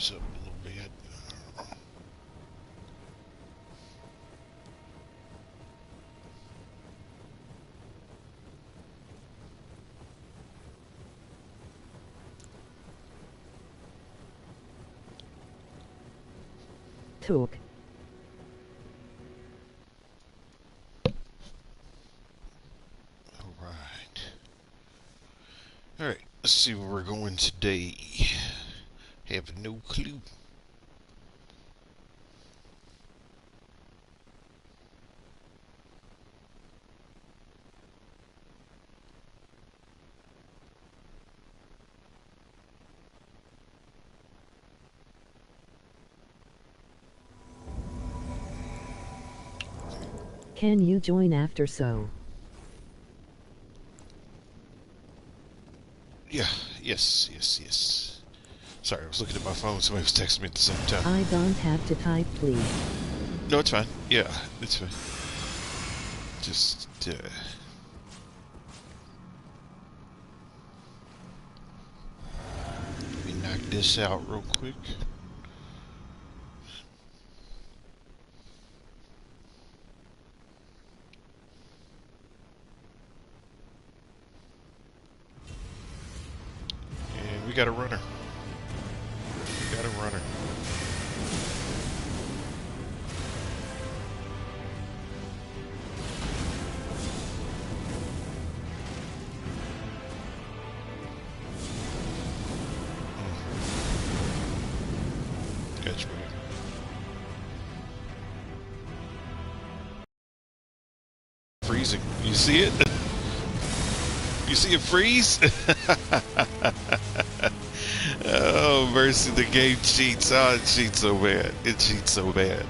this up a little bit. Talk. Alright, let's see where we're going today. Have no clue. Can you join after so? Yeah, yes. Sorry, I was looking at my phone. Somebody was texting me at the same time. I don't have to type, please. No, it's fine. Yeah, it's fine. Just, let me knock this out real quick. And we got a runner. Catch me. Freezing. You see it? You see it freeze? Oh, mercy, the game cheats. Oh, it cheats so bad. It cheats so bad.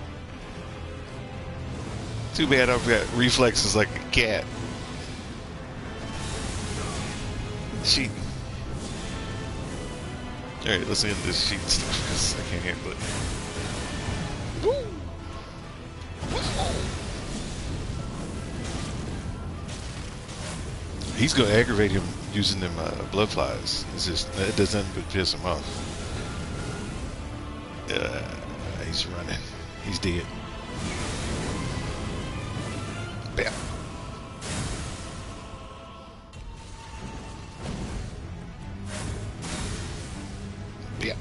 Too bad I've got reflexes like a cat. Cheating. Alright, let's end this cheating stuff because I can't handle it. He's gonna aggravate him using them blood flies. It's just that does nothing but piss him off. He's running. He's dead. Bam. Bam.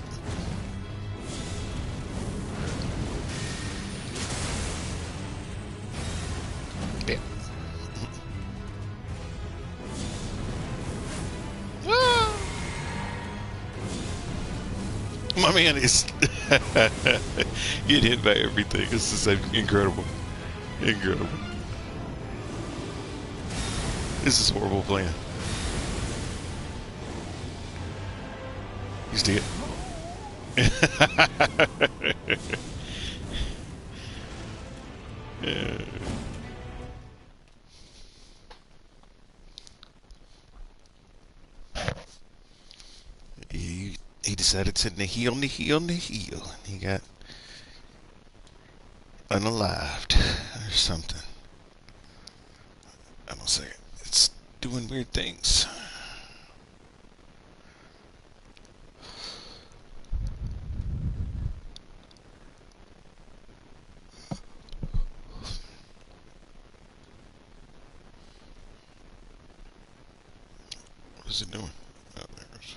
Bam. My man is getting hit by everything. This is incredible. Incredible. This is a horrible plan. He's dead. He decided to kneel. He got unalived or something. I don't say it. It's doing weird things. What is it doing? Oh, there it is.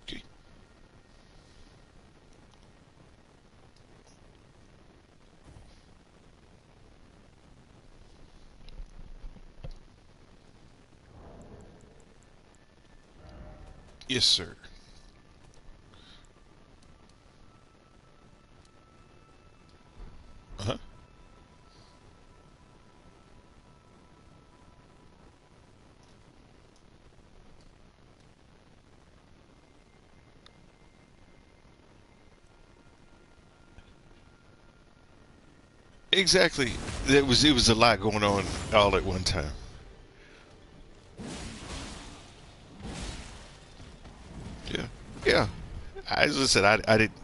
Okay. Yes, sir. Uh-huh. Exactly. It was a lot going on all at one time. Yeah. Yeah. As I said, I didn't.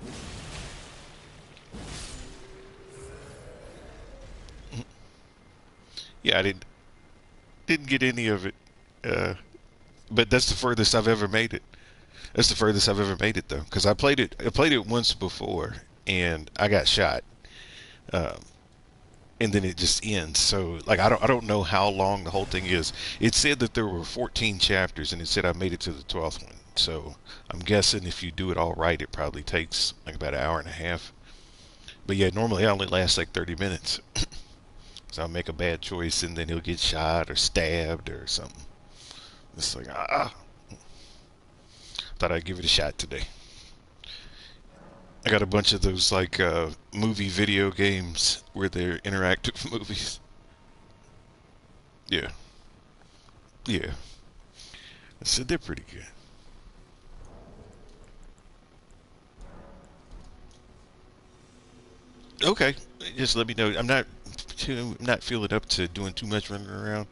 Yeah, I didn't get any of it. Uh, but that's the furthest I've ever made it. That's the furthest I've ever made it though, because I played it. I played it once before, and I got shot. Um, and then it just ends. So like I don't know how long the whole thing is. It said that there were 14 chapters, and it said I made it to the 12th one. So I'm guessing if you do it all right, it probably takes like about an hour and a half. But yeah, normally I only last like 30 minutes. So I'll make a bad choice, and then he'll get shot or stabbed or something. It's like thought I'd give it a shot today. I got a bunch of those like movie video games where they're interactive movies. Yeah, yeah. I said they're pretty good. Okay, just let me know. I'm not feeling up to doing too much running around.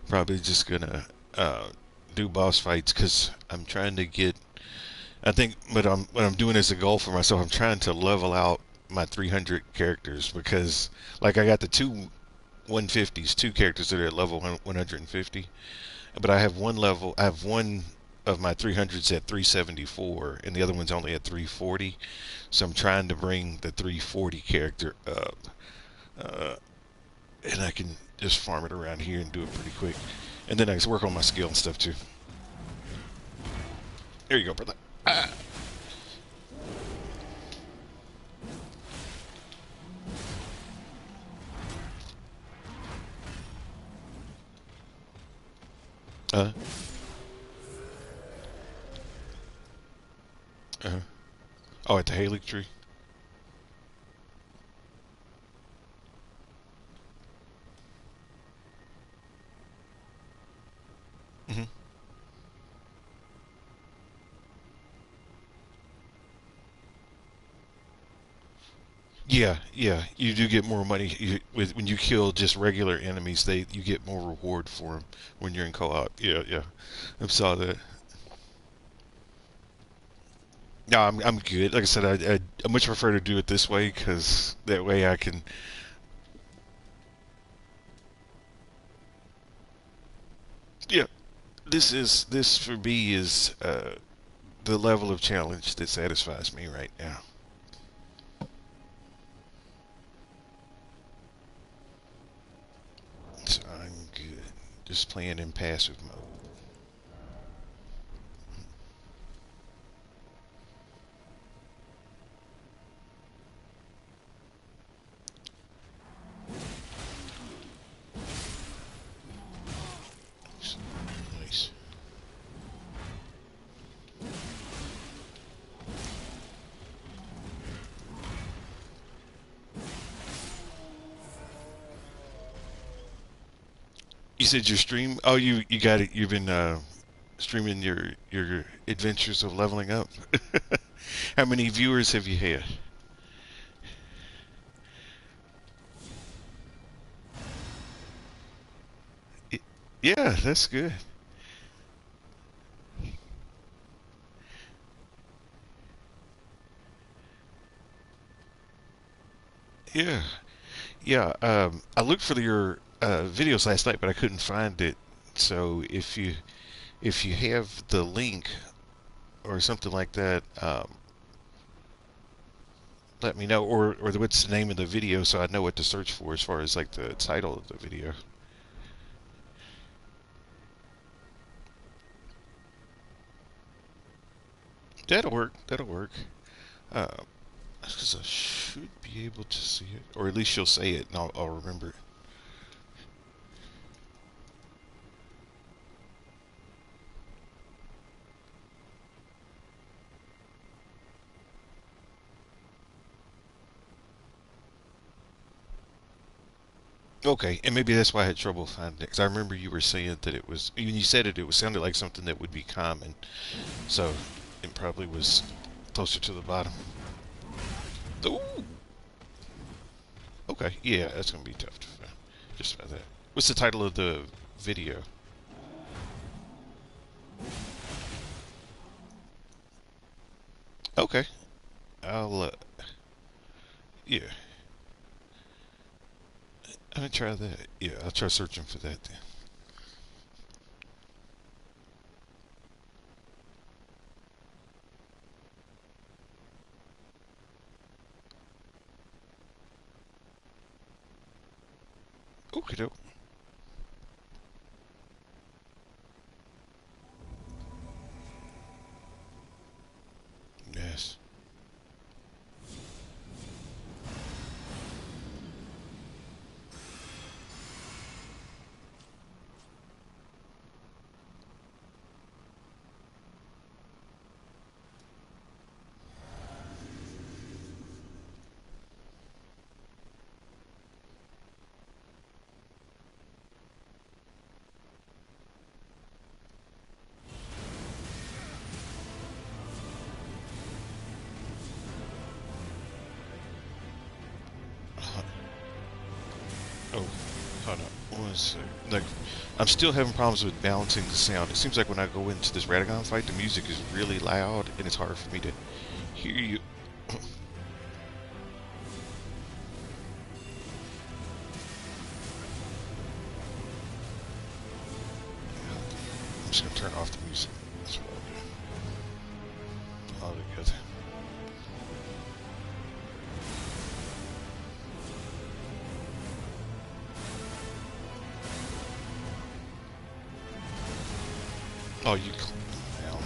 Probably just gonna do boss fights because I'm trying to get. I think what I'm doing as a goal for myself. I'm trying to level out my 300 characters because like I got the two 150s, two characters that are at level 150, but I have one of my 300s at 374, and the other one's only at 340. So I'm trying to bring the 340 character up, uh, and I can just farm it around here and do it pretty quick. And then I can work on my skill and stuff too. There you go, brother. Ah. Uh, uh, oh, at the Haley tree. Hmm. Yeah, yeah, you do get more money when you kill just regular enemies. You get more reward for them when you're in co-op. Yeah, yeah, I saw that. No, I'm good. Like I said, I much prefer to do it this way because that way I can. Yeah, this for me is the level of challenge that satisfies me right now. So I'm good. Just playing in passive mode. Nice. You said your stream. Oh, you got it. You've been streaming your adventures of leveling up. How many viewers have you had? Y- Yeah, that's good. Yeah, yeah. I looked for your videos last night, but I couldn't find it. So if you have the link or something like that, let me know. Or what's the name of the video so I know what to search for as far as like the title of the video. That'll work. That'll work. Uh, because I should be able to see it, or at least she'll say it, and I'll remember it. Okay, and maybe that's why I had trouble finding it. Because I remember you were saying that it was when you said it, it was sounded like something that would be common. So it probably was closer to the bottom. Ooh. Okay, yeah, that's gonna be tough to find. Just about that. What's the title of the video? Okay, I'll yeah, I'm gonna try that. Yeah, I'll try searching for that then. Okie doke. Yes. Oh, hold on. One sec. Like, I'm still having problems with balancing the sound. It seems like when I go into this Radagon fight, the music is really loud, and it's hard for me to hear you. I'm just gonna turn off the music. That's what I'll do. Altogether. Oh, you. Now.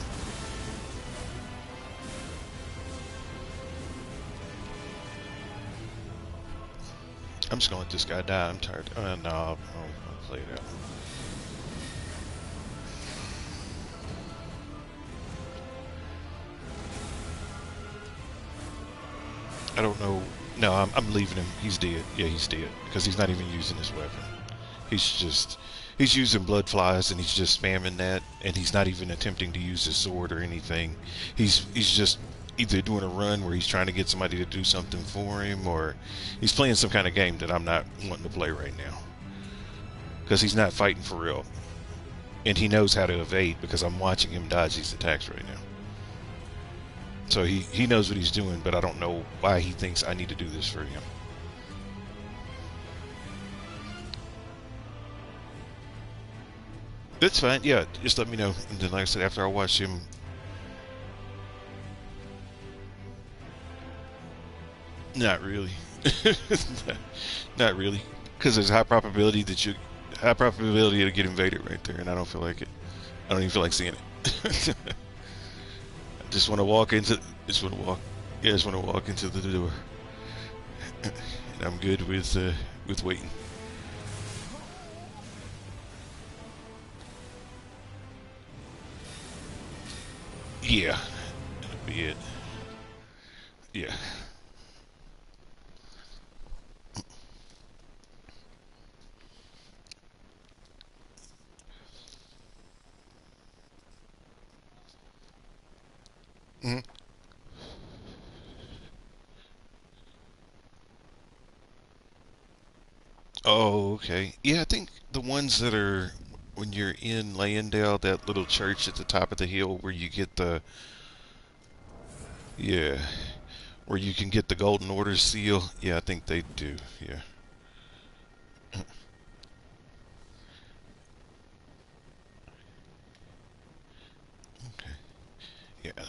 I'm just gonna let this guy die. I'm tired. No, I'll play it out. I don't know. No, I'm leaving him. He's dead. Yeah, he's dead because he's not even using his weapon. He's using blood flies and he's just spamming that, and he's not even attempting to use his sword or anything. He's just either doing a run where he's trying to get somebody to do something for him, or he's playing some kind of game that I'm not wanting to play right now because he's not fighting for real, and he knows how to evade because I'm watching him dodge these attacks right now. So he knows what he's doing, but I don't know why he thinks I need to do this for him. That's fine. Yeah, just let me know. And then, like I said, after I watch him, not really, not really, because there's a high probability to get invaded right there, and I don't feel like it. I don't even feel like seeing it. I just want to walk into. Just want to walk. Yeah, I just want to walk into the door, and I'm good with waiting. Yeah, that'll be it. Yeah. Mhm. Oh, okay. Yeah, I think the ones that are when you're in Layendale, that little church at the top of the hill where you get the yeah, where you can get the Golden Order seal. Yeah, I think they do. Yeah. Okay. Yeah. Okay.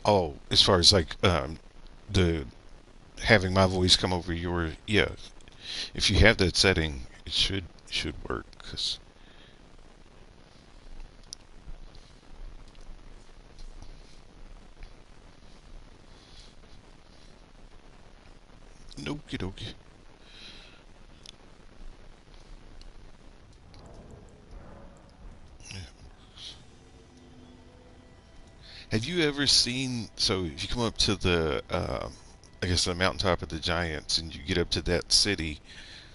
Oh, as far as like the having my voice come over your yeah, if you have that setting, it should work. Cause okie dokie. Yeah. Have you ever seen? So if you come up to the, I guess the mountaintop of the giants, and you get up to that city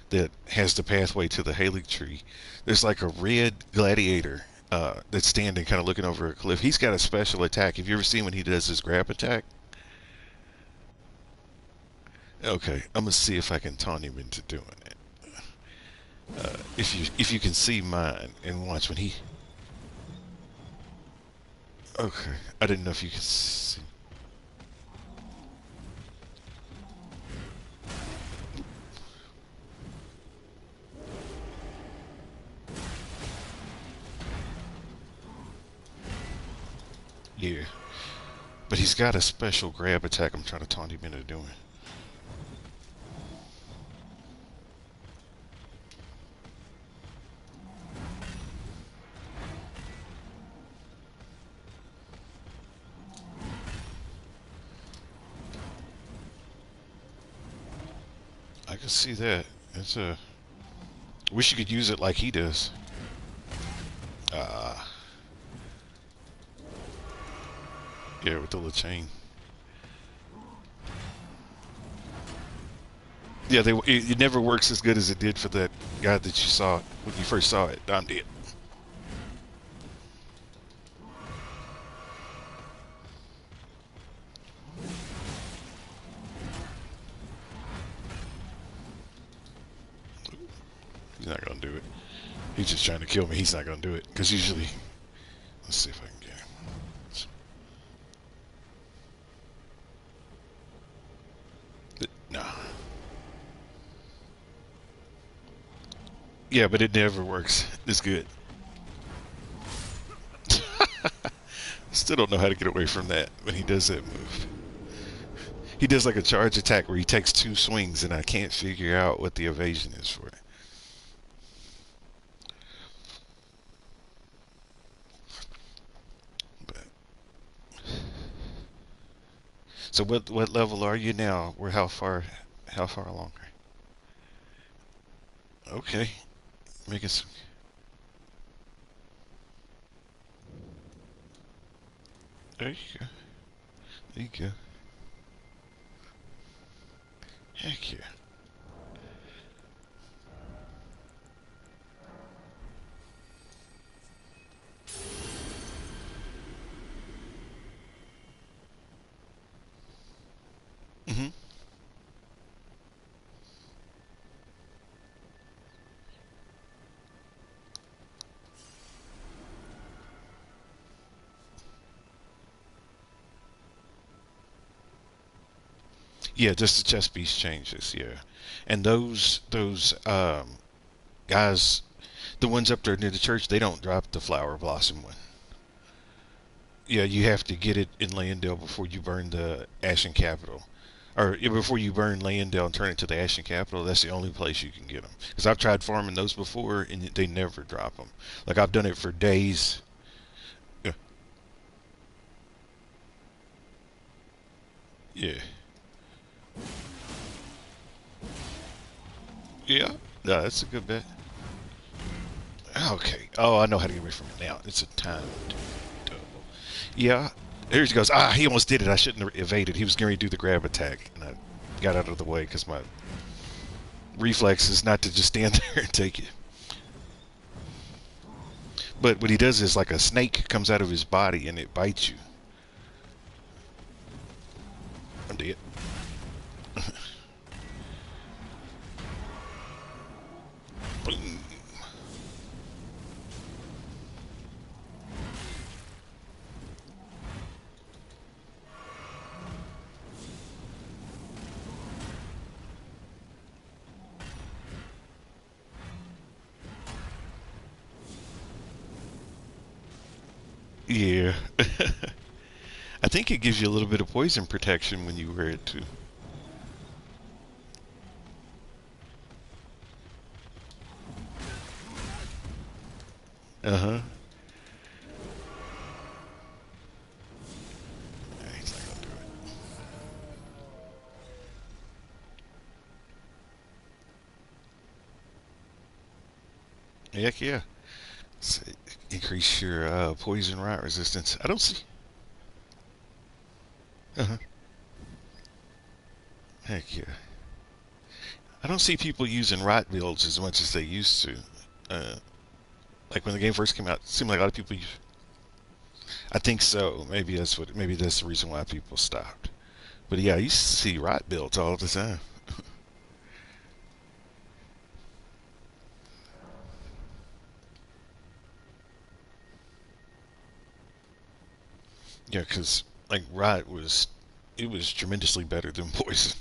that has the pathway to the Haley tree, there's like a red gladiator that's standing, kind of looking over a cliff. He's got a special attack. Have you ever seen when he does his grab attack? Okay, I'm gonna see if I can taunt him into doing it. If you can see mine and watch when he. Okay, I didn't know if you could see. Yeah, but he's got a special grab attack. I'm trying to taunt him into doing. I can see that. It's a. Wish you could use it like he does. Ah, yeah, with the little chain. Yeah, it never works as good as it did for that guy that you saw when you first saw it. I'm dead. He's not gonna do it. He's just trying to kill me. He's not gonna do it because usually. Let's see if I can get him. Nah. Yeah, but it never works. It's good. Still don't know how to get away from that when he does that move. He does like a charge attack where he takes two swings, and I can't figure out what the evasion is for it. But so what level are you now? Where how far along? Okay, making some. There you go. There you go. Heck yeah. Hmm. Yeah, just the chest piece changes. Yeah, and those guys, the ones up there near the church, they don't drop the flower blossom one. Yeah, you have to get it in Landale before you burn the Ashen Capital. Or before you burn Landale and turn it to the Ashen Capital, that's the only place you can get them. Because I've tried farming those before, and they never drop them. Like I've done it for days. Yeah, yeah, yeah. No, that's a good bet. Okay. Oh, I know how to get away from it now. It's a timed double. Yeah. There he goes. Ah, he almost did it. I shouldn't have evaded. He was going to do the grab attack, and I got out of the way because my reflex is not to just stand there and take it. But what he does is like a snake comes out of his body and it bites you. I'm dead. Boom. Yeah. I think it gives you a little bit of poison protection when you wear it too. Uh huh. He's not gonna do it. Heck yeah. So increase your poison rot resistance. I don't see. Uh huh. Heck yeah. I don't see people using rot builds as much as they used to. Uh, like when the game first came out, it seemed like a lot of people. I think so. Maybe that's what. Maybe that's the reason why people stopped. But yeah, I used to see rot builds all the time. Yeah, because like Riot was, it was tremendously better than Poison.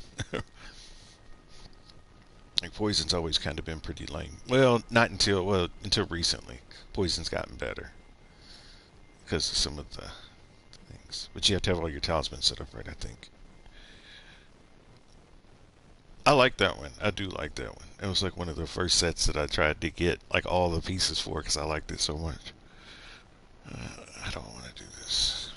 Like Poison's always kind of been pretty lame. Well, not until until recently. Poison's gotten better because of some of the things, but you have to have all your talismans set up right. I think. I like that one. I do like that one. It was like one of the first sets that I tried to get like all the pieces for because I liked it so much. I don't want to do this.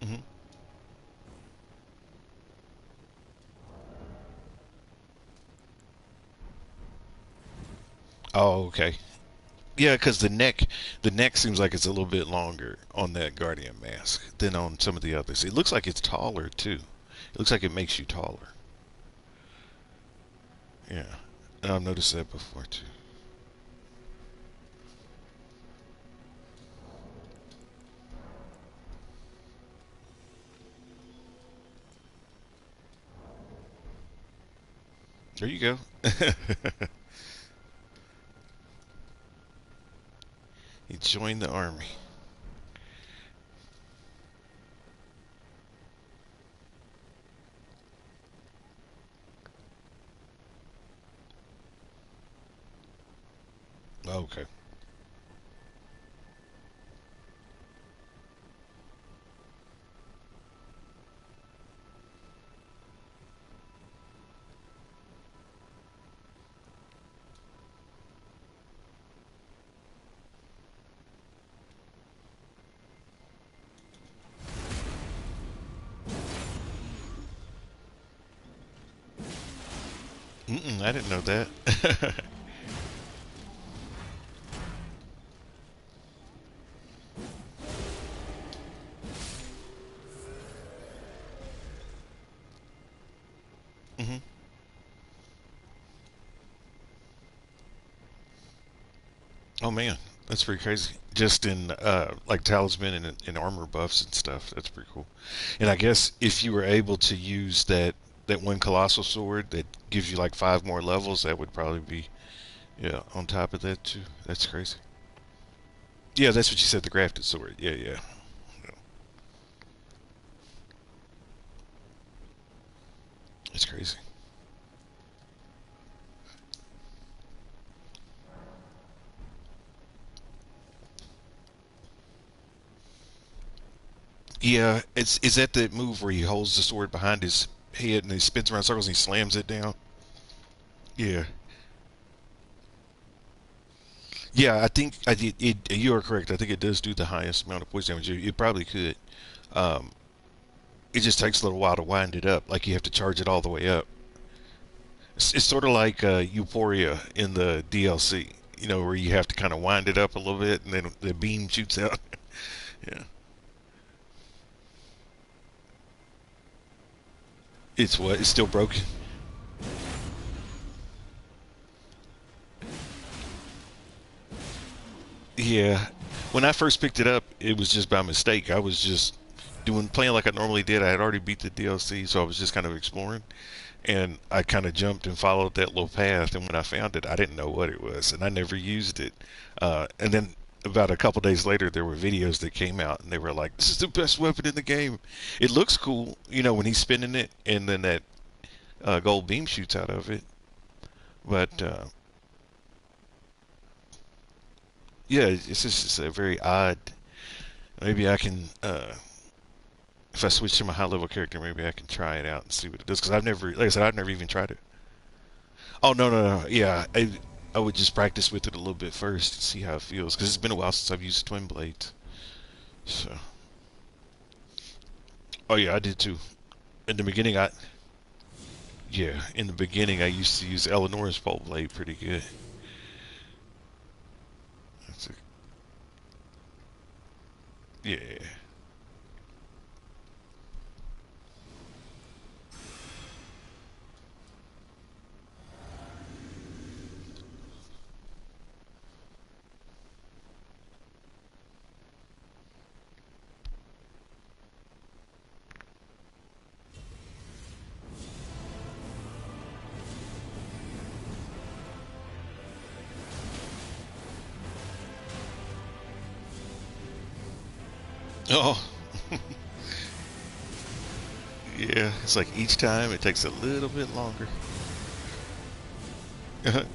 Hmm. Oh, okay. Yeah, because the neck seems like it's a little bit longer on that Guardian mask than on some of the others. It looks like it's taller too. It looks like it makes you taller. Yeah, and I've noticed that before too. There you go. He joined the army. Okay. I didn't know that. Hmm. Oh man, that's pretty crazy. Just in like talisman and armor buffs and stuff. That's pretty cool. And I guess if you were able to use that one colossal sword that gives you like 5 more levels, that would probably be yeah on top of that too. That's crazy. Yeah, that's what you said. The grafted sword. Yeah, yeah. That's crazy. Yeah, it's is that the move where he holds the sword behind his head and he spins around circles and he slams it down? Yeah. Yeah, I think you are correct. I think it does do the highest amount of poison damage. It probably could. Um, it just takes a little while to wind it up. Like you have to charge it all the way up. It's sort of like Euphoria in the DLC. You know, where you have to kind of wind it up a little bit and then the beam shoots out. Yeah. It's what? It's still broken. Yeah. When I first picked it up, it was just by mistake. I was just playing like I normally did. I had already beat the DLC, so I was just kind of exploring. And I kind of jumped and followed that little path. And when I found it, I didn't know what it was, and I never used it. And then about a couple days later, there were videos that came out, and they were like, "This is the best weapon in the game." It looks cool, you know, when he's spinning it, and then that gold beam shoots out of it. But yeah, it's just it's a very odd. Maybe I can, if I switch to my high level character, maybe I can try it out and see what it does. Because I've never, like I said, I've never even tried it. Oh no. Yeah, I would just practice with it a little bit first to see how it feels because it's been a while since I've used twin blades. So, oh yeah, I did too. In the beginning, in the beginning I used to use Eleanor's bolt blade pretty good. That's a, yeah. Oh, yeah. It's like each time it takes a little bit longer.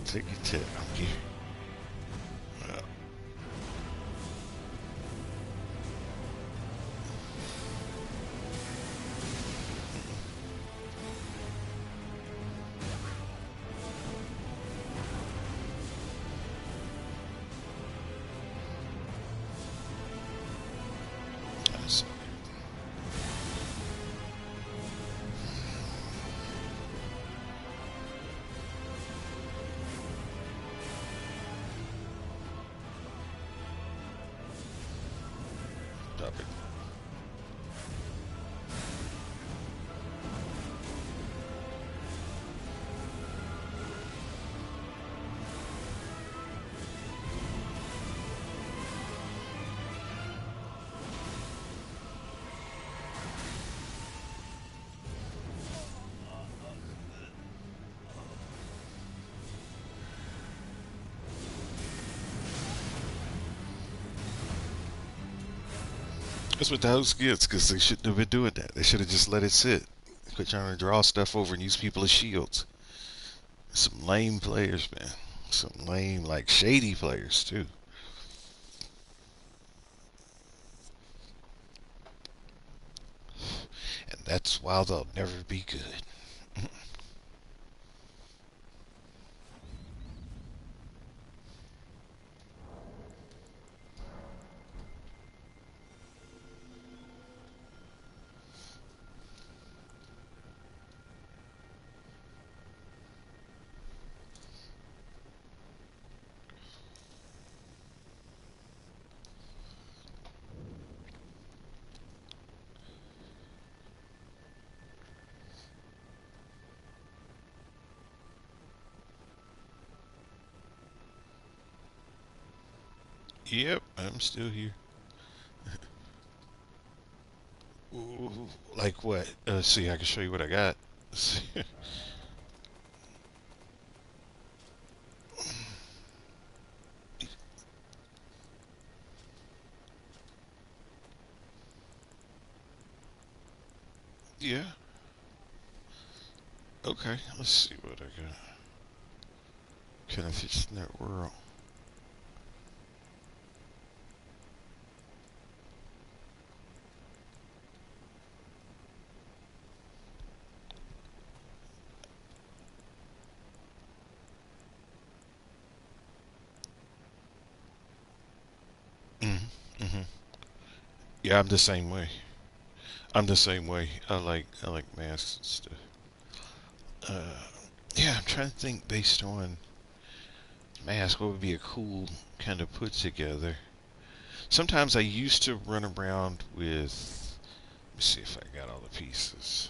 Take your time. Yeah. That's stop it. That's what the house gets because they shouldn't have been doing that. They should have just let it sit. Quit trying to draw stuff over and use people as shields. Some lame players, man. Some lame, like shady players too. And that's why they'll never be good. Yep, I'm still here. Ooh, like what? Let's see. I can show you what I got. Yeah. Okay. Let's see what I got. Kind of fits in that world. Mm-hmm. Mm-hmm. Yeah, I'm the same way. I'm the same way. I like masks and stuff. Uh, yeah, I'm trying to think based on mask what would be a cool kind of put together. Sometimes I used to run around with. Let me see if I got all the pieces.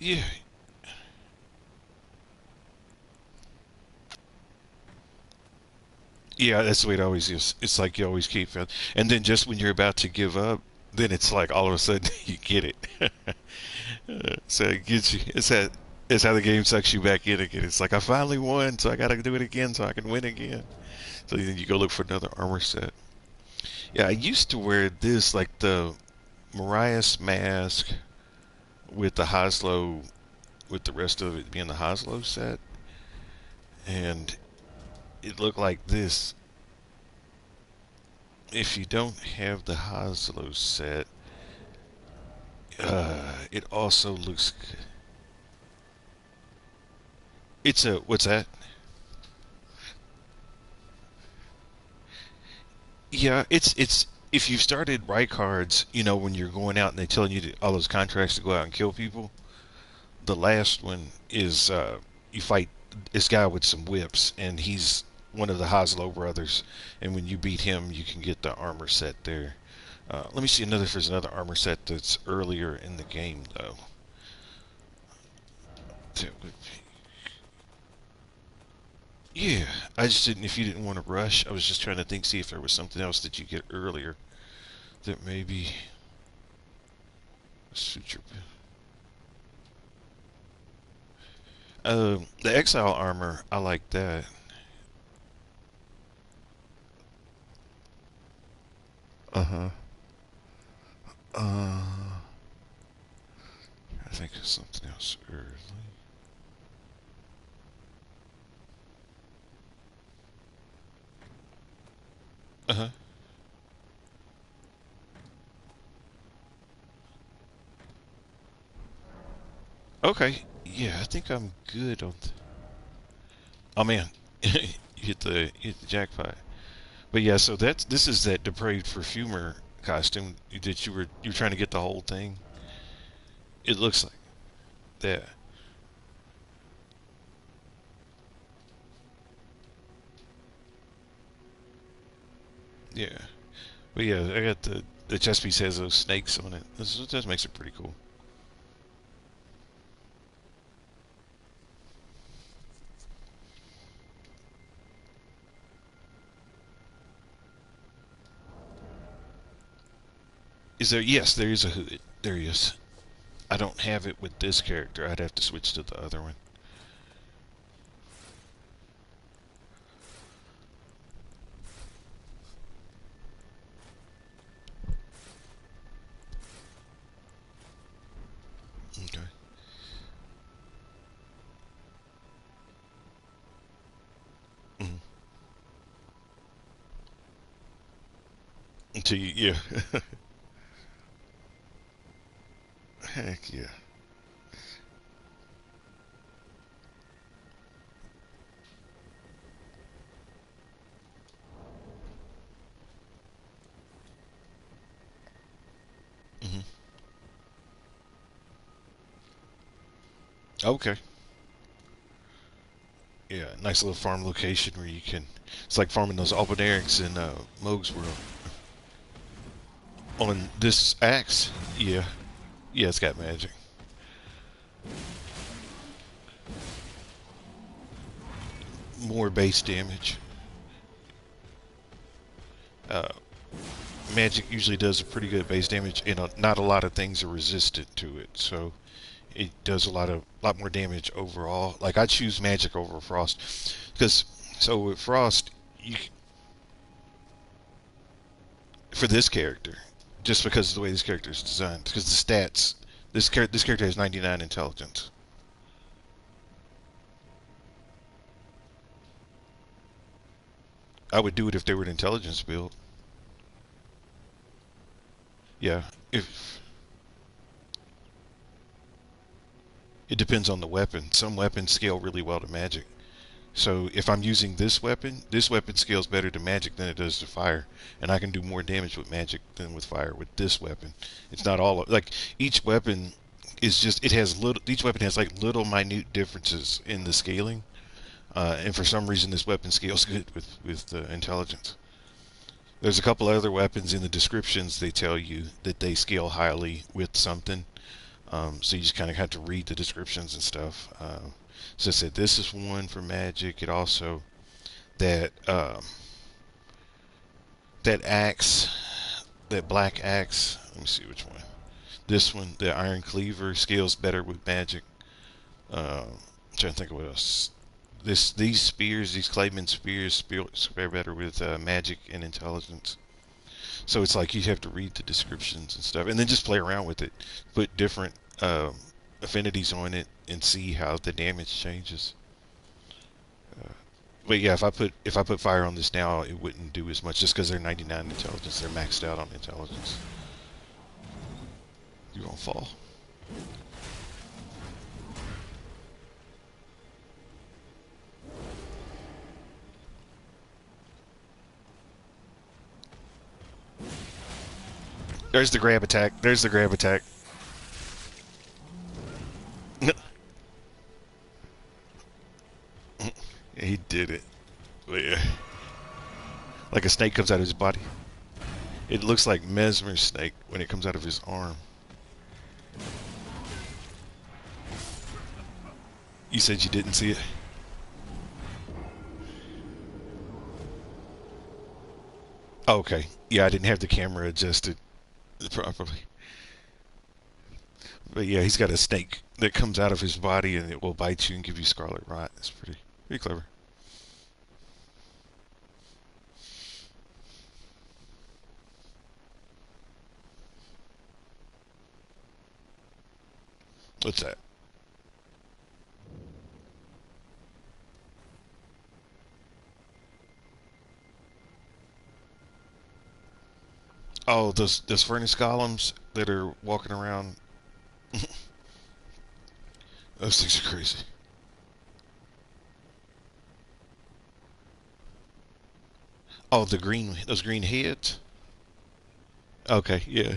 Yeah, yeah, that's the way it always is. It's like you always keep it, and then just when you're about to give up, then it's like all of a sudden you get it. So it gets you. It's how the game sucks you back in again. It's like I finally won, so I got to do it again so I can win again. So then you go look for another armor set. Yeah, I used to wear this like the Marias mask with the Haslo, with the rest of it being the Haslo set, and it looked like this. If you don't have the Haslo set, it also looks. It's a what's that? Yeah, it's if you've started right cards, when you're going out and they're telling you all those contracts to go out and kill people. The last one is you fight this guy with some whips, and he's one of the Haslo brothers. And when you beat him, you can get the armor set there. Let me see another if there's another armor set that's earlier in the game though. Yeah, I just didn't. If you didn't want to rush, I was just trying to think, see if there was something else that you get earlier that maybe suit your. The exile armor, I like that. Uh huh. Uh, I think it's something else early. Uh huh. Okay. Yeah, I think I'm good on. Oh man, you hit the jackpot. But yeah, so this is that depraved perfumer costume that you were trying to get the whole thing. It looks like that. Yeah. But yeah, I got the chest piece has those snakes on it. This makes it pretty cool. Is there? Yes, there is a hood. There is. I don't have it with this character. I'd have to switch to the other one. Okay. Mm. Until you, yeah. Heck yeah. Hmm. Okay. Yeah, nice little farm location where you can. It's like farming those albinaurics in Moog's World. On this axe, yeah, yeah, it's got magic. More base damage. Uh, Magic usually does a pretty good base damage, and not a lot of things are resistant to it, so it does a lot more damage overall. Like I choose magic over frost because so with frost, you for this character, just because of the way this character is designed, because the stats, this character has 99 intelligence. I would do it if they were an intelligence build. Yeah, if it depends on the weapon. Some weapons scale really well to magic. So if I'm using this weapon scales better to magic than it does to fire, and I can do more damage with magic than with fire with this weapon. It's not all like each weapon is just it has little. Each weapon has like little minute differences in the scaling, and for some reason this weapon scales good with intelligence. There's a couple other weapons in the descriptions. They tell you that they scale highly with something, so you just kind of have to read the descriptions and stuff. So I said this is one for magic. It also that that axe, that black axe. Let me see which one. This one, the iron cleaver, scales better with magic. I'm trying to think of what else. These spears, these Clayman spears, scale better with magic and intelligence. So it's like you have to read the descriptions and stuff, and then just play around with it. Put different affinities on it and see how the damage changes. Uh, but yeah, if I put fire on this now, it wouldn't do as much just because they're 99 intelligence. They're maxed out on intelligence. You're gonna fall. There's the grab attack. There's the grab attack. He did it. Yeah. Like a snake comes out of his body. It looks like Mesmer's snake when it comes out of his arm. You said you didn't see it? Oh, okay. Yeah, I didn't have the camera adjusted properly. But yeah, he's got a snake that comes out of his body and it will bite you and give you scarlet rot. It's pretty clever. What's that? Oh, those furnace golems that are walking around. Those things are crazy. Oh, those green heads. Okay, yeah,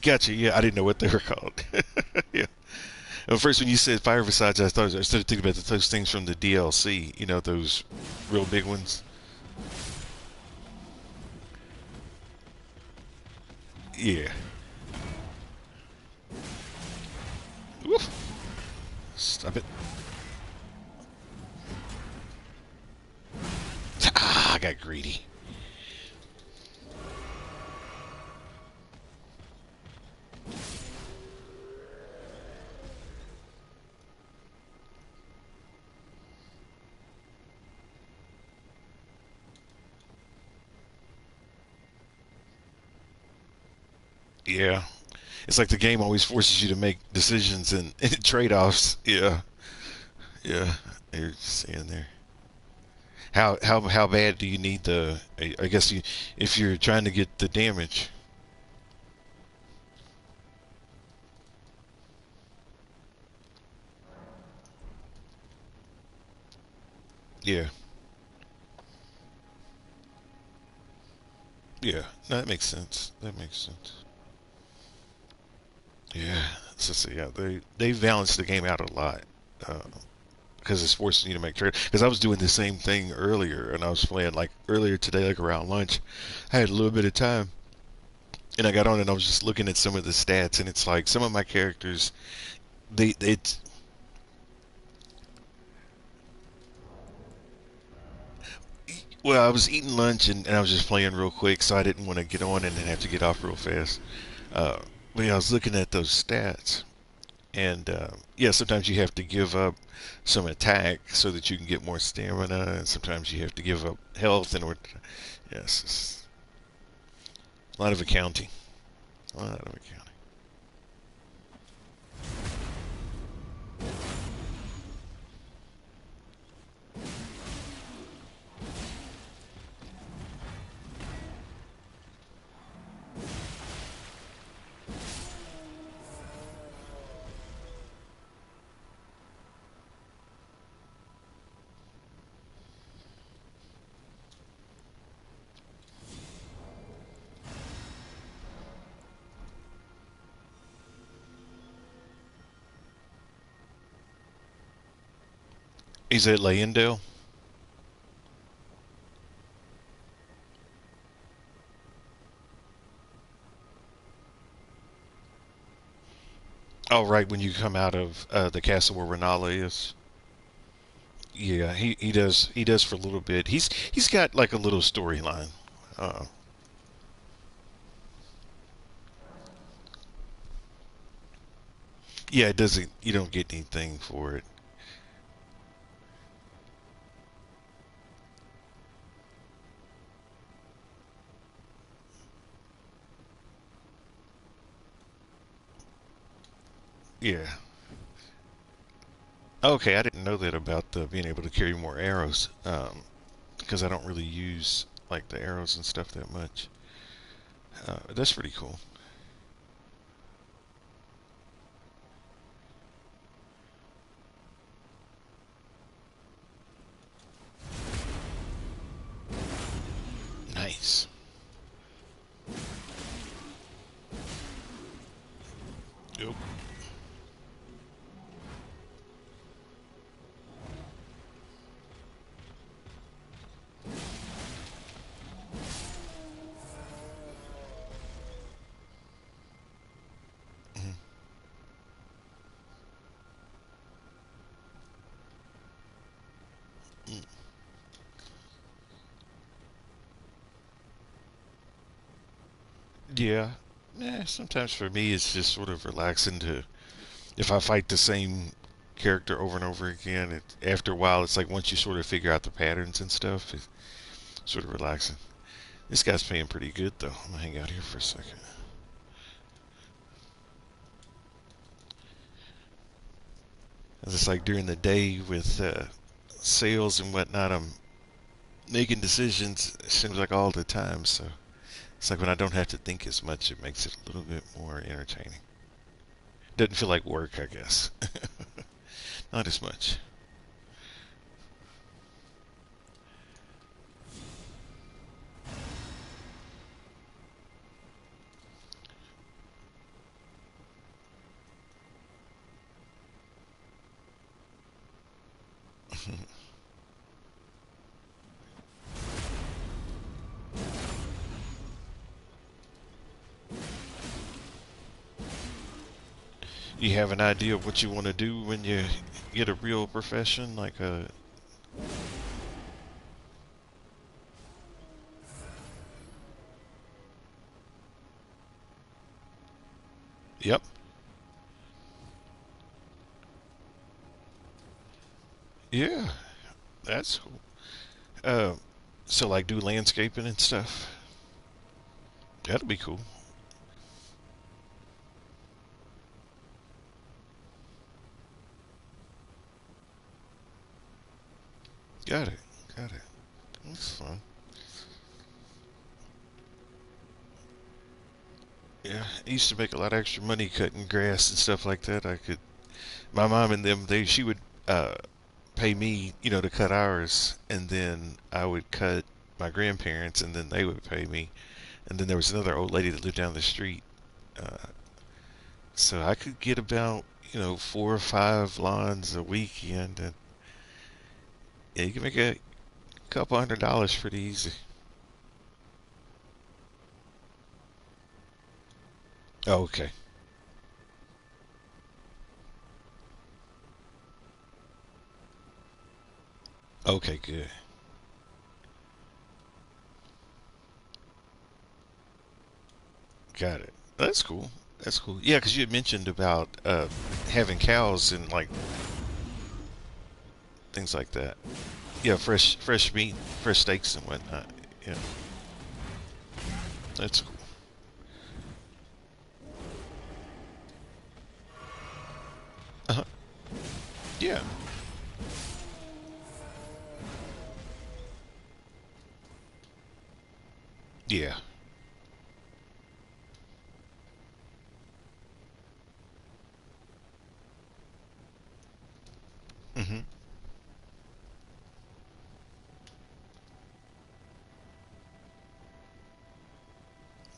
gotcha. Yeah, I didn't know what they were called. Yeah. Well, first, when you said fire besides, I started thinking about those things from the DLC. You know, those real big ones. Yeah. Oof. Stop it. Ah, I got greedy. Yeah. It's like the game always forces you to make decisions and trade-offs. Yeah. Yeah. You're saying there. How bad do you need the? I guess if you're trying to get the damage. Yeah. Yeah. No, that makes sense. That makes sense. Yeah. So yeah, they balanced the game out a lot. Uh, because it's forcing you to make trade. Because I was doing the same thing earlier, and I was playing like earlier today, like around lunch. I had a little bit of time, and I got on and I was just looking at some of the stats, and it's like some of my characters, it's well, I was eating lunch and I was just playing real quick, so I didn't want to get on and then have to get off real fast. Uh, but yeah, I was looking at those stats, and yeah, sometimes you have to give up some attack so that you can get more stamina, and sometimes you have to give up health in order. Yes, it's a lot of accounting. A lot of accounting. Is it Layendale? Oh, right when you come out of the castle where Renala is. Yeah, he does for a little bit. He's got like a little storyline. Uh, yeah, it doesn't. You don't get anything for it. Yeah. Okay, I didn't know that about being able to carry more arrows. Because I don't really use like the arrows and stuff that much. That's pretty cool. Nice. Yep. Mhm. Mm. Yeah. Sometimes for me it's just sort of relaxing to if I fight the same character over and over again. After a while, it's like once you sort of figure out the patterns and stuff, it's sort of relaxing. This guy's paying pretty good though. I'm gonna hang out here for a second. It's like during the day with sales and whatnot, I'm making decisions. It seems like all the time. So it's like when I don't have to think as much, it makes it a little bit more entertaining. Doesn't feel like work, I guess. Not as much. You have an idea of what you want to do when you get a real profession, like a. Yep. Yeah, that's cool. Uh, so like do landscaping and stuff. That'll be cool. Got it. Got it. That's fun. Yeah, I used to make a lot of extra money cutting grass and stuff like that. I could. My mom and them, she would pay me, to cut ours, and then I would cut my grandparents, and then they would pay me. And then there was another old lady that lived down the street, uh, so I could get about 4 or 5 lawns a weekend, and yeah, you can make a couple $100 pretty easy. Oh, okay. Okay, good. Got it. That's cool. That's cool. Yeah, because you had mentioned about having cows and like things like that. Yeah, fresh meat, fresh steaks and whatnot. Yeah, that's cool. Uh-huh. Yeah. Yeah. Mhm.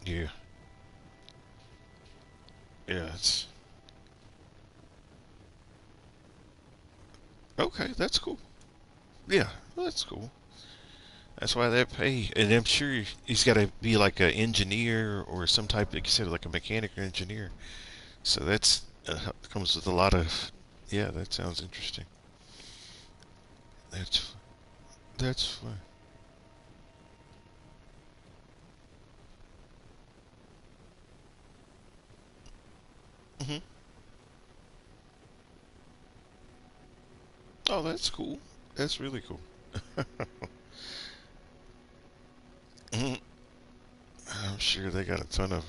Yeah. Yeah. It's okay. That's cool. Yeah, well, that's cool. That's why they pay, and I'm sure he's got to be like an engineer or some type, like you said, like a mechanic or engineer. So that's comes with a lot of. Yeah, that sounds interesting. That's that's fun. Hmm. Oh, that's cool. That's really cool. Hmm. I'm sure they got a ton of.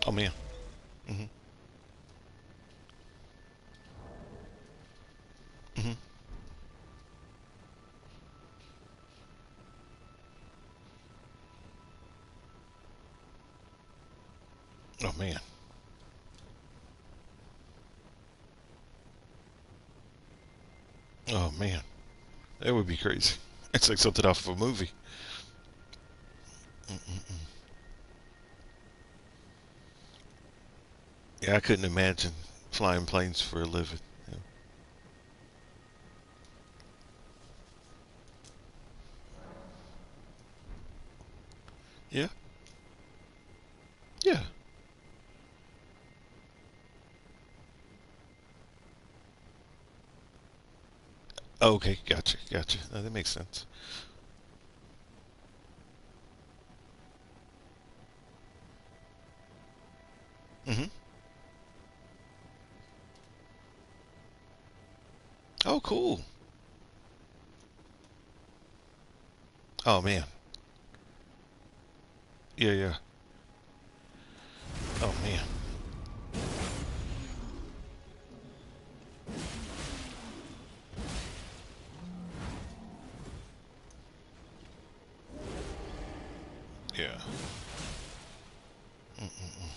Oh man. Hmm. Hmm. Oh man. Oh man. That would be crazy. It's like something off of a movie. Mm-mm-mm. Yeah, I couldn't imagine flying planes for a living. Yeah. Yeah. Yeah. Okay, gotcha, gotcha. No, that makes sense. Hmm. Oh, cool. Oh man. Yeah, yeah. Oh man. Yeah. Mm-mm-mm.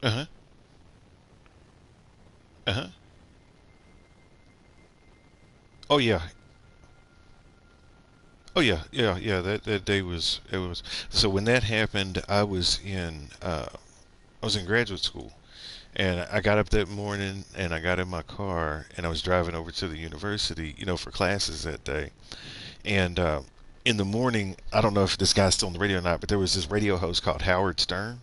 Uh huh. Uh huh. Oh yeah. Oh yeah. Yeah. Yeah. That day was it was. So when that happened, I was in graduate school, and I got up that morning and I got in my car and I was driving over to the university, for classes that day. And in the morning, I don't know if this guy's still on the radio or not, but there was this radio host called Howard Stern,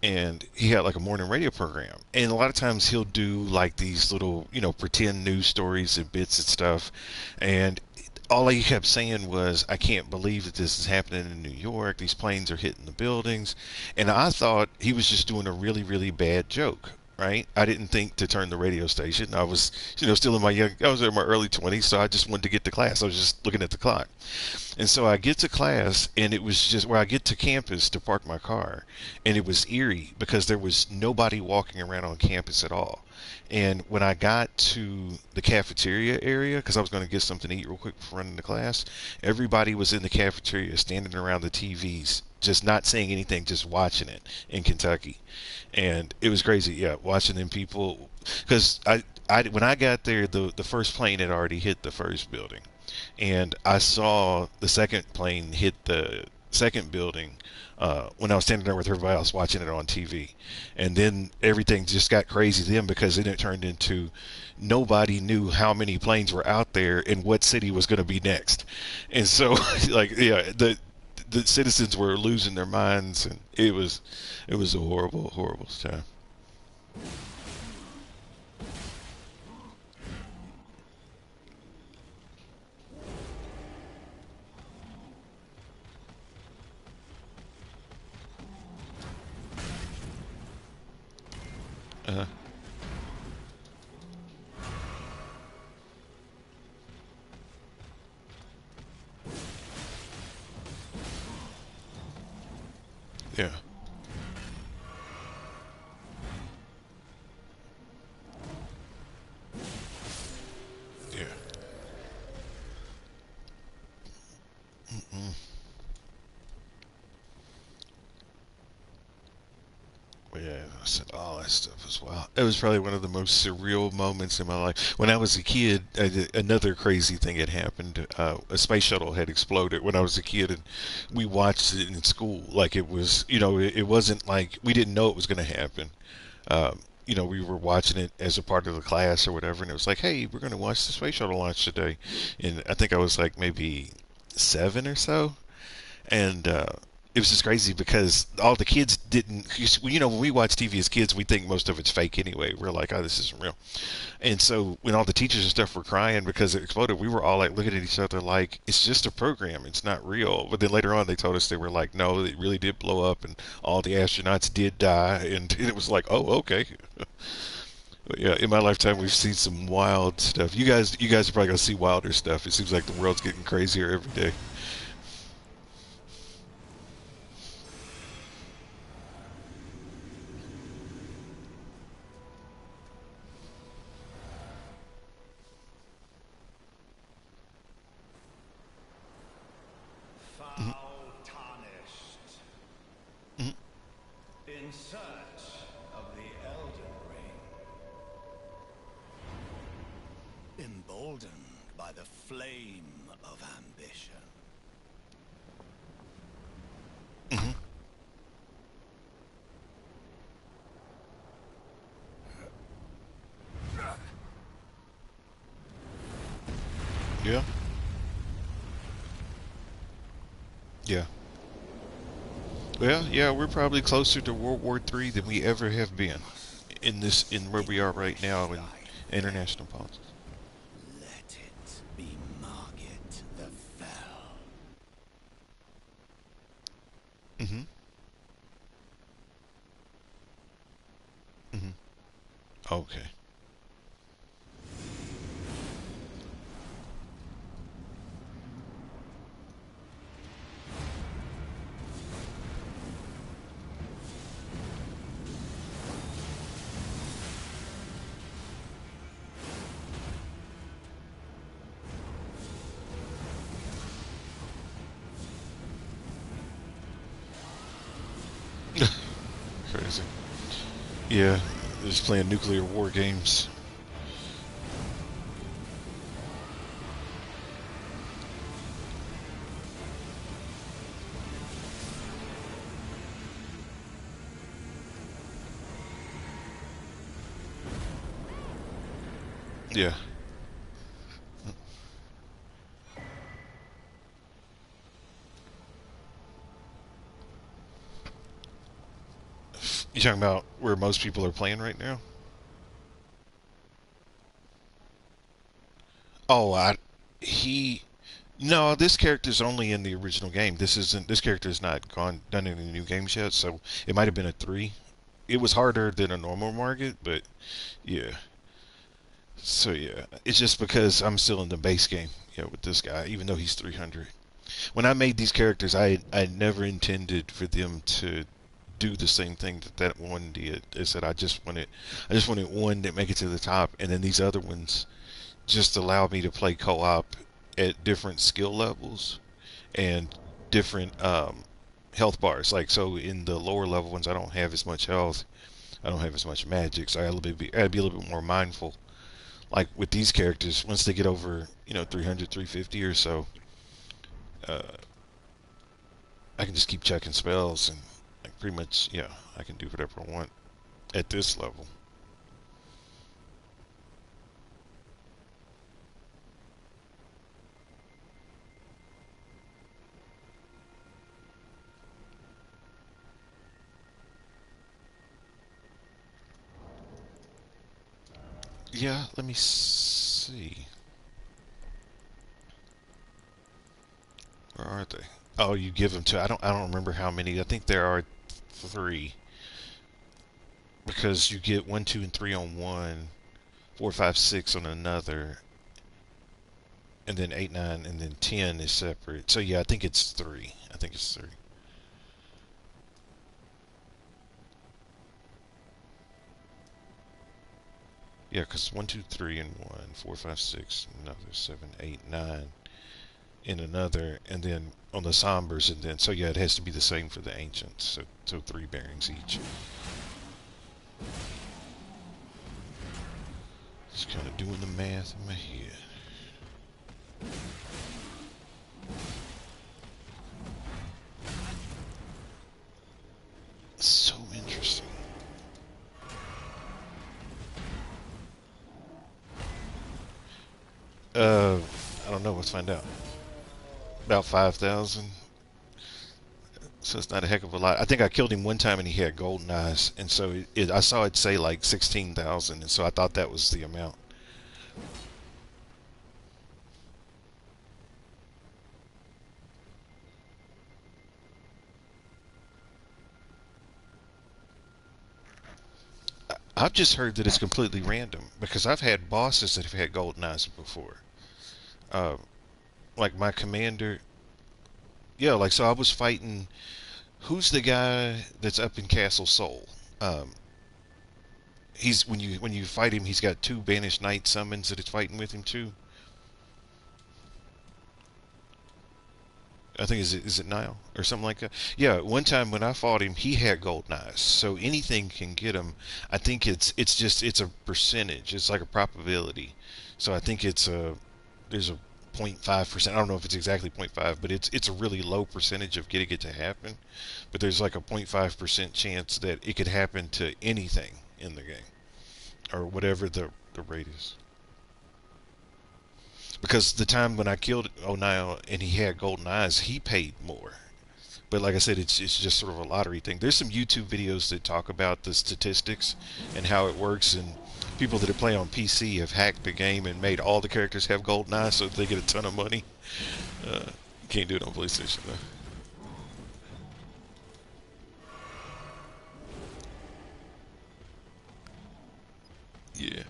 and he had like a morning radio program. And a lot of times he'll do like these little, pretend news stories and bits and stuff. And all he kept saying was, I can't believe that this is happening in New York. These planes are hitting the buildings. And I thought he was just doing a really, really bad joke. Right? I didn't think to turn the radio station. I was, still I was in my early 20s, so I just wanted to get to class. I was just looking at the clock. And so I get to class, and it was just where I get to campus to park my car, and it was eerie because there was nobody walking around on campus at all. And when I got to the cafeteria area, because I was going to get something to eat real quick before running to class, everybody was in the cafeteria standing around the TVs, just not saying anything, just watching it in Kentucky. And it was crazy, yeah, watching them people. Because when I got there, the first plane had already hit the first building, and I saw the second plane hit the second building when I was standing there with everybody else watching it on TV. And then everything just got crazy then because then it turned into nobody knew how many planes were out there and what city was going to be next. And so, like, yeah, the citizens were losing their minds, and it was a horrible, horrible time. Uh, yeah, yeah. Mm-mm. Yeah, I said all that stuff as well. It was probably one of the most surreal moments in my life. When I was a kid, another crazy thing had happened. A space shuttle had exploded when I was a kid, and we watched it in school. Like it was, it wasn't like we didn't know it was going to happen. We were watching it as a part of the class or whatever, and it was like, hey, we're going to watch the space shuttle launch today. And I think I was like maybe 7 or so, and it was just crazy because all the kids didn't. When we watch TV as kids, we think most of it's fake anyway. We're like, oh, this isn't real. And so when all the teachers and stuff were crying because it exploded, we were all like looking at each other like it's just a program. It's not real. But then later on, they told us they were like, no, it really did blow up, and all the astronauts did die, and it was like, oh, okay. But yeah, in my lifetime, we've seen some wild stuff. You guys are probably gonna see wilder stuff. It seems like the world's getting crazier every day. Mhm, Foul tarnished, mhm. in search of the Elden Ring, emboldened by the flame of ambition. Hmm. Yeah. Yeah. Well, yeah, we're probably closer to World War III than we ever have been Must in where we are right extinguish now in thy international flame. politics. Let it be Margit the Fell. Hmm. Hmm. Okay. Crazy. Yeah, just playing nuclear war games. Yeah. You talking about where most people are playing right now? Oh, he no, this character's only in the original game. This character has not gone done any new games yet, so it might have been a 3. It was harder than a normal market, but yeah. So yeah, it's just because I'm still in the base game, with this guy, even though he's 300. When I made these characters, I never intended for them to do the same thing that one did. Is that I just wanted one that make it to the top, and then these other ones just allow me to play co-op at different skill levels and different health bars. Like, so in the lower level ones, I don't have as much health. I don't have as much magic, so I gotta be a little bit more mindful. Like with these characters, once they get over 300, 350 or so, uh, I can just keep checking spells and like pretty much, yeah, I can do whatever I want at this level. Yeah, let me see. Where are they? Oh, you give them to. I don't remember how many. I think there are 3 because you get 1, 2, and 3 on one, 4, 5, 6 on another, and then 8, 9, and then 10 is separate. So yeah, I think it's 3. I think it's 3. Yeah, because 1, 2, 3 in one, 4, 5, 6, another 7, 8, 9 in another, and then on the sombers, and then so yeah, it has to be the same for the ancients. So 3 bearings each. Just kind of doing the math in my head. So interesting. Uh, I don't know. Let's find out. About 5,000. So it's not a heck of a lot. I think I killed him one time and he had golden eyes, and so I saw it say like 16,000, and so I thought that was the amount. I've just heard that it's completely random because I've had bosses that have had golden eyes before. Uh, like my commander, yeah, like so I was fighting. Who's the guy that's up in Castle Soul? Um, he's when you fight him, he's got 2 banished knight summons that it's fighting with him too. I think is it Nile or something like that. Yeah, one time when I fought him, he had golden eyes, so anything can get him. I think it's a percentage. It's like a probability. So I think there's a 0.5%. I don't know if it's exactly 0.5, but it's a really low percentage of getting it to happen. But there's like a 0.5% chance that it could happen to anything in the game or whatever the rate is. Because the time when I killed Onio and he had golden eyes, he paid more. But like I said, it's just sort of a lottery thing. There's some YouTube videos that talk about the statistics and how it works, and people that play on PC have hacked the game and made all the characters have golden eyes so that they get a ton of money. You can't do it on PlayStation though. Yeah,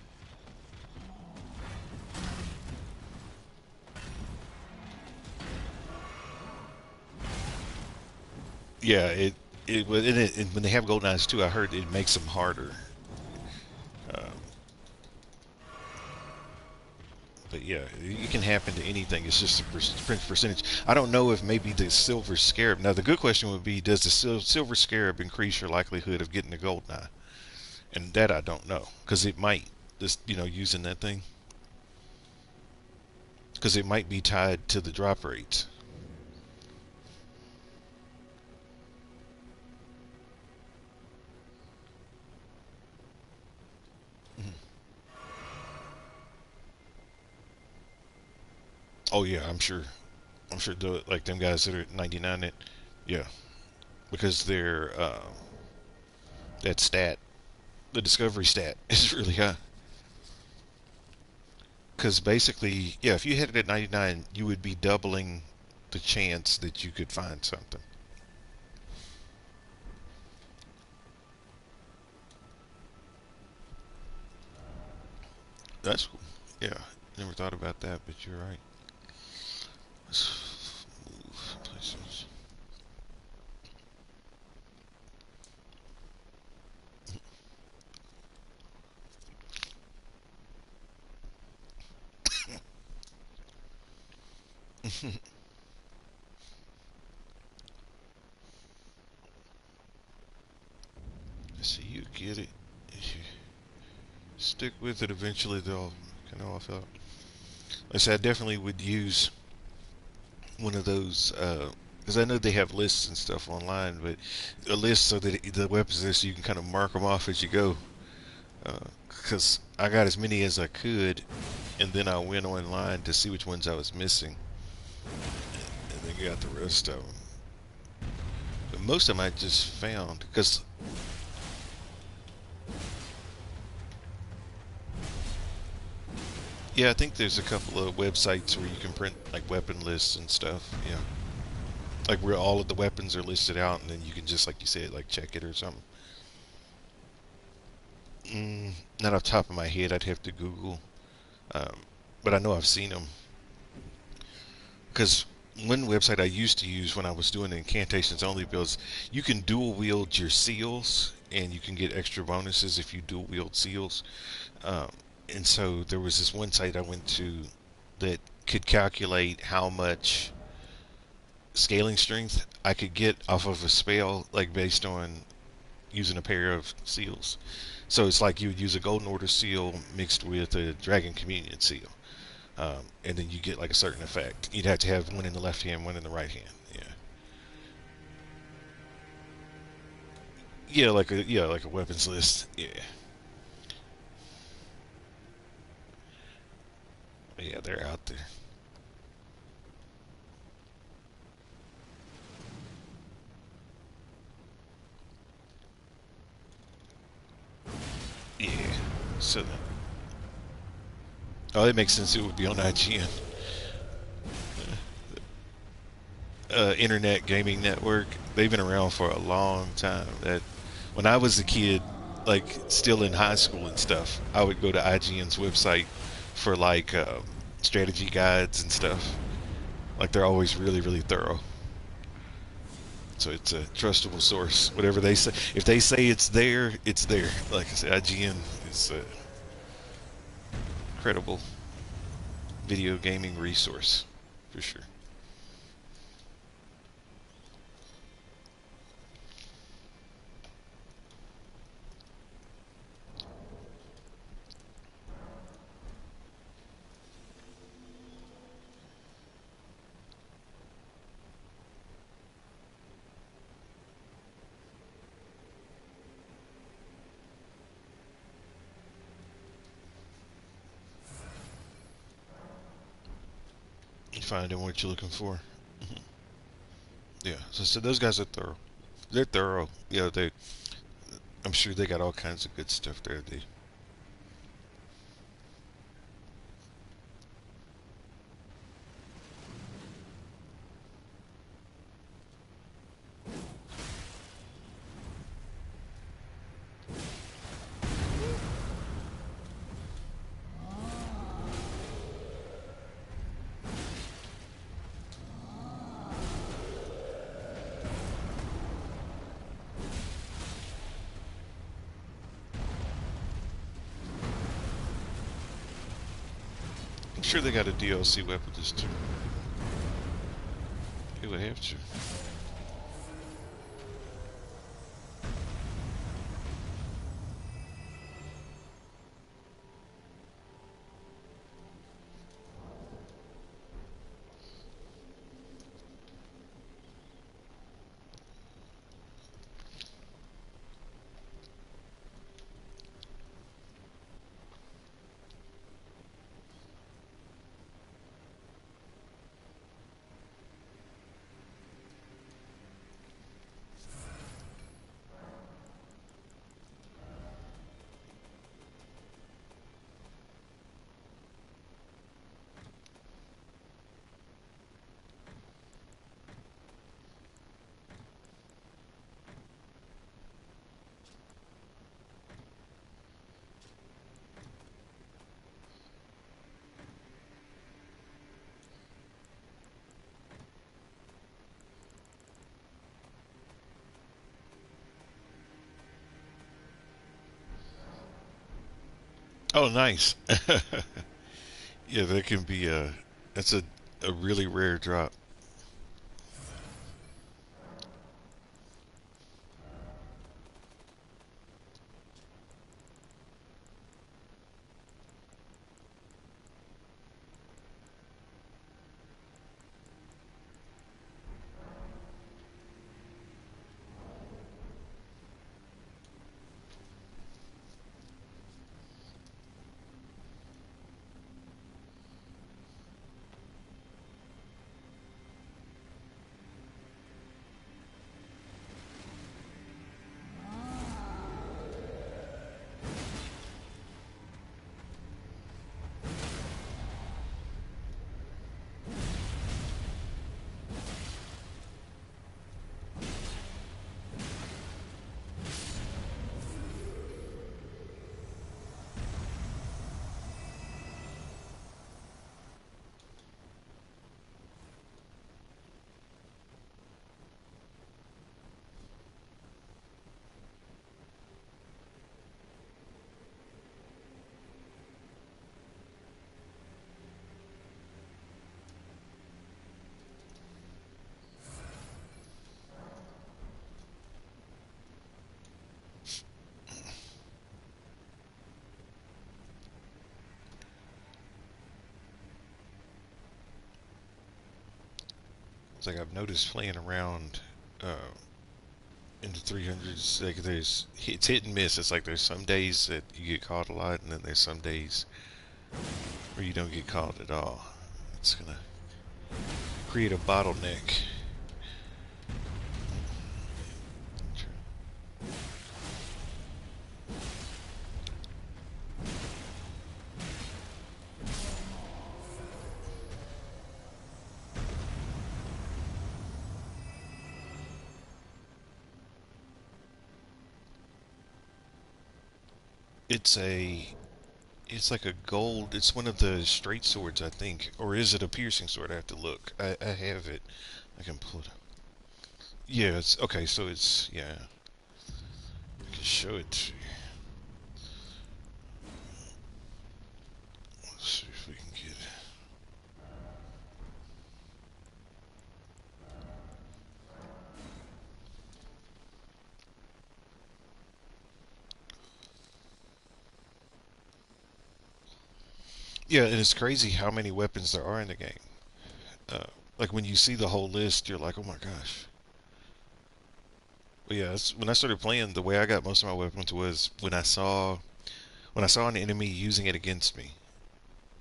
yeah. And when they have golden eyes too, I heard it makes them harder. Um, but yeah, it can happen to anything. It's just a percentage. I don't know if maybe the silver scarab. Now the good question would be, does the silver scarab increase your likelihood of getting a golden eye? And that I don't know, because it might just using that thing, because it might be tied to the drop rates. Mhm. Oh yeah, I'm sure. I'm sure like them guys that are at 99. It, yeah, because they're that stat, the discovery stat is really high. Because basically, yeah, if you hit it at 99, you would be doubling the chance that you could find something. That's cool. Yeah, never thought about that, but you're right. Let's move places. See, you get it. If you stick with it, eventually they'll kind of off out. Like I said, I definitely would use one of those because I know they have lists and stuff online, but a list so that the weapons there, so you can kind of mark them off as you go. Because I got as many as I could, and then I went online to see which ones I was missing, and then got the rest of them. But most of them I just found because yeah, I think there's a couple of websites where you can print like weapon lists and stuff. Yeah, like where all of the weapons are listed out, and then you can just like you said, like check it or something. Not off the top of my head, I'd have to Google. Um, but I know I've seen them because one website I used to use when I was doing the incantations only builds, you can dual wield your seals and you can get extra bonuses if you dual wield seals. Um, and so there was this one site I went to that could calculate how much scaling strength I could get off of a spell, like based on using a pair of seals. So it's like you would use a Golden Order seal mixed with a Dragon Communion seal. And then you get like a certain effect. You'd have to have one in the left hand, one in the right hand. Yeah, yeah, like a weapons list. Yeah, yeah, they're out there. Yeah. So, oh, that makes sense. It would be on IGN, Internet Gaming Network. They've been around for a long time. That when I was a kid, like still in high school and stuff, I would go to IGN's website for like strategy guides and stuff. Like they're always really, really thorough. So it's a trustable source. Whatever they say, if they say it's there, it's there. Like I said, IGN is a credible video gaming resource for sure. finding what you're looking for. Yeah. So those guys are thorough. They're thorough. Yeah. They. I'm sure they got all kinds of good stuff there. They. I'm sure they got a DLC weapon this too. They would have to. Oh, nice. Yeah, that can be a. That's a really rare drop. It's like I've noticed playing around in the 300s. Like there's it's hit and miss. It's like there's some days that you get caught a lot, and then there's some days where you don't get caught at all. It's gonna create a bottleneck. It's a it's like a gold. It's one of the straight swords, I think, or is it a piercing sword? I have to look. I have it. I can pull it up. Yeah, it's okay. So it's yeah. I can show it to you. Let's see if we can get it. Yeah, and it's crazy how many weapons there are in the game. Uh, like when you see the whole list, you're like, oh my gosh. But yeah, when I started playing, the way I got most of my weapons was when I saw an enemy using it against me.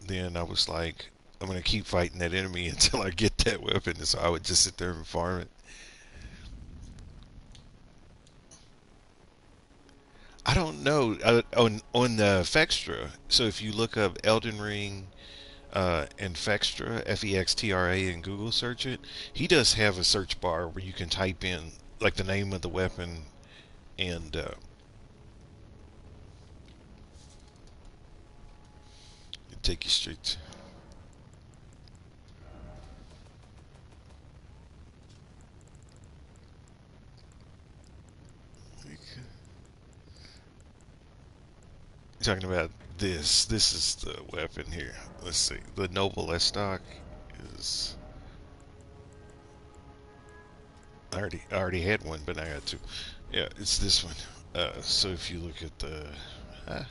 Then I was like, I'm gonna keep fighting that enemy until I get that weapon. So I would just sit there and farm it. I don't know on the Fextra. So if you look up Elden Ring and Fextra, Fextra, and Google search it, he does have a search bar where you can type in like the name of the weapon and it take you straight. You're talking about this. This is the weapon here. Let's see. The Noble stock is. I already had one, but I got two. Yeah, it's this one. So if you look at the, uh,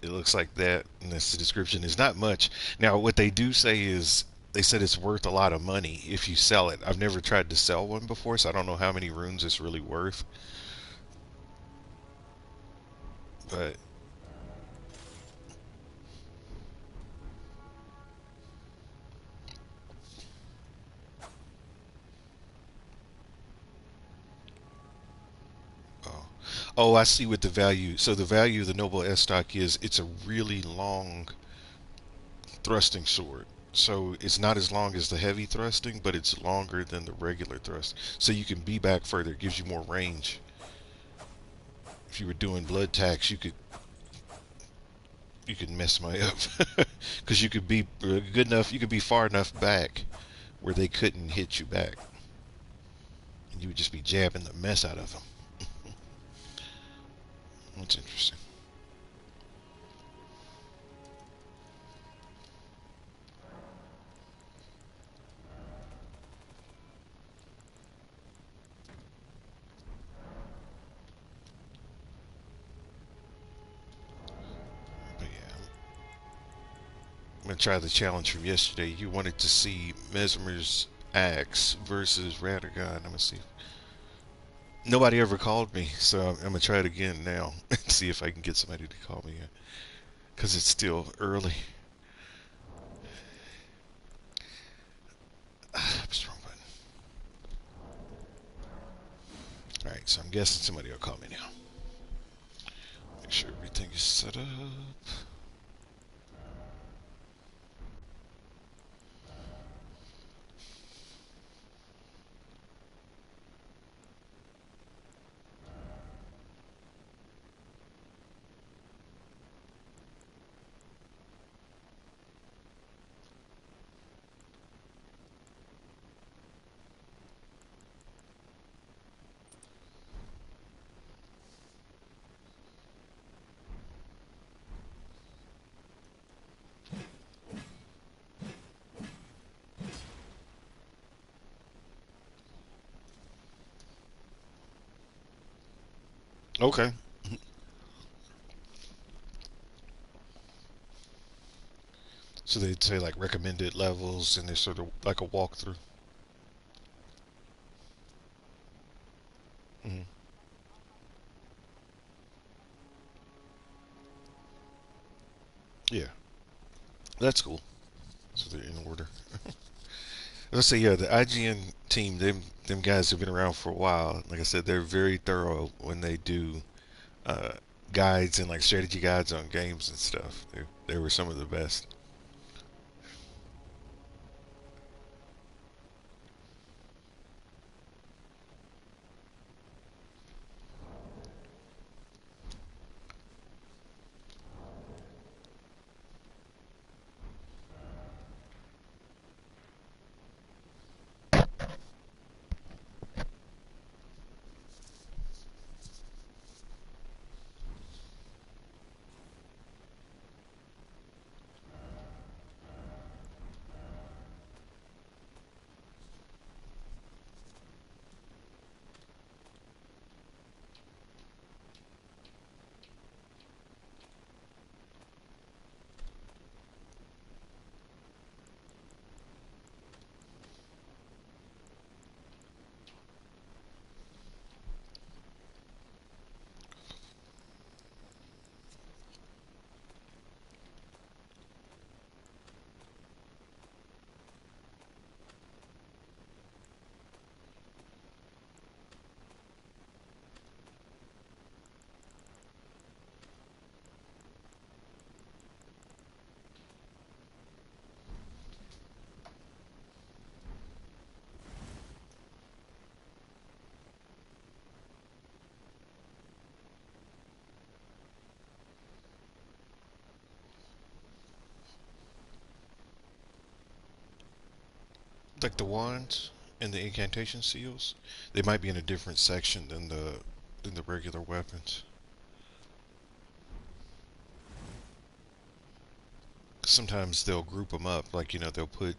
it looks like that, and that's the description. Is not much. Now, what they do say is they said it's worth a lot of money if you sell it. I've never tried to sell one before, so I don't know how many runes it's really worth. But oh, oh, I see what the value. So the value of the Noble S stock is it's a really long thrusting sword. So it's not as long as the heavy thrusting, but it's longer than the regular thrust. So you can be back further. It gives you more range. If you were doing blood tax, you could mess my up because you could be good enough. You could be far enough back where they couldn't hit you back, and you would just be jabbing the mess out of them. That's interesting. But yeah, I'm gonna try the challenge from yesterday. You wanted to see Mesmer's axe versus Radagon. I'm gonna see. Nobody ever called me, so I'm gonna try it again now and see if I can get somebody to call me because it's still early. Wrong button. All right, so I'm guessing somebody will call me now. Make sure everything is set up. Okay. So they'd say like recommended levels, and there's sort of like a walkthrough. Hmm. Yeah, that's cool. So they're in order. Let's say yeah, the IGN team, them guys have been around for a while. Like I said, they're very thorough when they do uh, guides and like strategy guides on games and stuff. They were some of the best. like the wands and the incantation seals, they might be in a different section than the regular weapons. Sometimes they'll group them up, like they'll put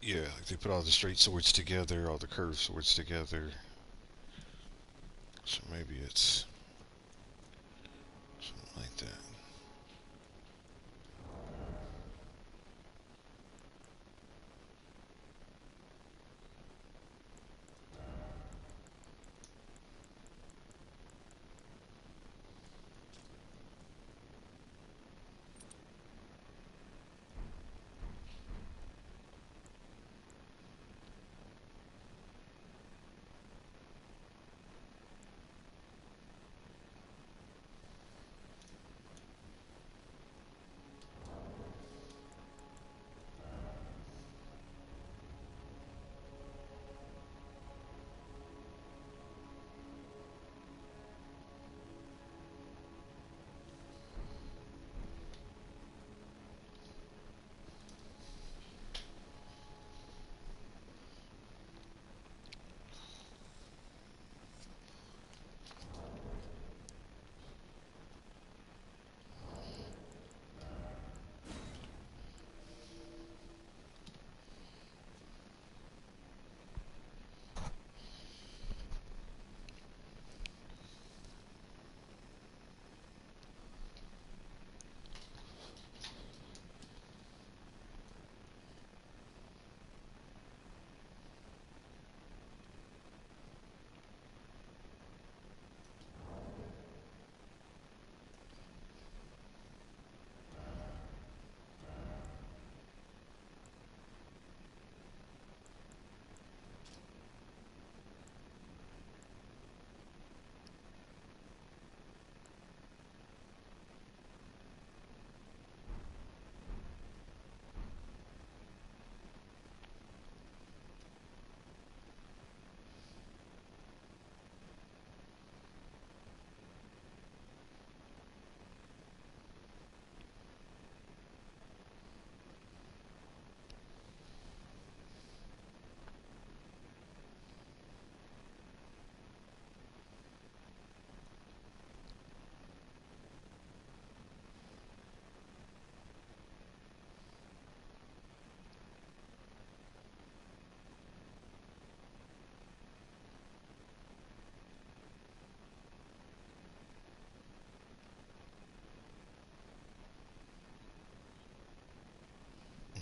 like they put all the straight swords together, all the curved swords together. So maybe it's something like that.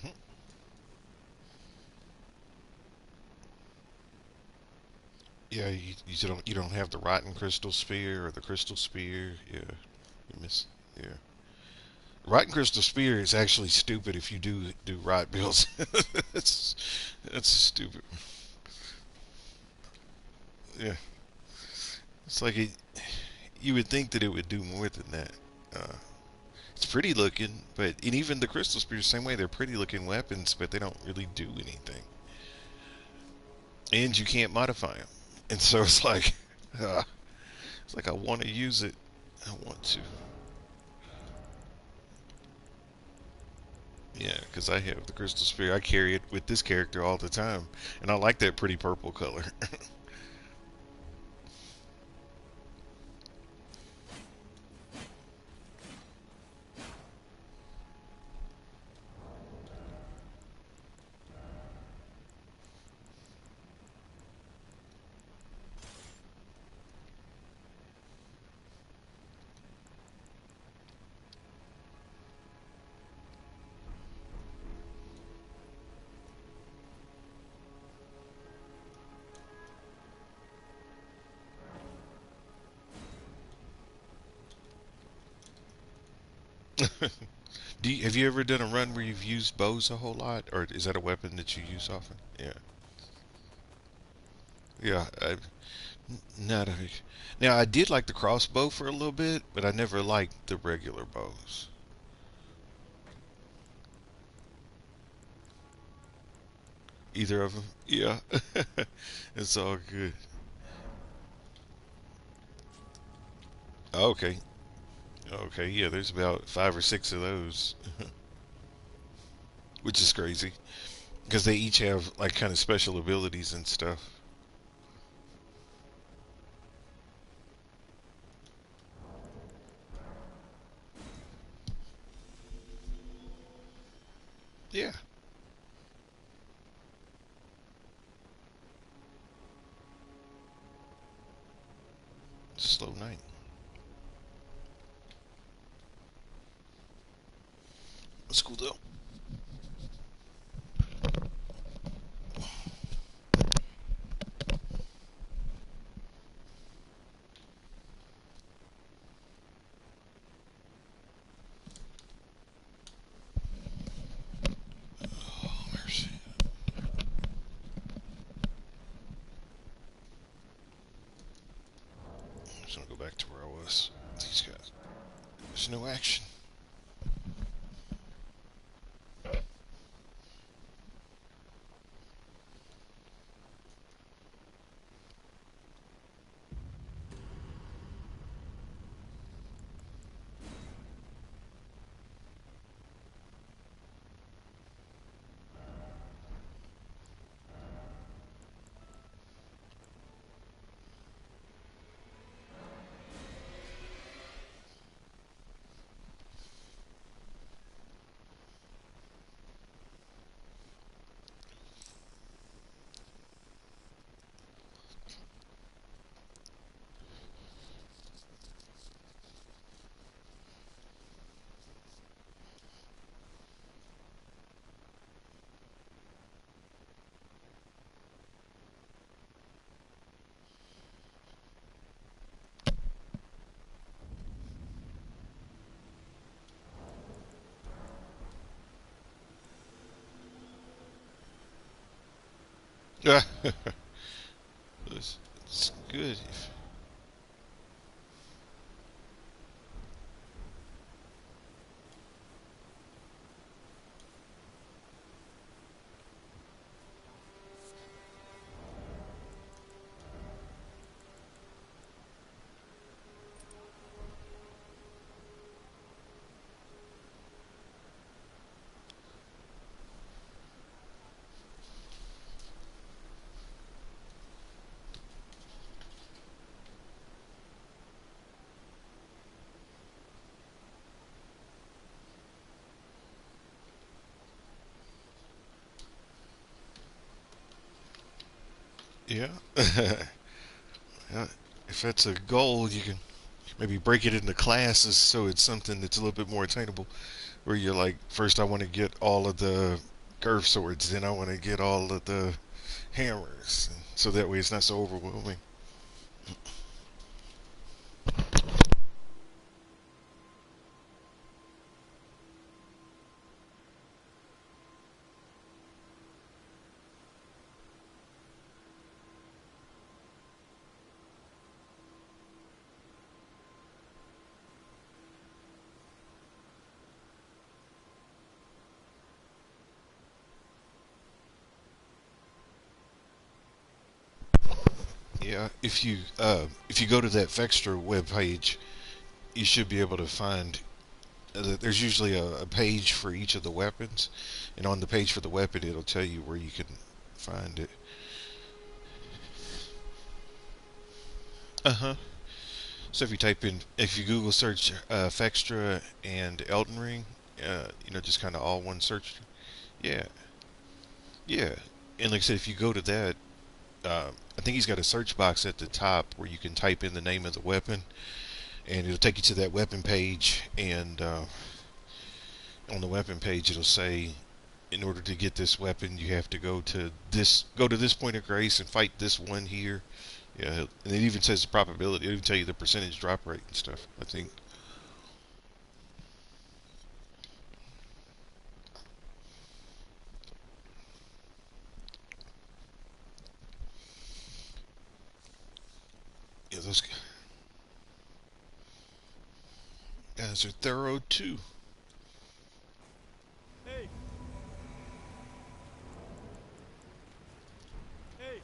Hmm. Yeah, you don't have the rotten crystal spear or the crystal spear. Yeah, you miss. Yeah, rotten crystal spear is actually stupid if you do rot builds. that's that's stupid. Yeah, it's like you would think that it would do more than that. Uh, it's pretty looking, and even the crystal spears, same way. They're pretty looking weapons, but they don't really do anything, and you can't modify them. And so uh, it's like I want to use it. I want to. Yeah, because I have the crystal spear. I carry it with this character all the time, and I like that pretty purple color. Have you ever done a run where you've used bows a whole lot, or is that a weapon that you use often? Yeah, yeah. Not a. Now I did like the crossbow for a little bit, but I never liked the regular bows. Either of them. Yeah, it's all good. Okay, okay. Yeah, there's about 5 or 6 of those, which is crazy. because they each have like kind of special abilities and stuff. Yeah, it's a slow night. That's cool though. Oh, mercy. I'm just gonna go back to where I was. These guys. There's no action. It's good. Yeah. Yeah. If that's a goal, you can maybe break it into classes so it's something that's a little bit more attainable. Where you're like, first I want to get all of the curved swords, then I want to get all of the hammers, so that way it's not so overwhelming. Yeah, if you go to that Vextra web page, you should be able to find. There's usually a page for each of the weapons, and on the page for the weapon, it'll tell you where you can find it. Uh huh. So if you Google search Vextra and Elden Ring, just kind of all one search. Yeah, yeah. And like I said, if you go to that, I think he's got a search box at the top where you can type in the name of the weapon, and it'll take you to that weapon page. And on the weapon page, it'll say, in order to get this weapon, you have to go to this point of grace and fight this one here. Yeah, and it even says the probability. It'll even tell you the percentage drop rate and stuff. I think. Yeah, those guys are thorough too. Hey, hey.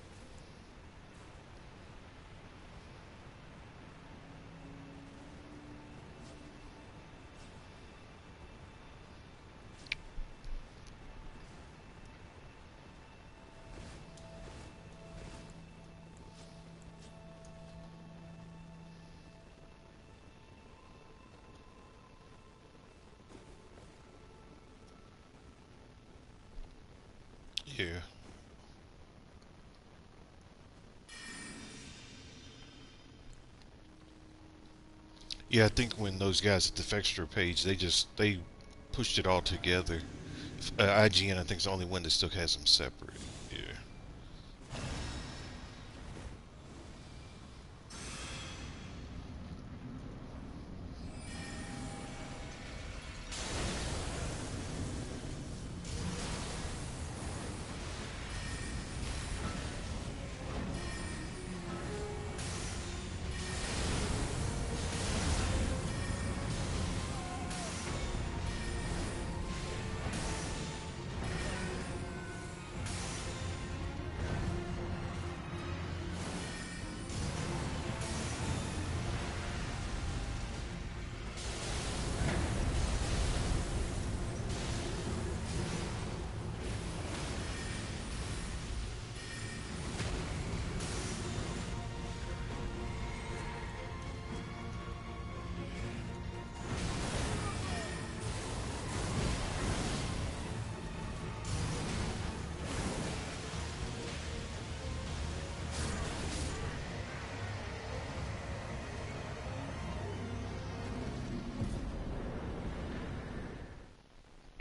Yeah. Yeah, I think when those guys at the Fextra page, they pushed it all together. IGN, I think, is the only one that still has them separate. Yeah.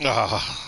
Ah.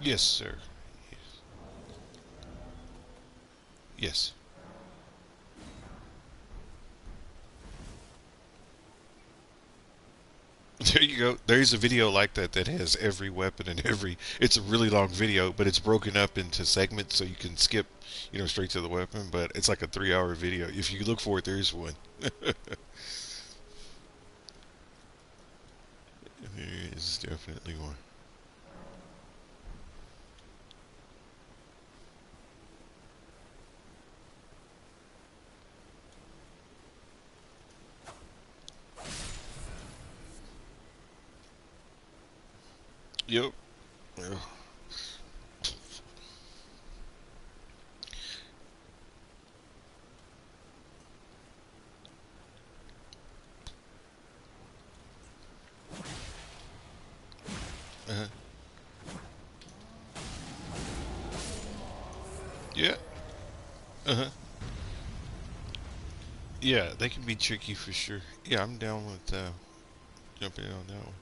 Yes, sir. Yes. There you go. There's a video like that that has every weapon and every. It's a really long video, but it's broken up into segments so you can skip, straight to the weapon. But it's like a 3-hour video. If you look for it, there's one. There is definitely one. Yep. Yeah. Uh-huh. Yeah. Uh-huh. Yeah, they can be tricky for sure. Yeah, I'm down with jumping in on that one.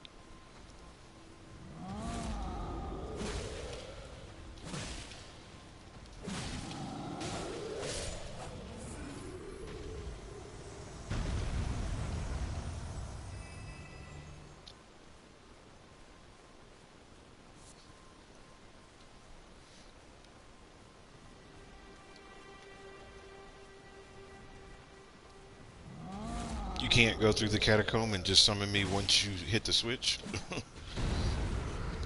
You can't go through the catacomb and just summon me once you hit the switch.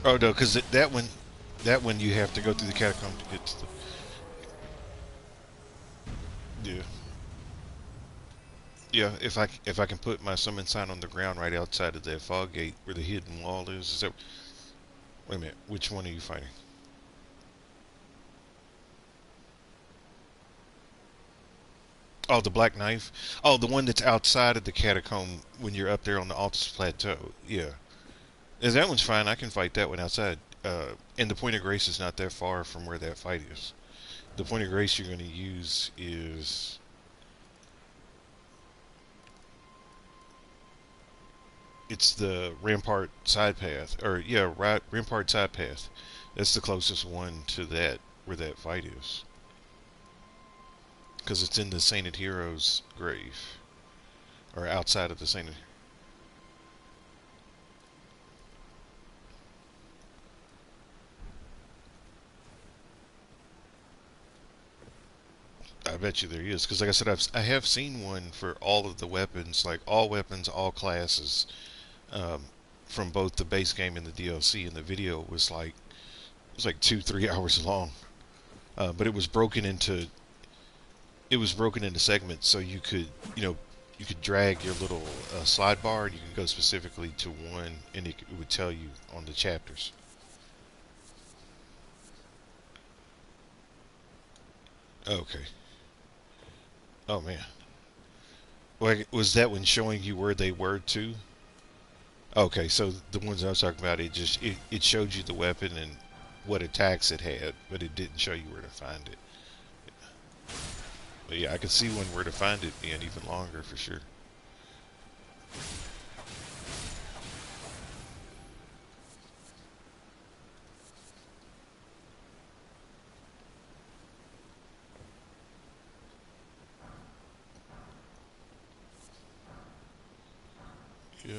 Oh no, because that one you have to go through the catacomb to get to the. Yeah, yeah. If I can put my summon sign on the ground right outside of that fog gate where the hidden wall is that? Wait a minute. Which one are you fighting? Oh, the Black Knife. Oh, the one that's outside of the catacomb when you're up there on the Altus Plateau. Yeah, yeah, that one's fine. I can fight that one outside. And the Point of Grace is not that far from where that fight is. The Point of Grace you're going to use is it's the Rampart side path, or yeah, right, Rampart side path. That's the closest one to that where that fight is, because it's in the Sainted Hero's grave, or outside of the Sainted. I bet you there is, because like I said, I have seen one for all of the weapons, like all weapons, all classes. um, from both the base game and the DLC, and the video was like it was like 2 3 hours long. But it was broken into segments, so you could you could drag your little slide bar, and you could go specifically to one, and it would tell you on the chapters. Okay. Oh man. Like, was that one showing you where they were too? Okay, so the ones I was talking about, it showed you the weapon and what attacks it had, but it didn't show you where to find it. But yeah, I could see one where to find it being even longer for sure. Yeah.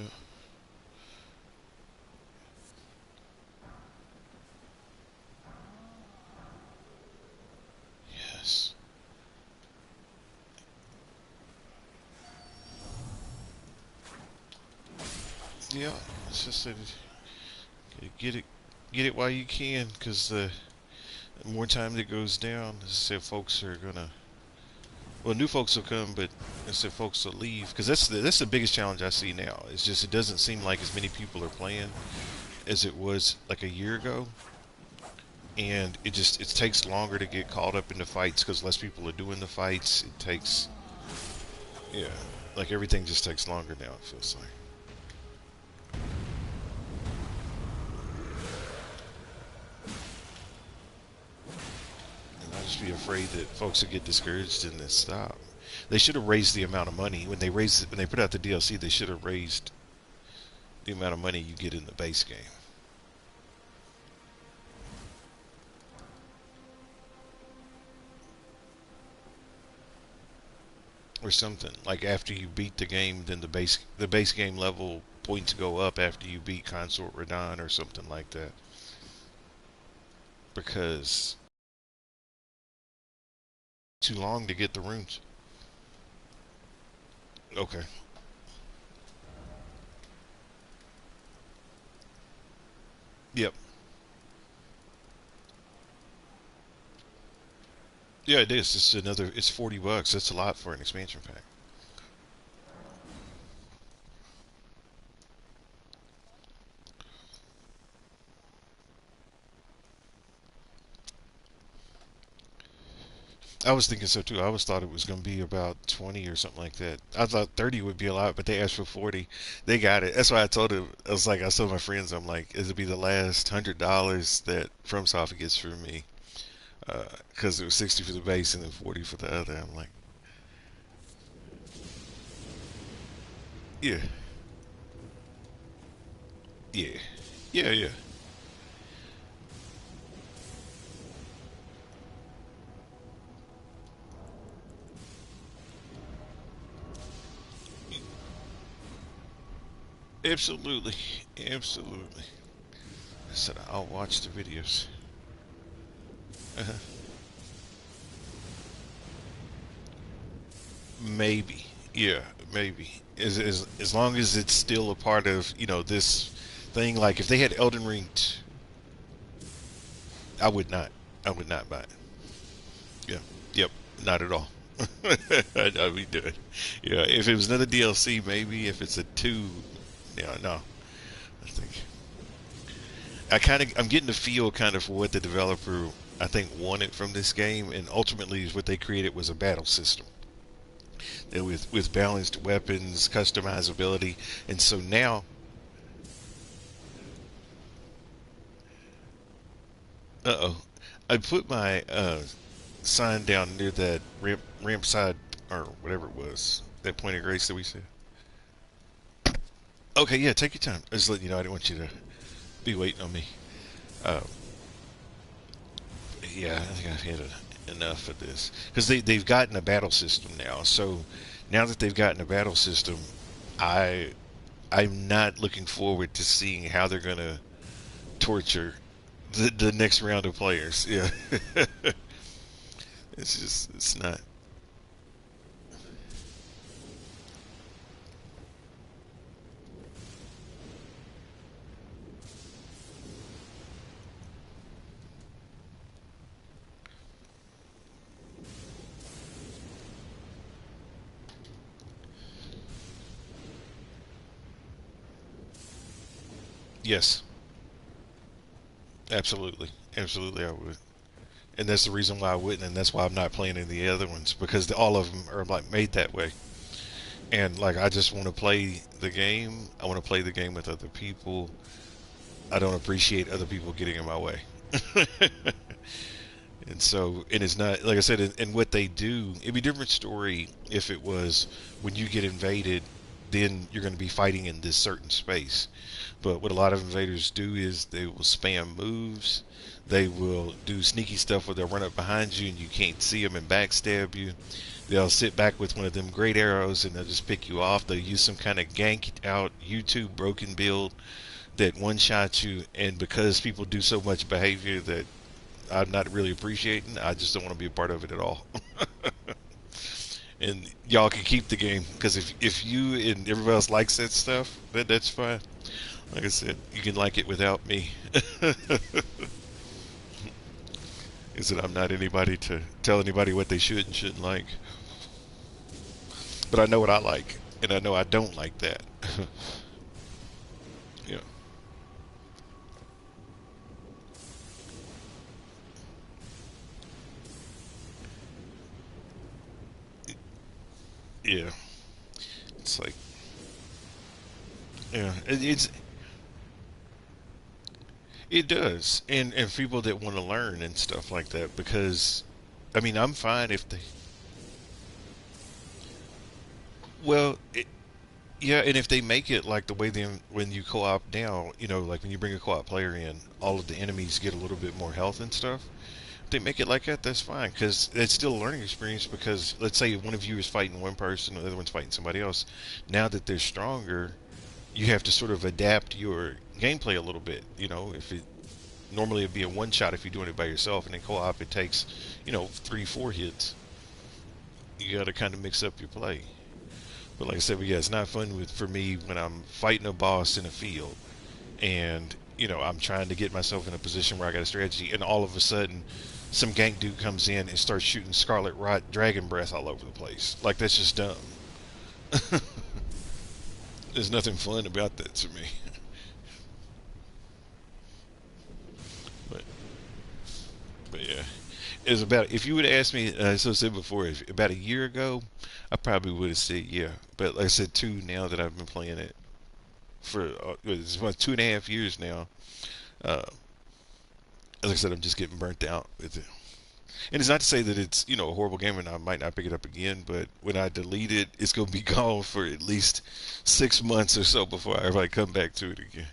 Yes. Yeah. It's just that get it, get it while you can, because the more time that goes down, as I said, folks are gonna. Well, new folks will come, but instead folks will leave, because that's the biggest challenge I see now. It's just it doesn't seem like as many people are playing as it was like a year ago, and it takes longer to get caught up in the fights because less people are doing the fights. It takes yeah, like everything just takes longer now. It feels like. And I just be afraid that folks will get discouraged and then stop. They should have raised the amount of money when they put out the DLC. They should have raised the amount of money you get in the base game or something. Like after you beat the game, then the base game level points go up after you beat Consort Radon or something like that. Because too long to get the runes. Okay. Yep. Yeah, it is. It's $40. That's a lot for an expansion pack. I was thinking so too. I always thought it was going to be about 20 or something like that. I thought 30 would be a lot, but they asked for 40. They got it. That's why I told him. I told my friends, I'm like, it'll be the last $100 that FromSoft gets for me. Because it was 60 for the base and then 40 for the other. I'm like, yeah, yeah, yeah, yeah. Absolutely, absolutely. I said I'll watch the videos. Uh-huh. Maybe, yeah, maybe. As long as it's still a part of this thing. Like if they had Elden Ring, I would not. I would not buy it. Yeah. Yep. Not at all. I'd be doing. Yeah. If it was another DLC, maybe. If it's a two, yeah, no. I think I'm getting the feel kind of for what the developer I think wanted from this game, and ultimately what they created was a battle system with balanced weapons, customizability, and so now, oh, I put my sign down near that ramp side or whatever it was, that point of grace that we said. Okay, yeah, take your time. I just letting you know I didn't want you to be waiting on me. Uh, yeah, I think I've had enough of this because they've gotten a battle system now. So now that they've gotten a battle system, I I'm not looking forward to seeing how they're gonna torture the next round of players. Yeah, it's not. Yes, absolutely, absolutely, I would. And that's the reason why I wouldn't, and that's why I'm not playing any of the other ones because all of them are like made that way. And like, I just want to play the game. I want to play the game with other people. I don't appreciate other people getting in my way. And so, and it's not like I said, and what they do, it'd be a different story if it was when you get invaded, then you're going to be fighting in this certain space. But what a lot of invaders do is they will spam moves. They will do sneaky stuff where they'll run up behind you and you can't see them and backstab you. They'll sit back with one of them great arrows and they'll just pick you off. They'll use some kind of ganked out YouTube broken build that one shots you. And because people do so much behavior that I'm not really appreciating, I just don't want to be a part of it at all. And y'all can keep the game because if you and everybody else likes that stuff, that's fine. Like I said, you can like it without me. Is that I'm not anybody to tell anybody what they should and shouldn't like. But I know what I like, and I know I don't like that. Yeah, yeah. It's like, yeah, it does, and people that want to learn and stuff like that. Because, I mean, I'm fine if they, well, yeah, and if they make it like the way then when you co-op now, like when you bring a co-op player in, all of the enemies get a little bit more health and stuff. If they make it like that, that's fine because it's still a learning experience. Because let's say one of you is fighting one person, the other one's fighting somebody else. Now that they're stronger, you have to sort of adapt your gameplay a little bit. If it normally it'd be a one shot if you're doing it by yourself, and in co-op it takes, 3, 4 hits. You got to kind of mix up your play. But like I said, yeah, it's not fun for me when I'm fighting a boss in a field, and I'm trying to get myself in a position where I got a strategy, and all of a sudden, some gank dude comes in and starts shooting Scarlet Rot Dragon Breath all over the place. Like that's just dumb. There's nothing fun about that to me. but but yeah, it's about if you would have asked me, as I said before, about a year ago, I probably would have said yeah. But like I said, two now that I've been playing it for it's about 2.5 years now. Uh, like I said, I'm just getting burnt out with it. And it's not to say that it's a horrible game and I might not pick it up again, but when I delete it, it's gonna be gone for at least 6 months or so before I ever come back to it again.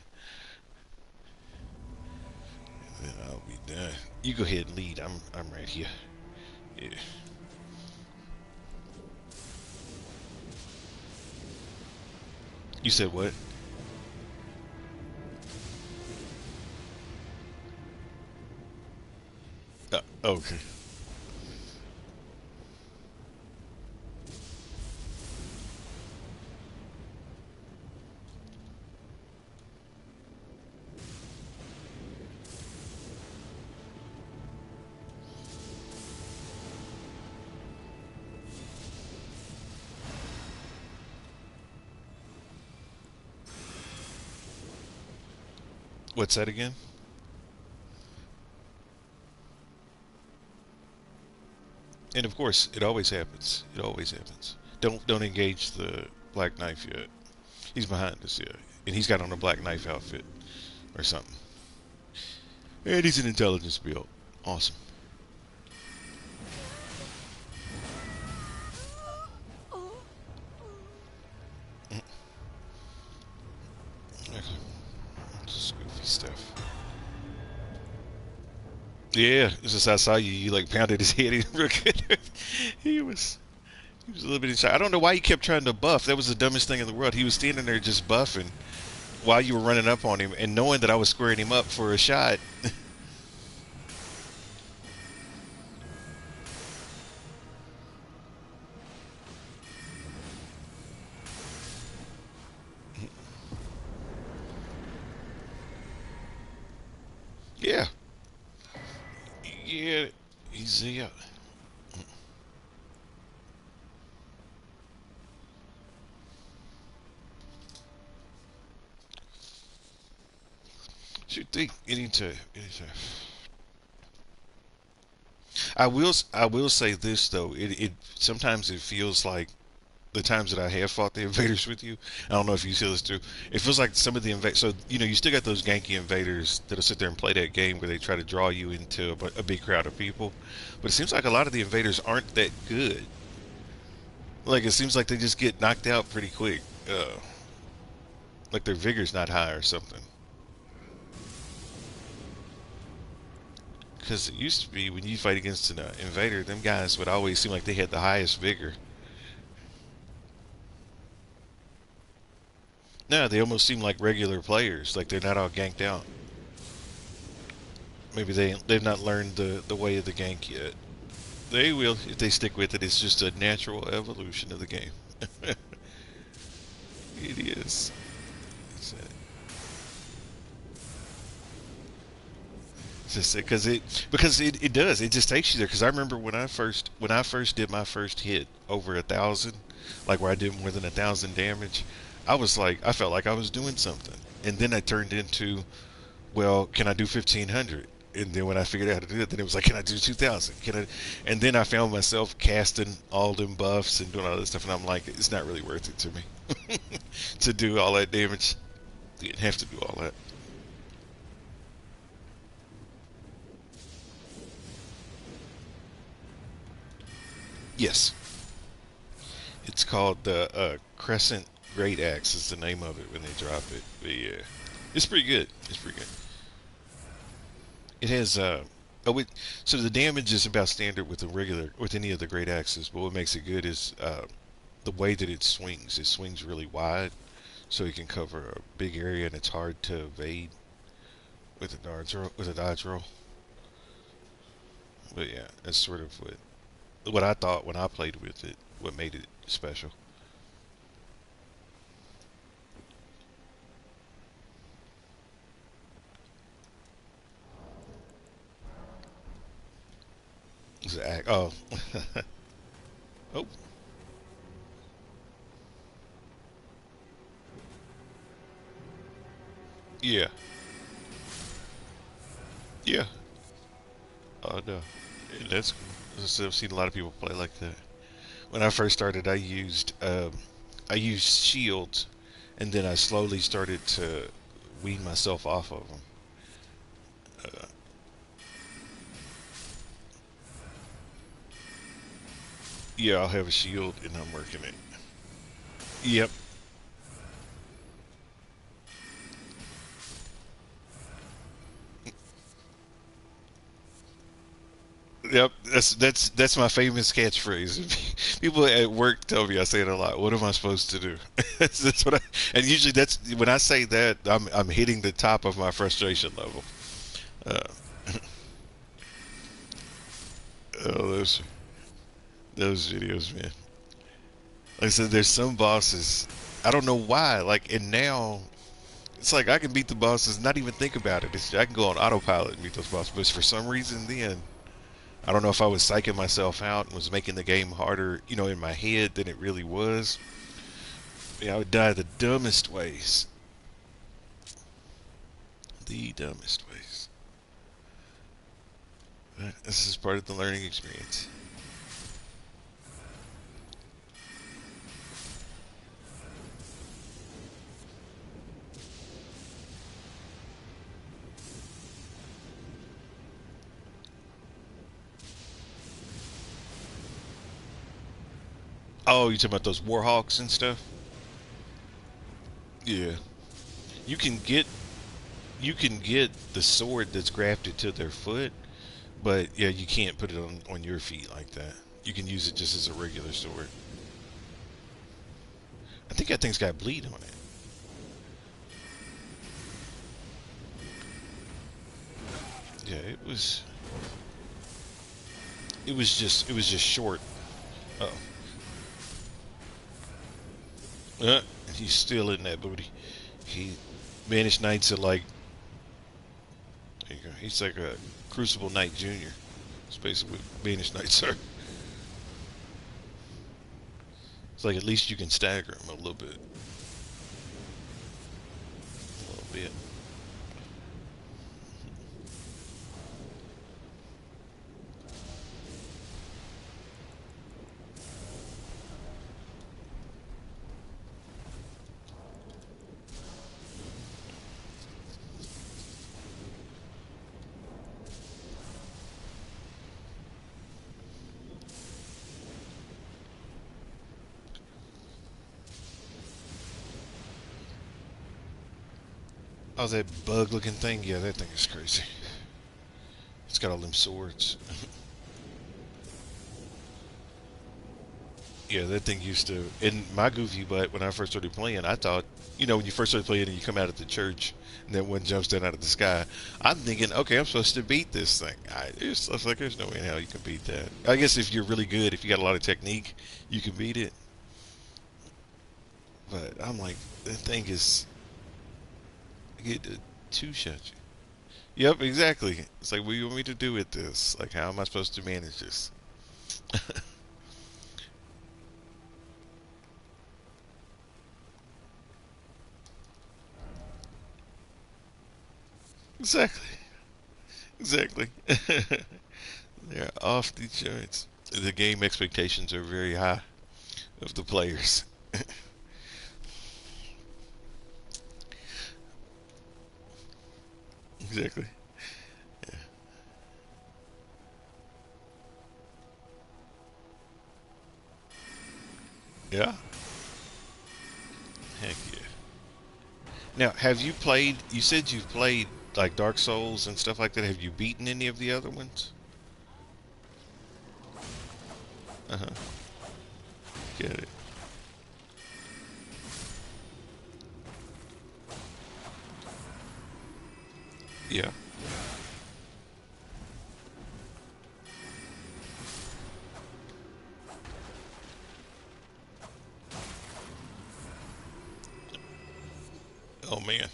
And then I'll be done. You go ahead and lead. I'm right here. Yeah. You said what? Okay. What's that again? And of course, it always happens. It always happens. Don't engage the Black Knife yet. He's behind us yet, and he's got on a Black Knife outfit or something. And he's an intelligence build. Awesome. Okay. Just goofy stuff. Yeah, it's just I saw you. You like pounded his head in real good. he was he was a little bit inside. I don't know why he kept trying to buff. That was the dumbest thing in the world. He was standing there just buffing while you were running up on him, and knowing that I was squaring him up for a shot. Yeah, yeah, he's yeah. Shoot, think anytime. I will say this though. It sometimes it feels like the times that I have fought the invaders with you. I don't know if you feel this too. It feels like some of the invaders. So you still got those ganky invaders that'll sit there and play that game where they try to draw you into a big crowd of people. But it seems like a lot of the invaders aren't that good. Like it seems like they just get knocked out pretty quick. Like their vigor's not high or something. Because it used to be when you fight against an invader, them guys would always seem like they had the highest vigor. No, they almost seem like regular players, like they're not all ganked out. Maybe they've not learned the way of the gank yet. They will if they stick with it. It's just a natural evolution of the game. It is. Just because it does it just takes you there. Because I remember when I first did my first hit over 1,000, like where I did more than 1,000 damage, I felt like I was doing something, and then I turned into, well, can I do 1,500? And then when I figured out how to do it, then it was like, can I do 2,000? Can I? And then I found myself casting all them buffs and doing all this stuff, and I'm like, it's not really worth it to me to do all that damage. You didn't have to do all that. Yes, it's called the Crescent Great Axe is the name of it when they drop it. But yeah, it's pretty good. It's pretty good. It has oh, so the damage is about standard with the regular with any of the great axes. But what makes it good is the way that it swings. It swings really wide, so it can cover a big area, and it's hard to evade with a dodge roll. But yeah, that's sort of what I thought when I played with it. What made it special. Oh, oh, yeah, yeah. Oh no, that's cool. I've seen a lot of people play like that. When I first started, I used shields, and then I slowly started to wean myself off of them. Uh, yeah, I'll have a shield, and I'm working it. Yep, yep. That's my famous catchphrase. People at work tell me I say it a lot. What am I supposed to do? That's what I, and usually that's when I say that I'm hitting the top of my frustration level. Uh, oh, those videos, man. Like I said, there's some bosses. I don't know why. Like, and now it's like I can beat the bosses, not even think about it. I can go on autopilot and beat those bosses. But for some reason, then I don't know if I was psyching myself out and was making the game harder, in my head than it really was. Yeah, I would die the dumbest ways. The dumbest ways. But this is part of the learning experience. Oh, you talking about those warhawks and stuff? Yeah. You can get you can get the sword that's grafted to their foot, but yeah, you can't put it on your feet like that. You can use it just as a regular sword. I think that thing's got bleed on it. Yeah, it was just short. Oh, he's still in that booty. He Banished Knights are like, there you go. He's like a Crucible Knight Junior. It's basically what Banished Knights are. It's like at least you can stagger him a little bit, a little bit. Oh, that bug-looking thing. Yeah, that thing is crazy. It's got all them swords. Yeah, that thing used to. In my goofy butt, when I first started playing, I thought, when you first started playing and you come out of the church, and then one jumps down out of the sky, I'm thinking, okay, I'm supposed to beat this thing. I was like, there's no way in hell you can beat that. I guess if you're really good, if you got a lot of technique, you can beat it. But I'm like, that thing is get to two shot you. Yep, exactly. It's like, what do you want me to do with this? Like, how am I supposed to manage this? Exactly. Exactly. They're off the charts. The game expectations are very high of the players. Exactly. Yeah. Heck yeah. Now, have you played? You said you've played like Dark Souls and stuff like that. Have you beaten any of the other ones? Uh huh. Get it. Yeah. Oh man.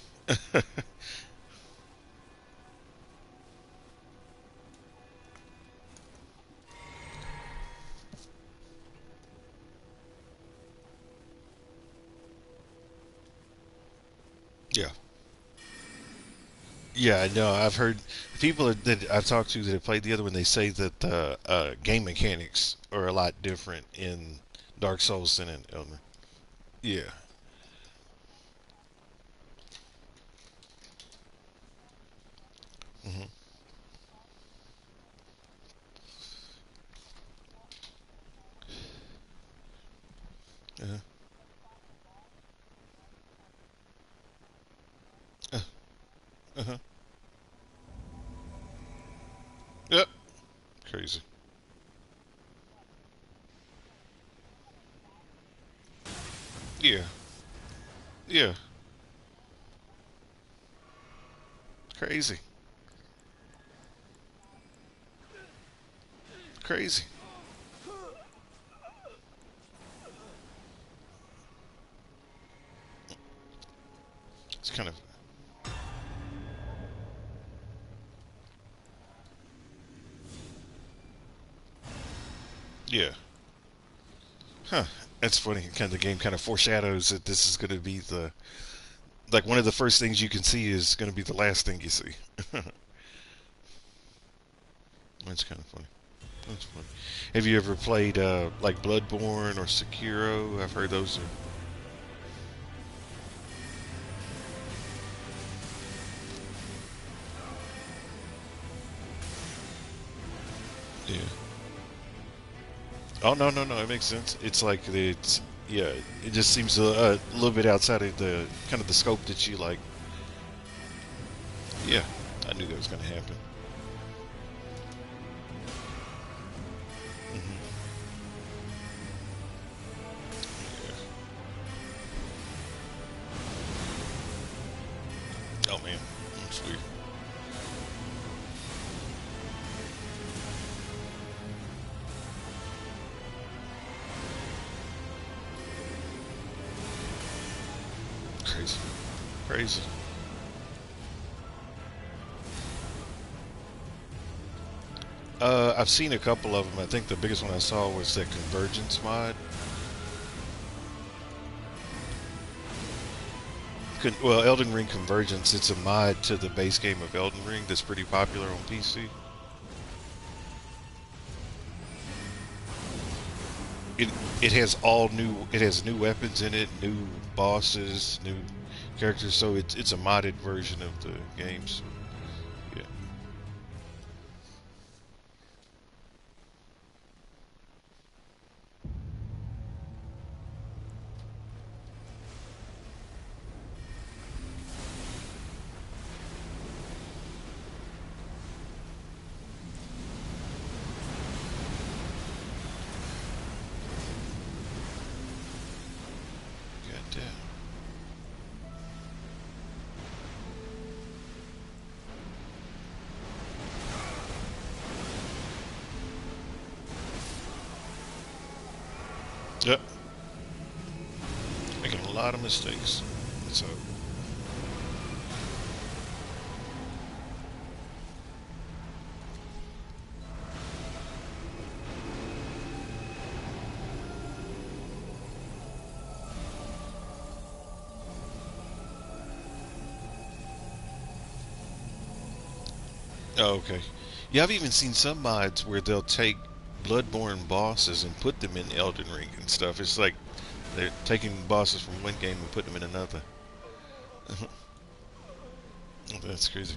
Yeah. Yeah, I know. I've heard people that I've talked to that have played the other one. They say that the game mechanics are a lot different in Dark Souls than in Elden. Yeah. Hmm. Uh-huh. Uh, uh-huh. Yep. Crazy. Yeah. Yeah. Crazy. Crazy. It's kind of yeah. Huh. That's funny. Kind of the game kind of foreshadows that this is going to be the like one of the first things you can see is going to be the last thing you see. That's kind of funny. That's funny. Have you ever played like Bloodborne or Sekiro? I've heard those are yeah. Oh no, no, no! It makes sense. It's like it's yeah. It just seems a little bit outside of the kind of the scope that you like. Yeah, I knew that was going to happen. Hmm. Yeah. Oh man, that's weird. Crazy, crazy. I've seen a couple of them. I think the biggest one I saw was that Convergence mod. Well, Elden Ring Convergence. It's a mod to the base game of Elden Ring that's pretty popular on PC. It it has all new. It has new weapons in it, new bosses, new characters. So it's a modded version of the games. Yeah. that. Yep. Making a lot of mistakes. So, oh, okay. Yeah, I've even seen some mods where they'll take Bloodborne bosses and put them in Elden Ring and stuff. It's like they're taking bosses from one game and putting them in another. That's crazy.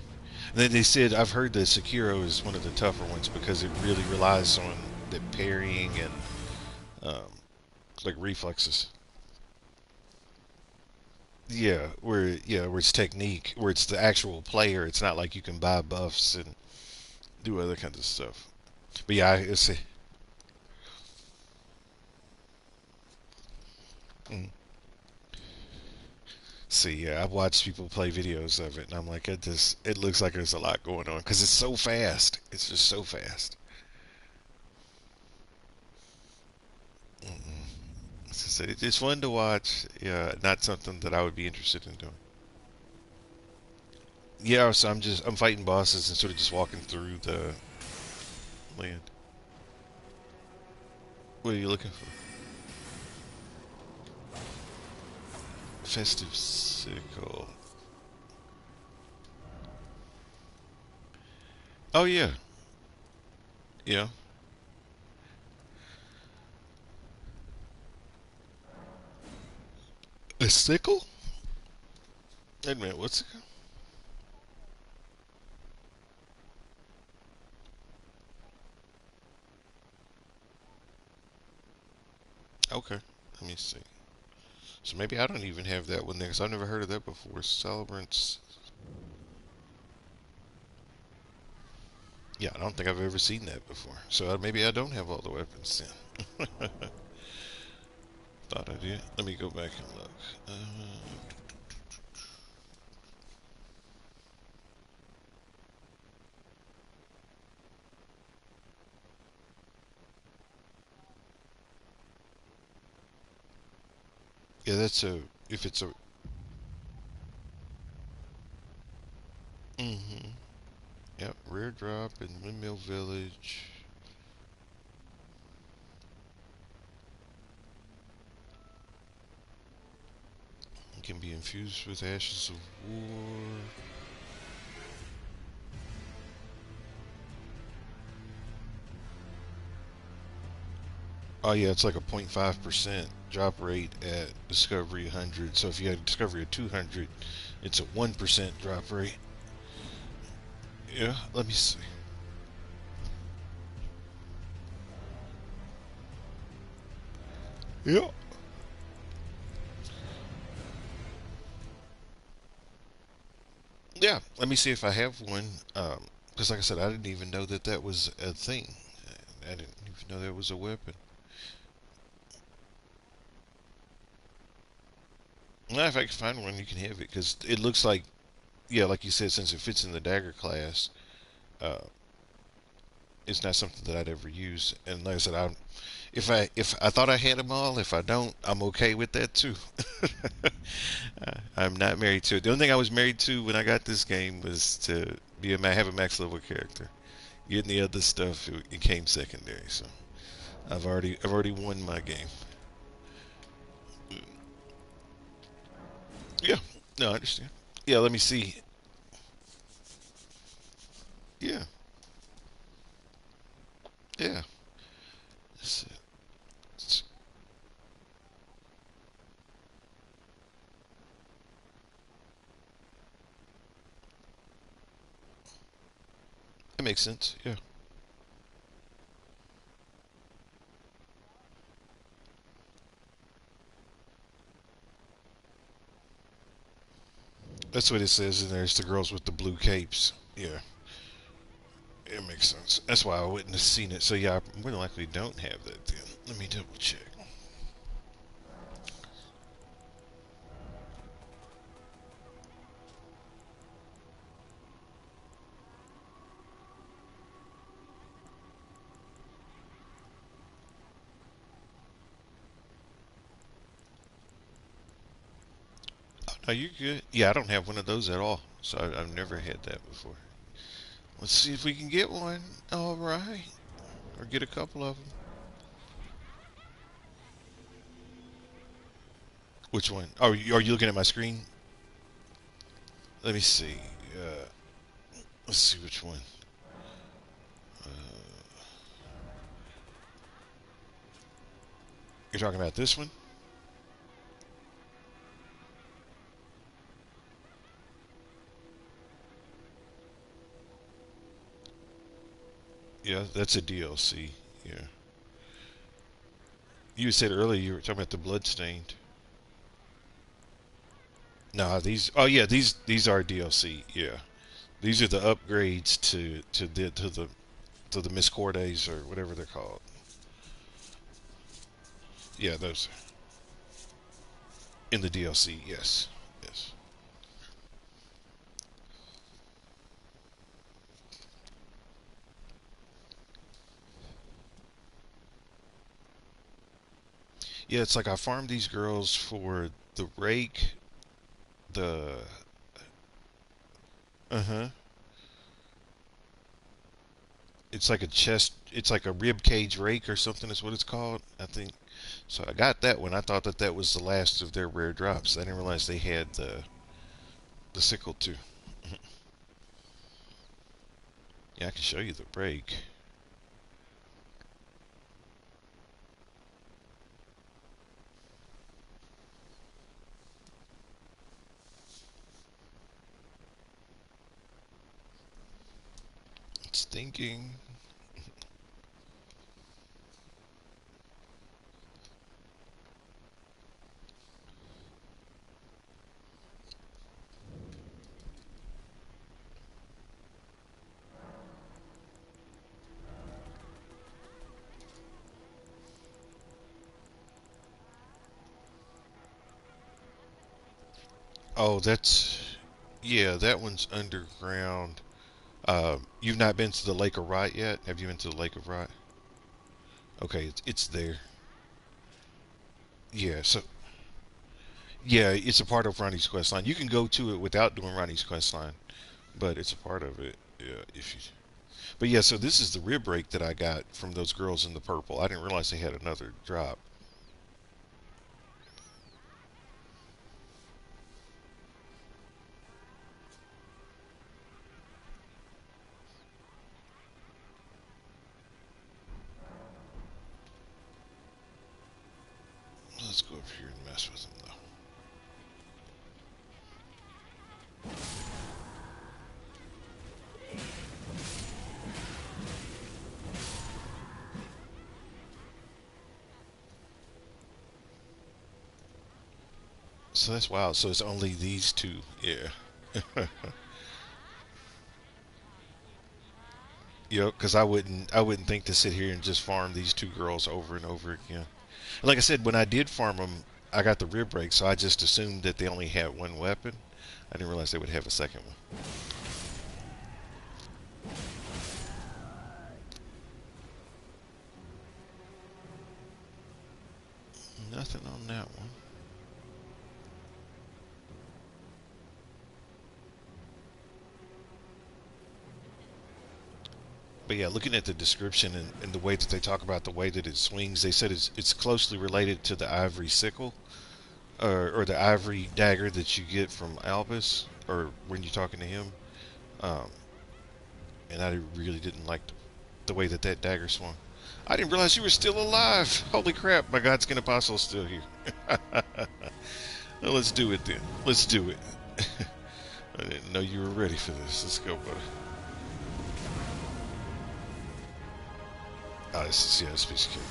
And then they said I've heard that Sekiro is one of the tougher ones because it really relies on the parrying and um, like reflexes. Where it's technique, where it's the actual player. It's not like you can buy buffs and do other kinds of stuff. But yeah, it's mm. See, yeah, I've watched people play videos of it, and I'm like, it looks like there's a lot going on because it's so fast. It's just so fast. Mm-mm. As I said, it's fun to watch. Yeah, not something that I would be interested in doing. Yeah, so I'm fighting bosses and sort of just walking through the land. What are you looking for? Festive sickle. Oh yeah, yeah. A sickle? Wait a minute, what's it? Okay, let me see. So maybe I don't even have that one there because I've never heard of that before. Celebrants. Yeah, I don't think I've ever seen that before. So maybe I don't have all the weapons then. Thought I did. Let me go back and look. Yeah, that's a. If it's a. Mm-hmm. Yep, rare drop in Windmill Village. It can be infused with ashes of war. Oh yeah, it's like a 0.5% drop rate at Discovery 100. So if you had Discovery of 200, it's a 1% drop rate. Yeah, let me see. Yeah. Yeah, let me see if I have one. Because like I said, I didn't even know that that was a thing. I didn't even know that was a weapon. Well, if I can find one, you can have it because it looks like, yeah, like you said, since it fits in the dagger class, uh, it's not something that I'd ever use. And like I said, if I thought I had them all, if I don't, I'm okay with that too. I'm not married to it. The only thing I was married to when I got this game was to have a max level character. Getting the other stuff, it came secondary. So I've already won my game. Yeah, no, I understand. Yeah, let me see. Yeah, yeah, it's, it's, it makes sense. Yeah, that's what it says in there. It's the girls with the blue capes. Yeah, it makes sense. That's why I wouldn't have seen it. So yeah, I more than likely don't have that then. Let me double check. Oh, you good? Yeah, I don't have one of those at all. So I've never had that before. Let's see if we can get one. All right. Or get a couple of them. Which one? Oh, are you looking at my screen? Let me see. Uh, let's see which one. Uh, you're talking about this one? Yeah, that's a DLC. Yeah. You said earlier you were talking about the Bloodstained. No, these. Oh yeah, these are DLC. Yeah, these are the upgrades to the Miscordes or whatever they're called. Yeah, those in the DLC. Yes, yes. Yeah, it's like I farmed these girls for the rake. The uh-huh. It's like a chest. It's like a rib cage rake or something. Is what it's called. I think. So I got that one. I thought that was the last of their rare drops. I didn't realize they had the sickle too. Yeah, I can show you the rake. It's thinking. Oh, that's yeah. That one's underground. You've not been to the Lake of Rot yet? Have you been to the Lake of Rot? Okay, it's there. Yeah. So yeah, it's a part of Ronnie's quest line. You can go to it without doing Ronnie's quest line, but it's a part of it. Yeah. If you. But yeah, so this is the rib break that I got from those girls in the purple. I didn't realize they had another drop. Let's go up here and mess with them though. So that's wild. So it's only these two. Yeah. Yep, because I wouldn't think to sit here and just farm these two girls over and over again. Like I said, when I did farm them, I got the rib break, so I just assumed that they only had one weapon. I didn't realize they would have a second one. Nothing on that one. But yeah, looking at the description and the way that they talk about the way that it swings, they said it's closely related to the ivory sickle or the ivory dagger that you get from Albus or when you're talking to him. Um, and I really didn't like the way that dagger swung. I didn't realize you were still alive. Holy crap, my Godskin Apostle's still here. Well, let's do it then. Let's do it. I didn't know you were ready for this. Let's go, buddy. Oh, this is, yeah, this piece of cake.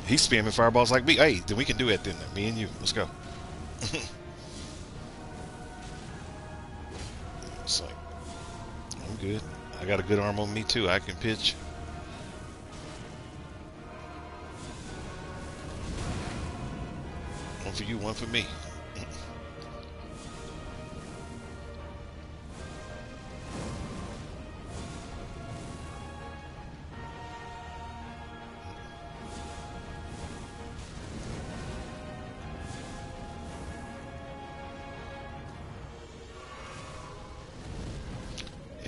He's spamming fireballs like me. Hey, then we can do it then. Me and you. Let's go. It's like, I'm good. I got a good arm on me too. I can pitch. One for you, one for me.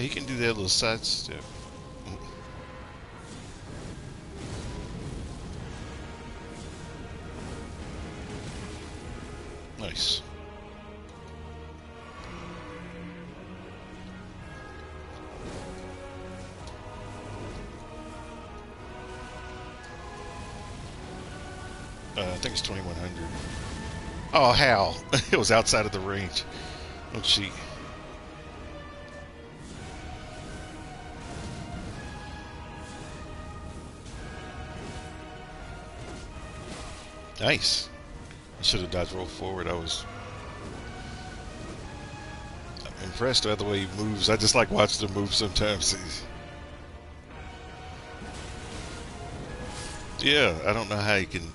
He can do that little side step. Nice. I think it's 2100. Oh, how? It was outside of the range. Oh, cheat. Nice. I should have dodged roll forward. I was impressed by the way he moves. I just like watching him move sometimes. Yeah, I don't know how he can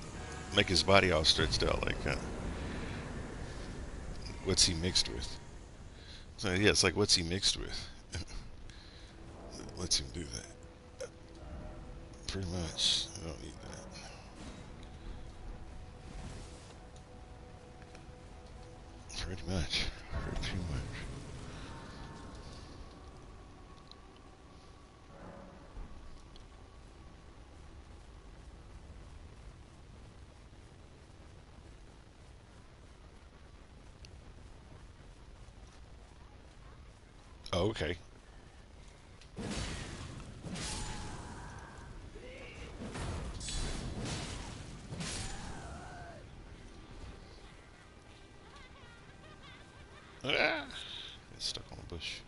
make his body all stretched out like that. What's he mixed with? So yeah, it's like what's he mixed with? Lets him do that. Pretty much. I don't need that. Pretty much. Pretty much. Oh, okay. Ah! It's stuck on a bush.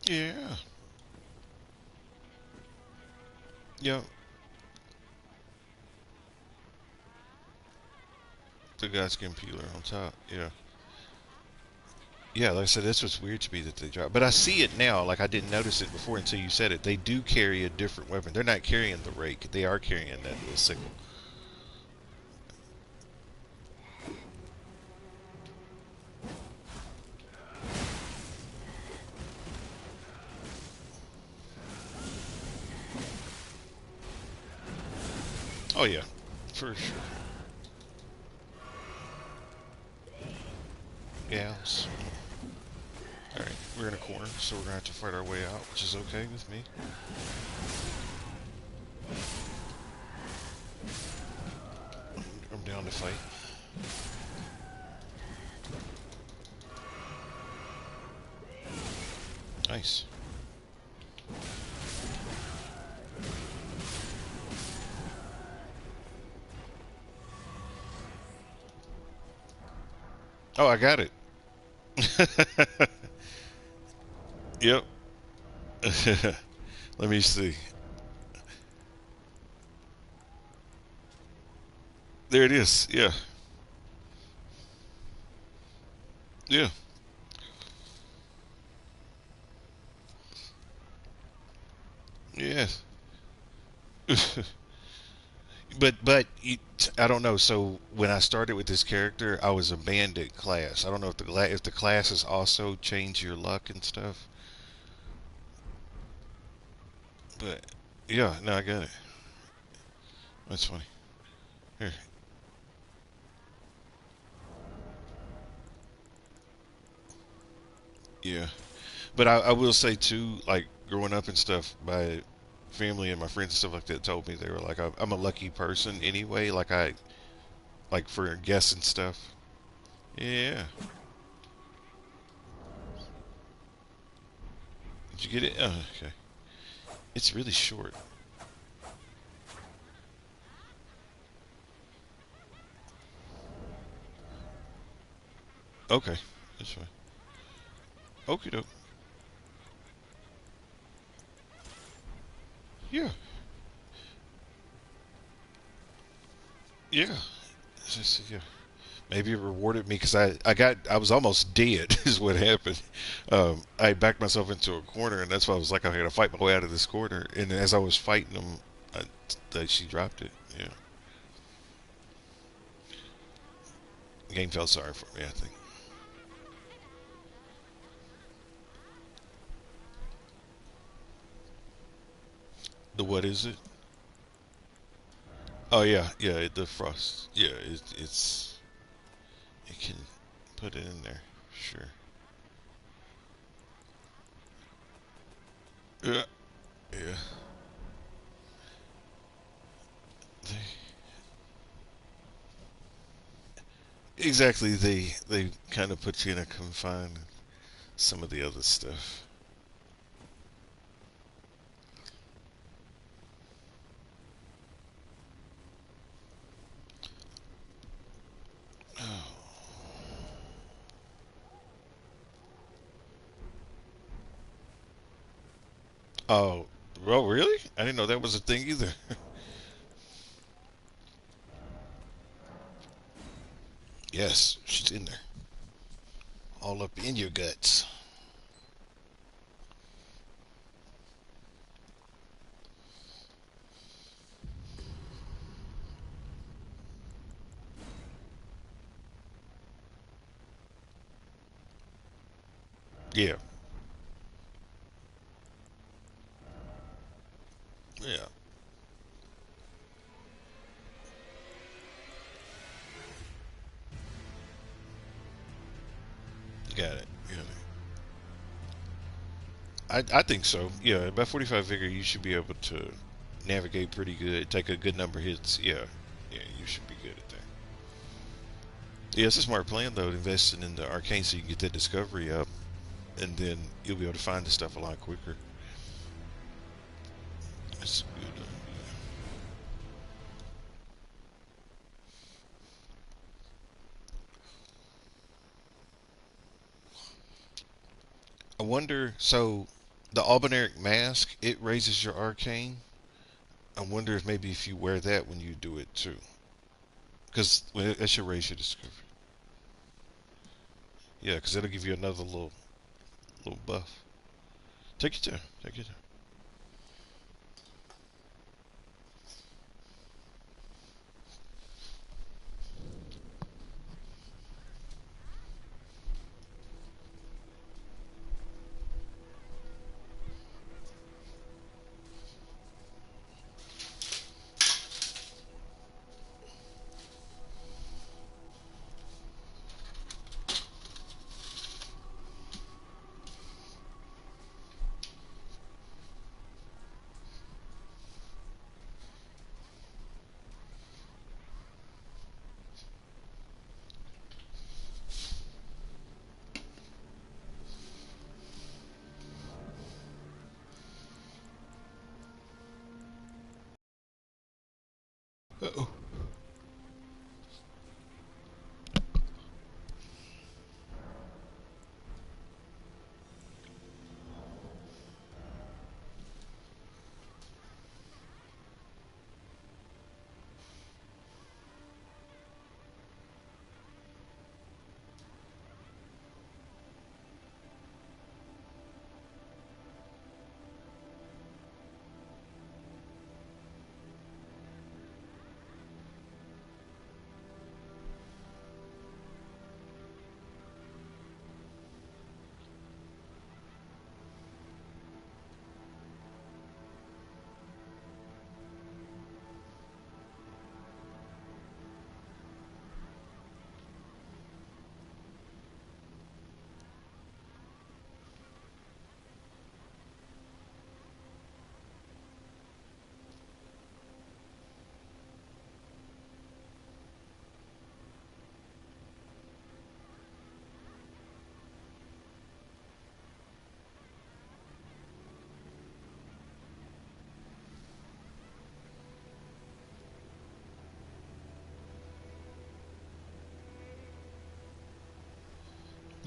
Yeah. Yep. The guy skin peeler on top. Yeah. Yeah, like I said, that's what's weird to me that they drop. But I see it now. Like I didn't notice it before until you said it. They do carry a different weapon. They're not carrying the rake. They are carrying that little sickle. Oh yeah, for sure. Gals. Alright, we're in a corner, so we're gonna have to fight our way out, which is okay with me. I'm down to fight. Nice. Oh, I got it. Yep. Let me see. There it is. Yeah. Yeah. Yes. But I don't know. So when I started with this character, I was a bandit class. I don't know if the classes also change your luck and stuff. But yeah, no, I got it. That's funny. Here, yeah. But I will say too, like growing up and stuff, my family and my friends and stuff like that told me they were like, I'm a lucky person anyway. Like like for guessing stuff. Yeah. Did you get it? Oh, okay. It's really short. Okay, that's fine. Okie doke. Yeah. Yeah. It's just, yeah. Maybe it rewarded me because I was almost dead is what happened. I backed myself into a corner and that's why I was like I gotta fight my way out of this corner. And as I was fighting them, she dropped it. Yeah. Game felt sorry for me, I think. The what is it? Oh yeah, yeah. The frost. Yeah, it's it can put it in there. Sure. Yeah. Yeah. Exactly. They kind of put you in a confine. Some of the other stuff. Oh. Oh. Well, really? I didn't know that was a thing either. Yes, she's in there. All up in your guts. Yeah. Yeah. Got it. Got it. I think so. Yeah, about 45 vigor, you should be able to navigate pretty good. Take a good number of hits. Yeah, yeah, you should be good at that. Yeah, it's a smart plan though, investing in the arcane so you can get that discovery up, and then you'll be able to find the stuff a lot quicker. That's a good. I wonder. So, the Albinauric mask it raises your arcane. I wonder if maybe if you wear that when you do it too, because that should raise your discovery. Yeah, because that'll give you another little buff. Take your time. Take your time. Uh-oh.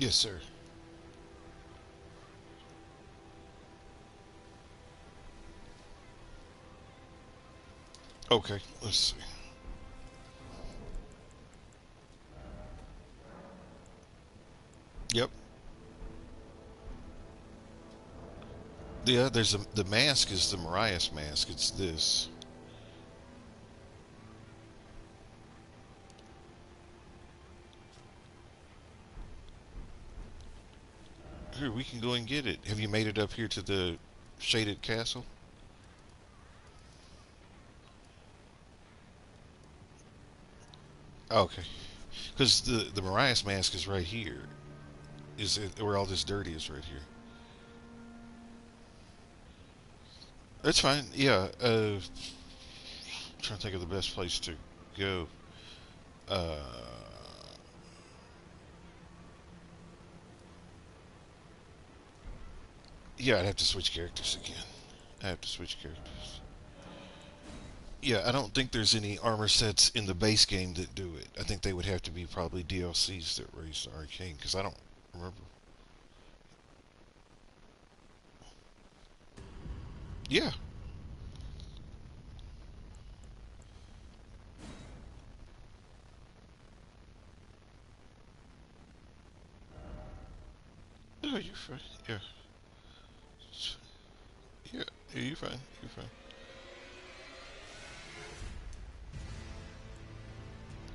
Yes, sir. Okay, let's see. Yep. Yeah, the mask is the Mariah's mask. It's this. Here, we can go and get it. Have you made it up here to the shaded castle? Oh, okay. Because the Marias mask is right here. Is it where all this dirt is right here? That's fine. Yeah. Trying to think of the best place to go. Uh, yeah, I'd have to switch characters again. I have to switch characters. Yeah, I don't think there's any armor sets in the base game that do it. I think they would have to be probably DLCs that raise the arcane because I don't remember. Yeah. No, you're fine. Yeah. Yeah. Yeah, you're fine. You're fine.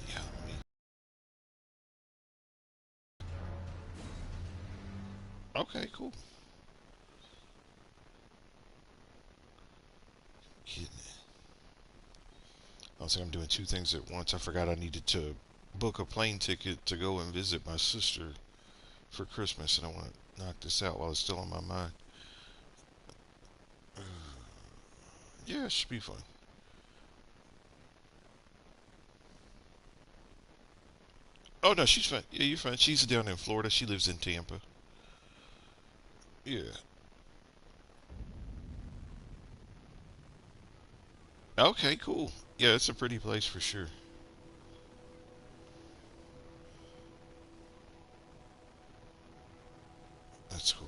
Yeah. Let me. Okay. Cool. Getting it. I was like, I'm doing two things at once. I forgot I needed to book a plane ticket to go and visit my sister for Christmas, and I want to knock this out while it's still on my mind. Yeah, it should be fun. Oh no, she's fine. Yeah, you're fine. She's down in Florida. She lives in Tampa. Yeah. Okay, cool. Yeah, it's a pretty place for sure. That's cool.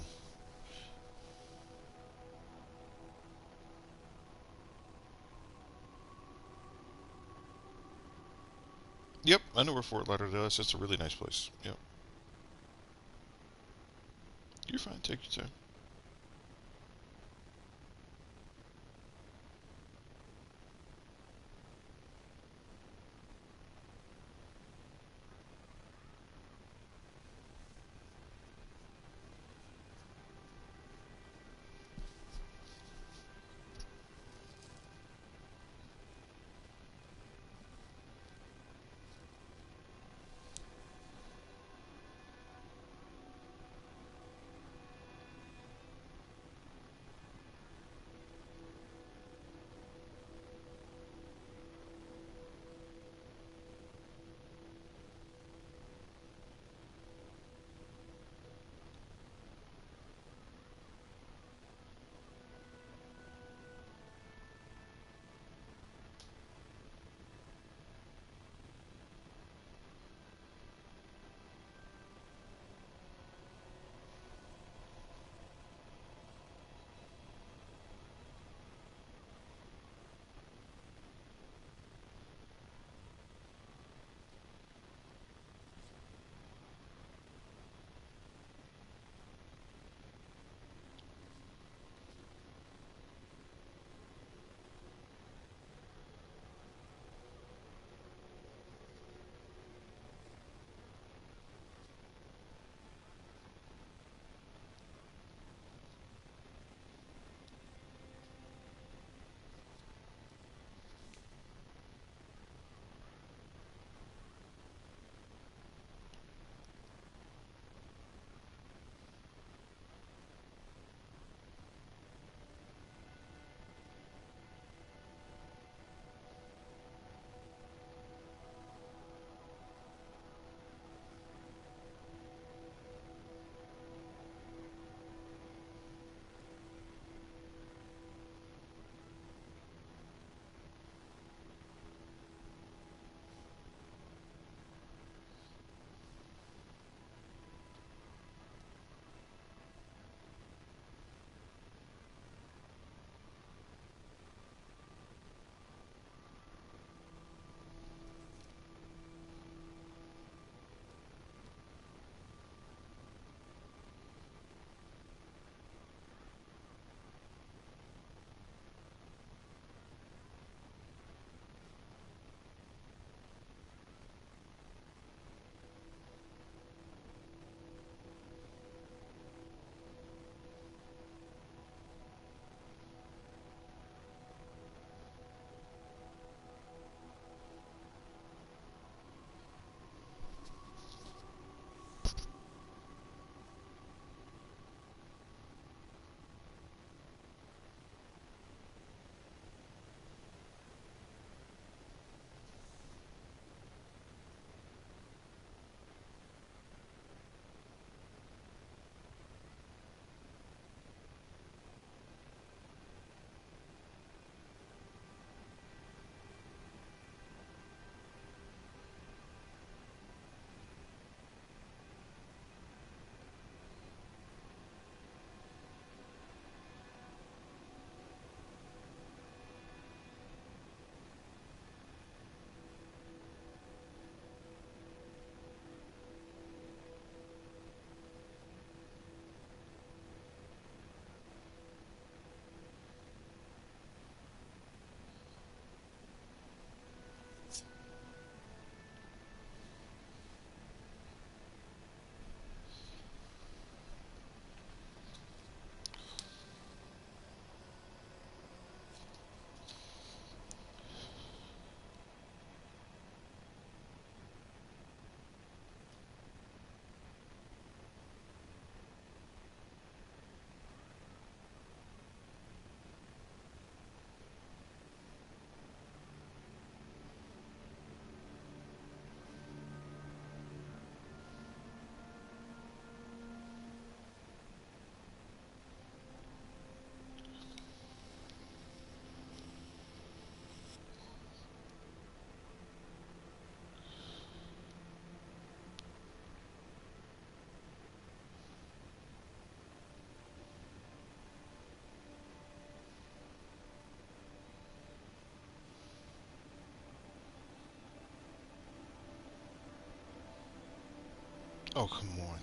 Yep, I know where Fort Lauderdale is. That's a really nice place. Yep. You're fine. Take your time. Oh, come on.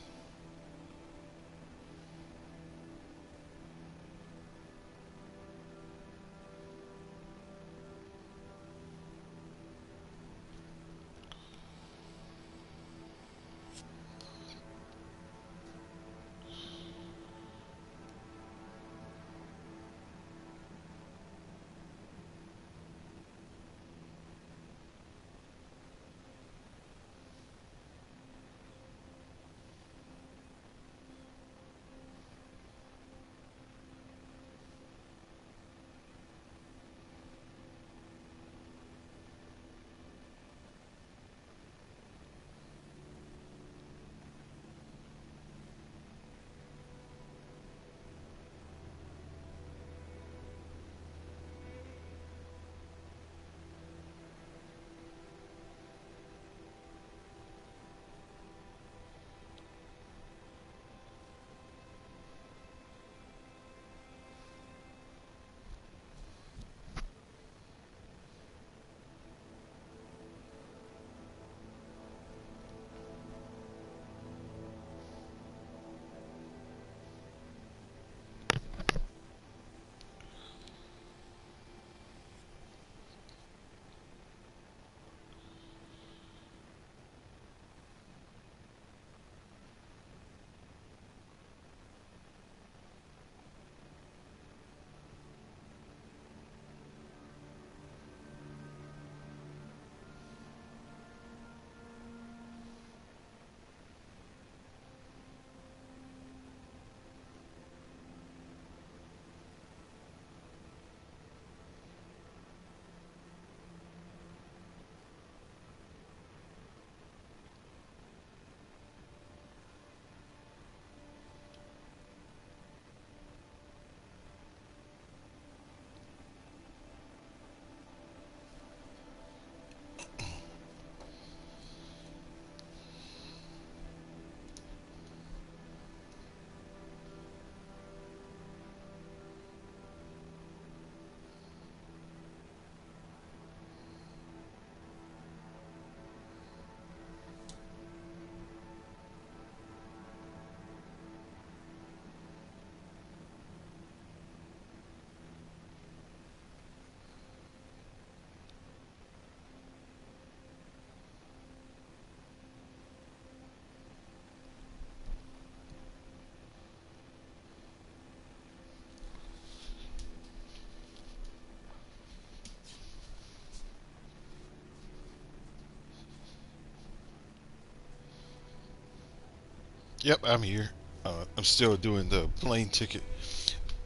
Yep, I'm here. I'm still doing the plane ticket.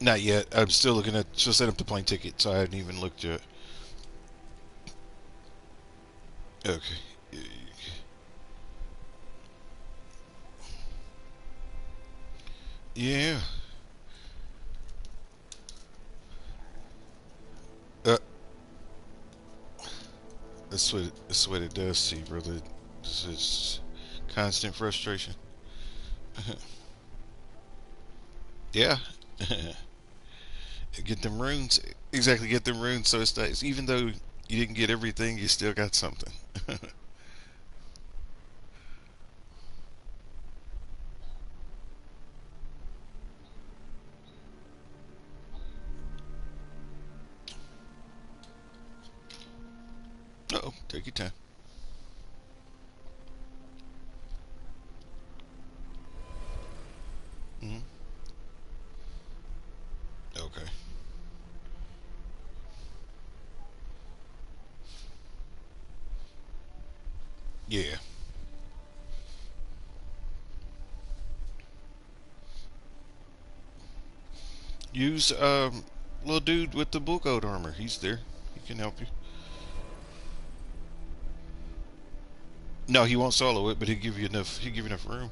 Not yet. I'm still looking at. She'll set up the plane ticket, so I haven't even looked yet. Okay. Yeah. Uh, that's what it does to you, brother. It's constant frustration. Yeah. Get them runes. Exactly, get them runes. So it's nice. Even though you didn't get everything, you still got something. Oh, take your time. Hmm. Okay. Yeah. Use little dude with the bull coat armor. He's there. He can help you. No, he won't solo it, but he'll give you enough. He'll give you enough room.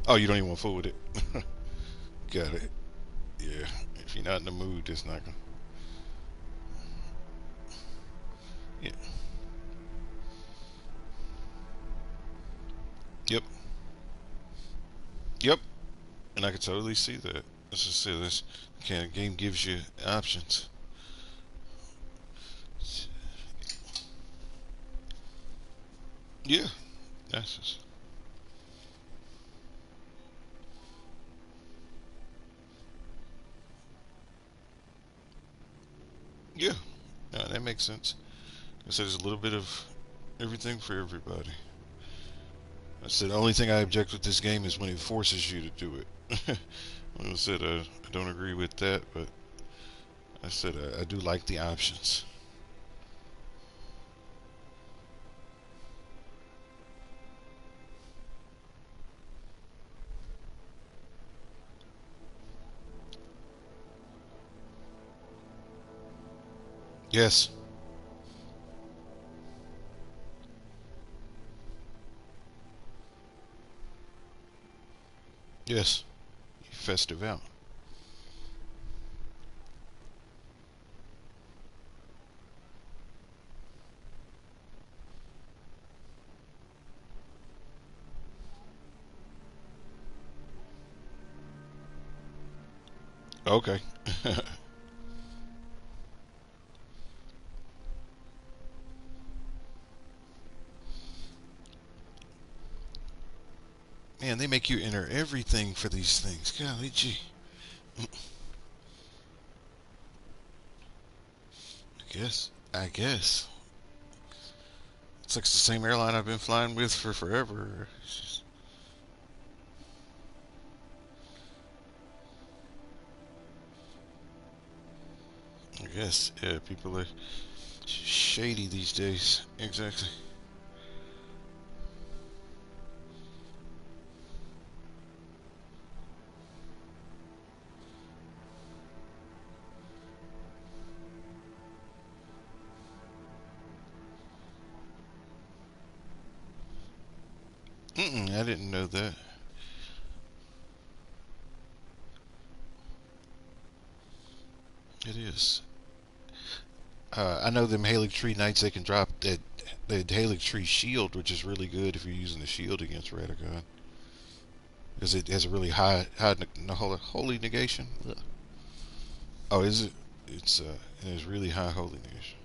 Oh, you don't even want to fool with it. Got it. Yeah. If you're not in the mood, it's not gonna. Yeah. Yep. Yep. And I can totally see that. Let's just say this kind of game gives you options. Yeah. That's just. Yeah, no, that makes sense. I said there's a little bit of everything for everybody. I said the only thing I object with this game is when it forces you to do it. Like I said, I don't agree with that, but I said I do like the options. Yes, yes, festive out. Okay. Man, they make you enter everything for these things. Golly gee. I guess. It's like the same airline I've been flying with for forever. I guess, yeah, people are shady these days. Exactly. I didn't know that. It is. I know them Haley Tree Knights, they can drop that the Haley Tree Shield, which is really good if you're using the shield against Radagon. Because it has a really high holy negation. Ugh. Oh, is it? It has really high holy negation.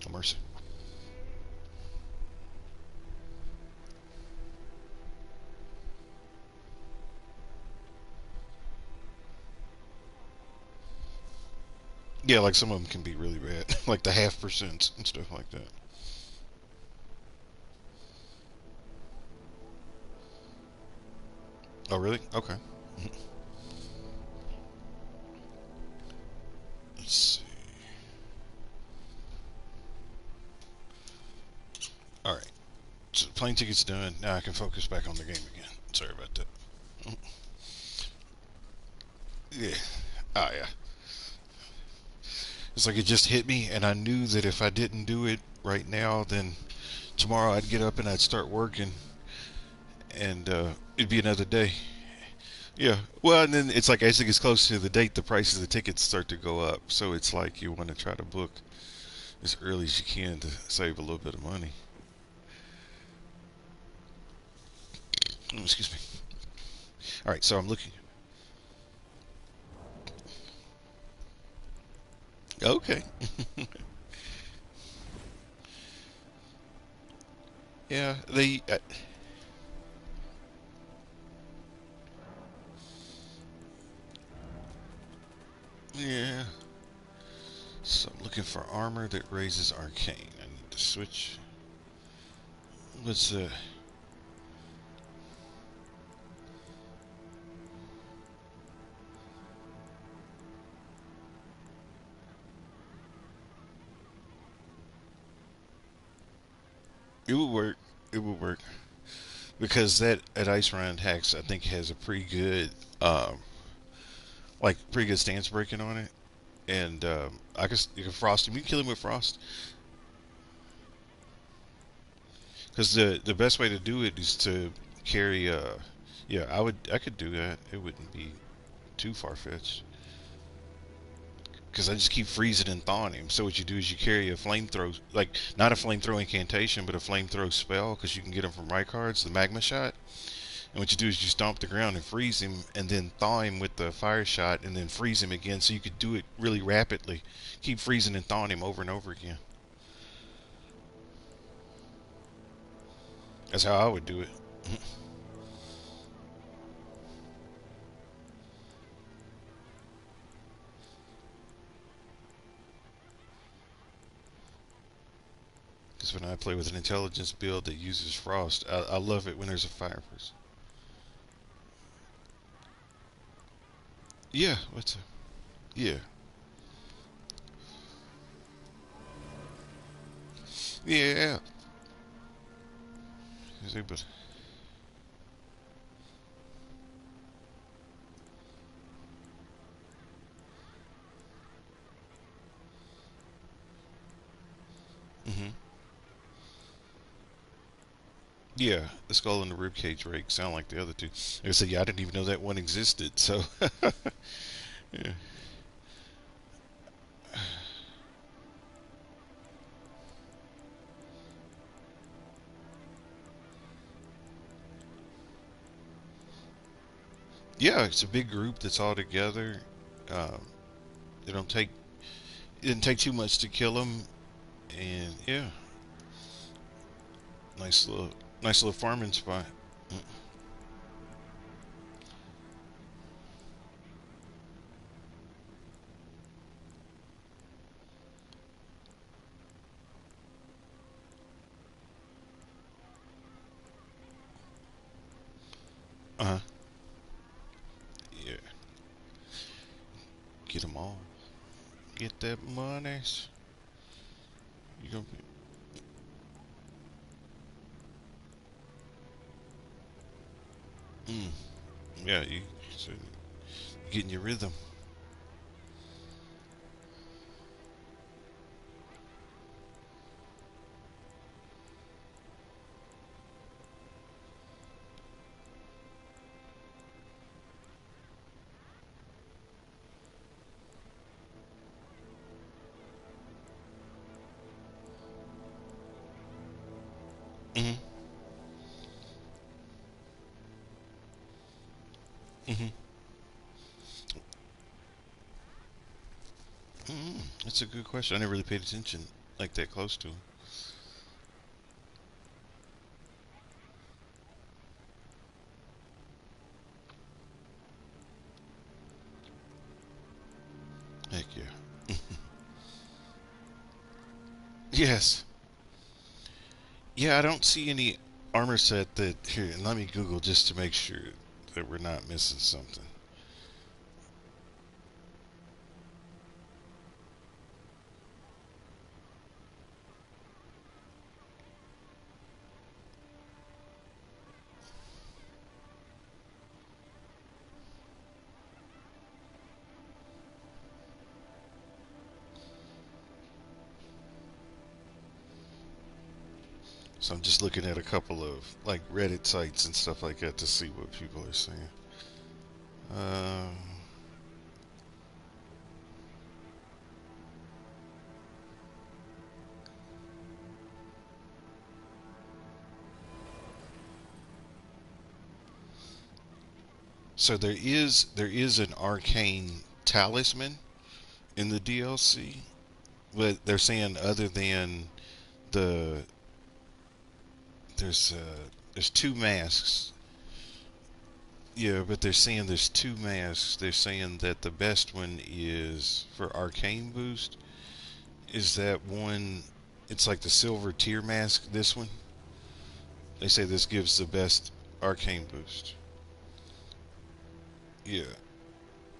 Oh, mercy. Yeah, like some of them can be really bad, like the half percents and stuff like that. Oh, really? Okay. Let's see. All right. So plane ticket's done. Now I can focus back on the game again. Sorry about that. Yeah. Oh, yeah. It's like it just hit me, and I knew that if I didn't do it right now, then tomorrow I'd get up and I'd start working, and it'd be another day. Yeah. Well, and then it's like as it gets closer to the date, the prices of the tickets start to go up. So it's like you want to try to book as early as you can to save a little bit of money. Oh, excuse me. All right, so I'm looking. Okay. Yeah, they. Yeah. So I'm looking for armor that raises arcane. I need to switch. Let's. It would work. It would work because that at Ice Round Hacks I think has a pretty good, pretty good stance breaking on it, and I guess you can frost him. You can kill him with frost. Because the best way to do it is to carry. Yeah, I could do that. It wouldn't be too far fetched. Because I just keep freezing and thawing him. So what you do is you carry a flamethrower, like not a flamethrower incantation, but a flamethrower spell, because you can get them from right cards, the magma shot. And what you do is you stomp the ground and freeze him, and then thaw him with the fire shot, and then freeze him again. So you could do it really rapidly. Keep freezing and thawing him over and over again. That's how I would do it. husband and I play with an intelligence build that uses frost. I love it when there's a fire person. Yeah, what's a yeah. Yeah. But hmm yeah, the skull and the ribcage rake sound like the other two. I said, yeah, I didn't even know that one existed. So, yeah, yeah, it's a big group that's all together. Um, it don't take it didn't take too much to kill them, and yeah, nice little nice little farming spot. Uh huh. Yeah, get them all. Get that money. You gonna mm, yeah, you so getting your rhythm. Mhm. Mhm. That's a good question. I never really paid attention like that close to 'em. Heck yeah. Yes. Yeah, I don't see any armor set that here. Let me Google just to make sure that we're not missing something. So I'm just looking at a couple of like Reddit sites and stuff like that to see what people are saying. Um, so there is an arcane talisman in the DLC, but they're saying other than the there's two masks. Yeah, but they're saying there's two masks. They're saying that the best one is for arcane boost. Is that one? It's like the silver tier mask. This one. They say this gives the best arcane boost. Yeah,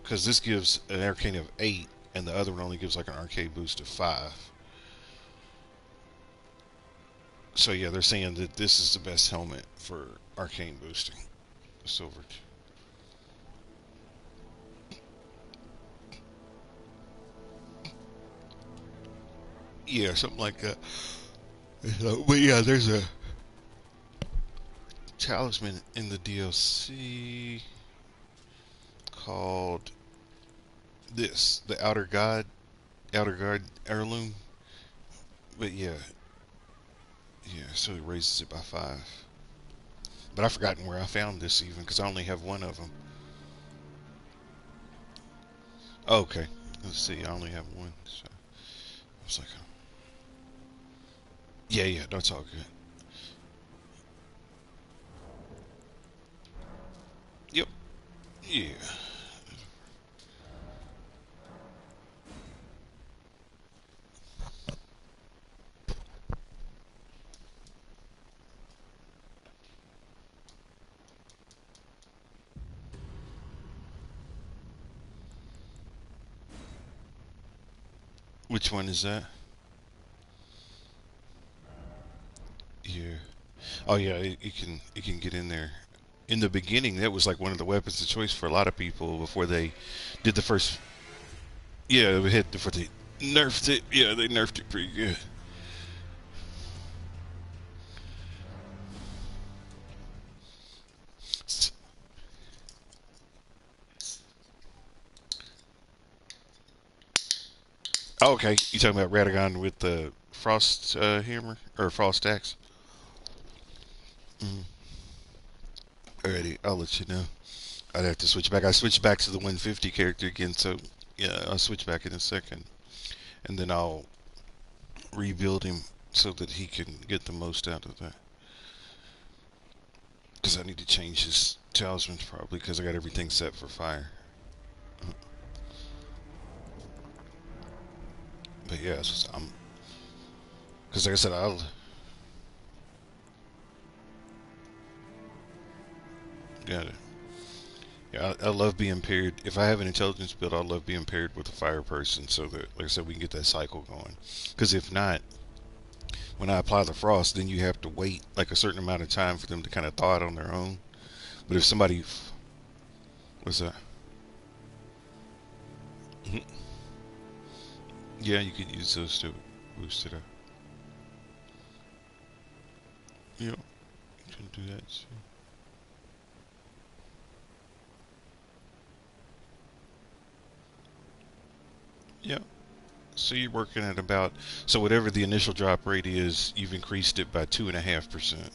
because this gives an arcane of 8, and the other one only gives like an arcane boost of 5. So yeah, they're saying that this is the best helmet for arcane boosting. Silver. Yeah, something like that. But yeah, there's a talisman in the DLC called the Outer Guard heirloom. But yeah, yeah, so it raises it by 5. But I've forgotten where I found this even because I only have one of them. Oh, okay, let's see, I only have one. So I was like, yeah, yeah, that's all good. Yep, yeah. Which one is that? Yeah. Oh yeah, it can get in there. In the beginning, that was like one of the weapons of choice for a lot of people before they did the first. Yeah, we hit before they nerfed it. Yeah, they nerfed it pretty good. Oh, okay, you talking about Radagon with the frost hammer or frost axe? Mm. Alrighty, I'll let you know. I'd have to switch back. I switched back to the 150 character again, so yeah, I'll switch back in a second, and then I'll rebuild him so that he can get the most out of that. Because I need to change his talismans probably because I got everything set for fire. But yeah, I'm because like I said, I'll got it. Yeah, I love being paired. If I have an intelligence build, I love being paired with a fire person so that, like I said, we can get that cycle going. Because if not, when I apply the frost, then you have to wait like a certain amount of time for them to kind of thaw it on their own. But if somebody, what's that? Mhm. Yeah, you can use those to boost it up. Yeah, you can do that too. Yeah. So you're working at about so whatever the initial drop rate is, you've increased it by 2.5%,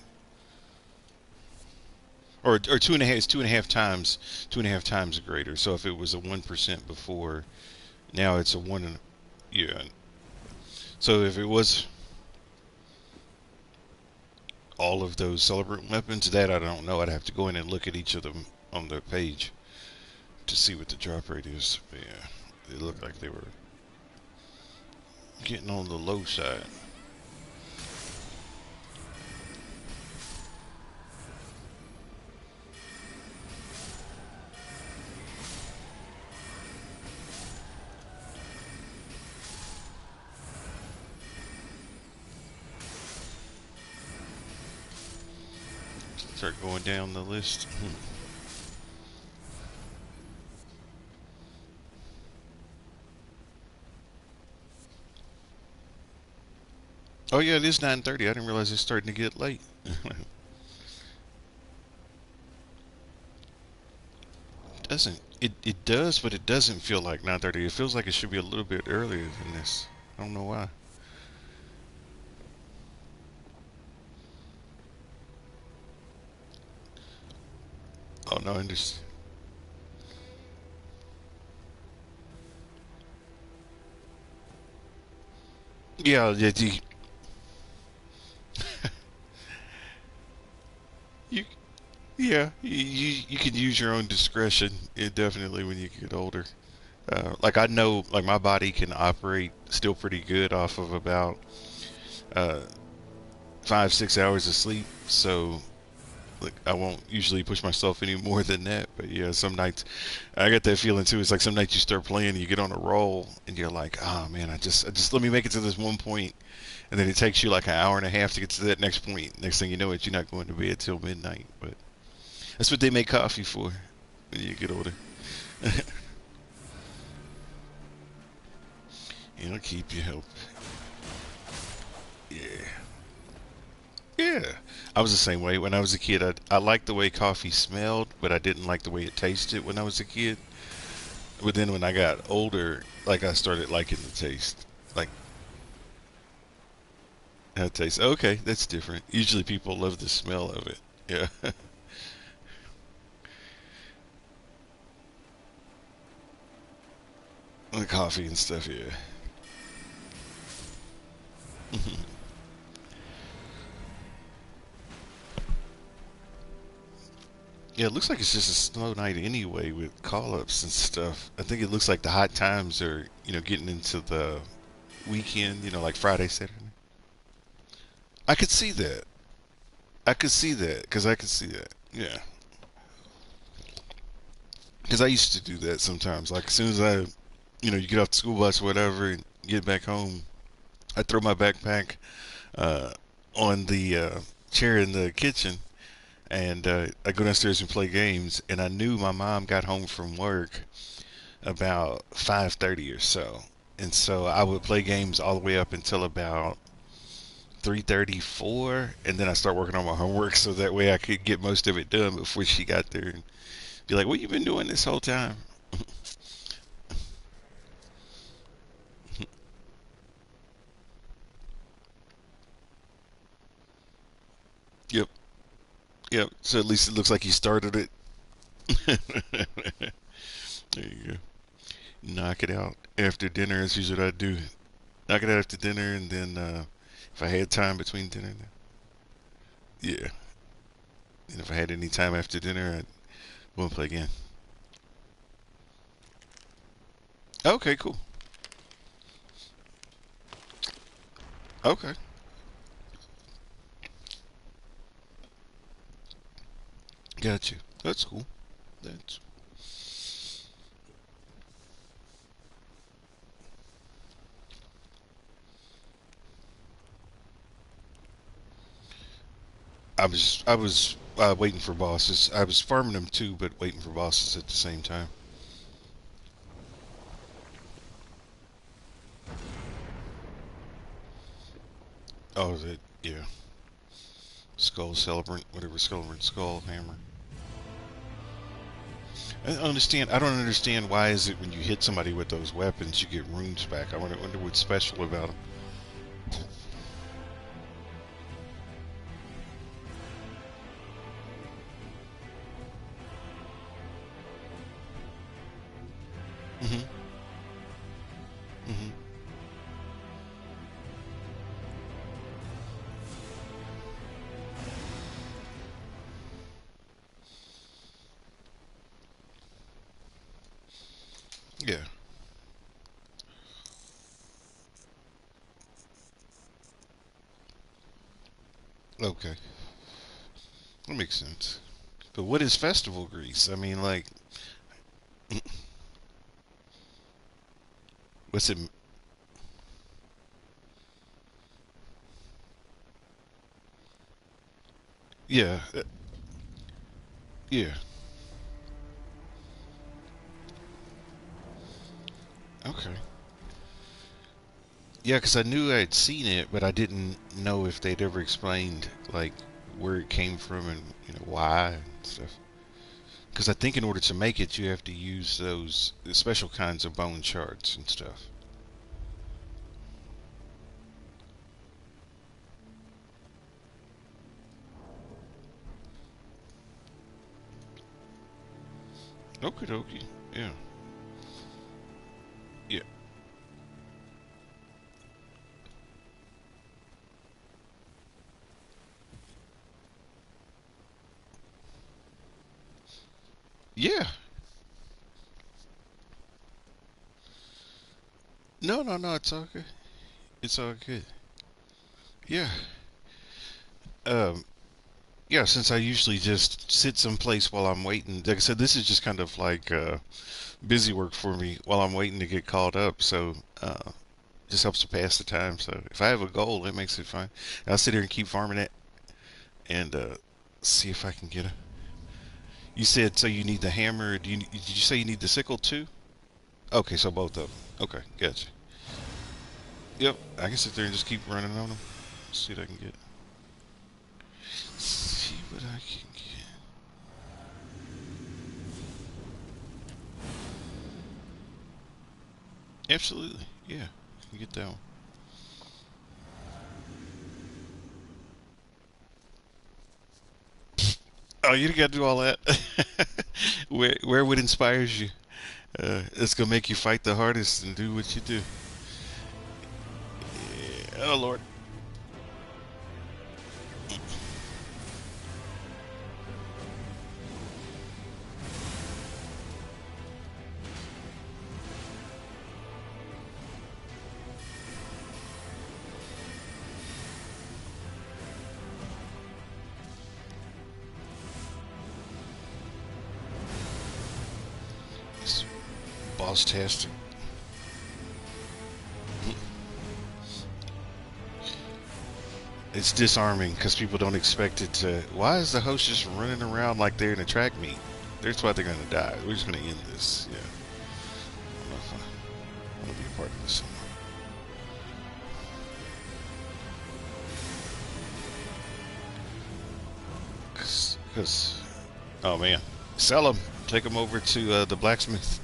or two and a half. It's 2.5 times greater. So if it was a 1% before, now it's a one. Yeah. So if it was all of those celebrant weapons, that I don't know. I'd have to go in and look at each of them on the page to see what the drop rate is. But yeah, it looked like they were getting on the low side. Start going down the list. Oh yeah, it is 9:30. I didn't realize it's starting to get late. Doesn't it does, but it doesn't feel like 9:30. It feels like it should be a little bit earlier than this. I don't know why. Oh no, I understand. Yeah, yeah, you, yeah, you can use your own discretion. Definitely when you get older. Like I know, like my body can operate still pretty good off of about uh, 5 6 hours of sleep. So like I won't usually push myself any more than that. But yeah, some nights I get that feeling too. It's like some nights you start playing, you get on a roll, and you're like, oh man, I just let me make it to this one point, and then it takes you like an hour and a half to get to that next point. Next thing you know, it you're not going to bed till midnight. But that's what they make coffee for when you get older. It'll keep you healthy. Yeah. Yeah. I was the same way. When I was a kid, I liked the way coffee smelled, but I didn't like the way it tasted when I was a kid. But then when I got older, like I started liking the taste. Like how it tastes. Okay, that's different. Usually people love the smell of it. Yeah. The coffee and stuff, yeah. Yeah, it looks like it's just a slow night anyway with call-ups and stuff. I think it looks like the hot times are, getting into the weekend, like Friday, Saturday. I could see that. I could see that because I could see that. Yeah, because I used to do that sometimes. Like as soon as you get off the school bus or whatever, and get back home, I throw my backpack uh, on the chair in the kitchen, and I go downstairs and play games. And I knew my mom got home from work about 5:30 or so, and so I would play games all the way up until about 3:34, and then I start working on my homework so that way I could get most of it done before she got there and be like, "What you been doing this whole time?" Yep, yep. So at least it looks like he started it. There you go. Knock it out after dinner. That's usually what I do. Knock it out after dinner, and then if I had time between dinner, yeah. And if I had any time after dinner, I won't play again. Okay, cool. Okay, got you. That's cool. That's. I was waiting for bosses. I was farming them too, but waiting for bosses at the same time. Oh, that yeah. Skull celebrant, whatever celebrant skull hammer. I don't understand why is it when you hit somebody with those weapons you get runes back. I wonder what's special about them. Mhm. Mhm. Yeah. Okay. That makes sense. But what is festival grease? I mean, like, what's it? Yeah. Yeah. Okay. Yeah, because I knew I'd seen it, but I didn't know if they'd ever explained like where it came from and why and stuff. Because I think in order to make it, you have to use those special kinds of bone shards and stuff. Okie dokie. Yeah. Yeah. Yeah. No, no, no. It's all good. It's all good. Yeah. Um. Yeah. Since I usually just sit someplace while I'm waiting. Like I said, this is just kind of like busy work for me while I'm waiting to get called up. So just helps to pass the time. So if I have a goal, it makes it fun. I'll sit here and keep farming it and see if I can get a. You said so you need the hammer. Did you say you need the sickle too? Okay, so both of them. Okay, gotcha. Yep, I can sit there and just keep running on them. See what I can get. See what I can get. Absolutely, yeah, I can get that one. Oh, you got to do all that. Where what inspires you? It's gonna make you fight the hardest and do what you do. Yeah. Oh Lord. It's boss tastic. it's disarming because people don't expect it to. Why is the host just running around like they're in a track meet? That's why they're gonna die. We're just gonna end this. Yeah, I don't know if I want to be a part of this. Because, oh man, sell them. Take them over to the blacksmith.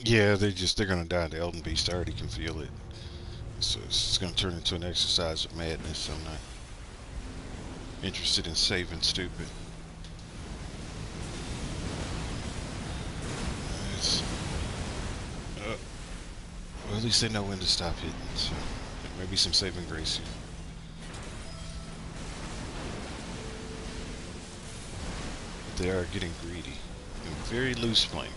Yeah, they're gonna die. The Elden Beast, I already can feel it. So it's gonna turn into an exercise of madness. I'm not interested in saving stupid. It's, well, at least they know when to stop hitting. So maybe some saving grace here. But they are getting greedy and very loose playing.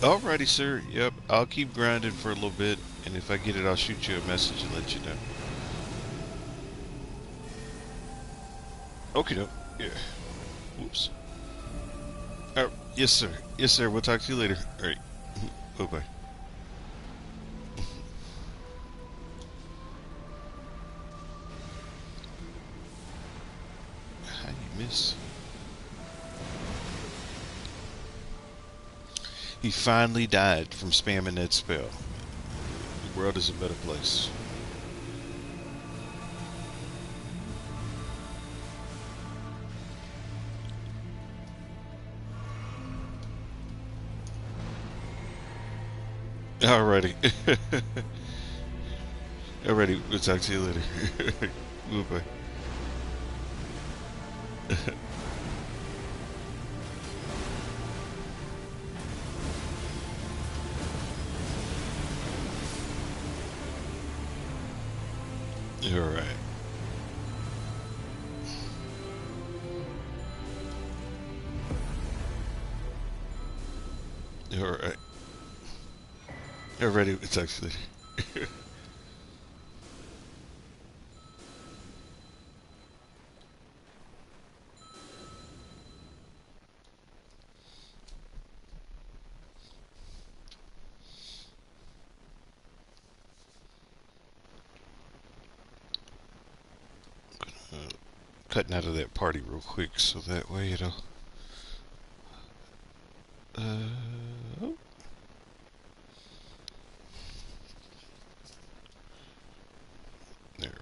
Alrighty, sir. Yep, I'll keep grinding for a little bit, and if I get it, I'll shoot you a message and let you know. Okay, no. Yeah. Whoops. Yes, sir. Yes, sir. We'll talk to you later. All right. Bye bye. How you miss? He finally died from spamming that spell. The world is a better place. Alrighty. Alrighty, we'll talk to you later. Bye bye. Alright. Alright. Alrighty, we'll talk to you later. Cutting out of that party real quick so that way it'll. Oh, there we go.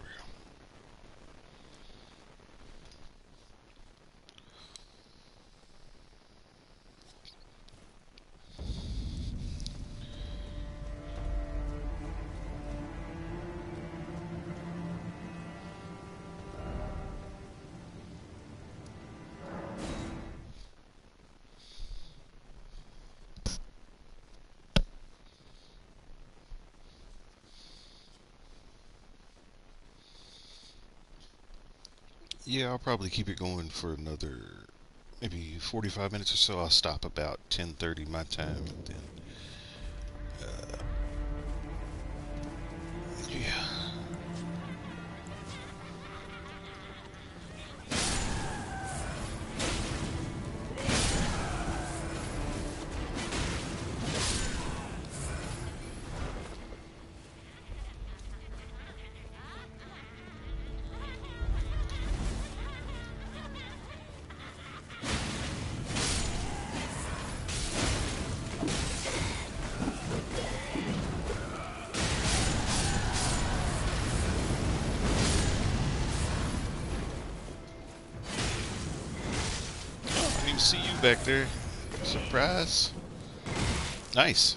Yeah, I'll probably keep it going for another maybe 45 minutes or so. I'll stop about 10:30 my time, and then yeah. Oh, I didn't even see you back there. Surprise! Nice.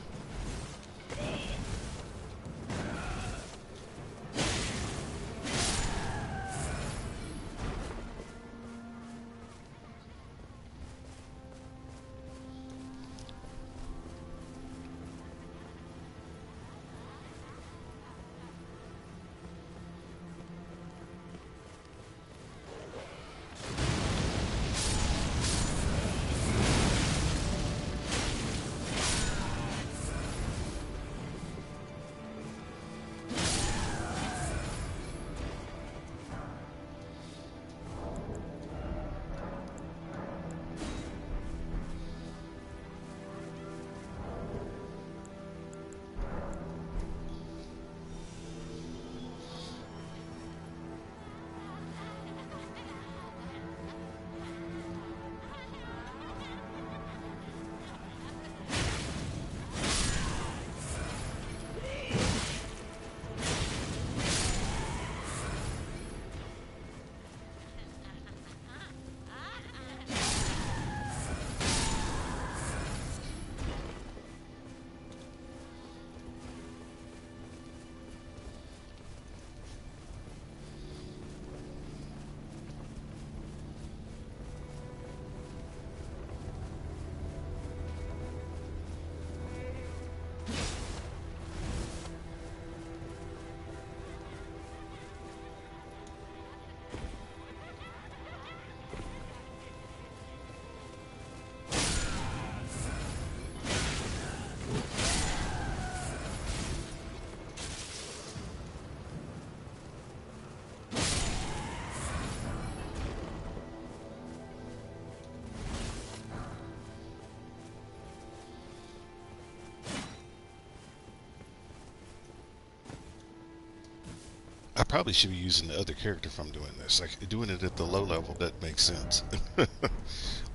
probably should be using the other character if I'm doing this. Like doing it at the low level that makes sense. Like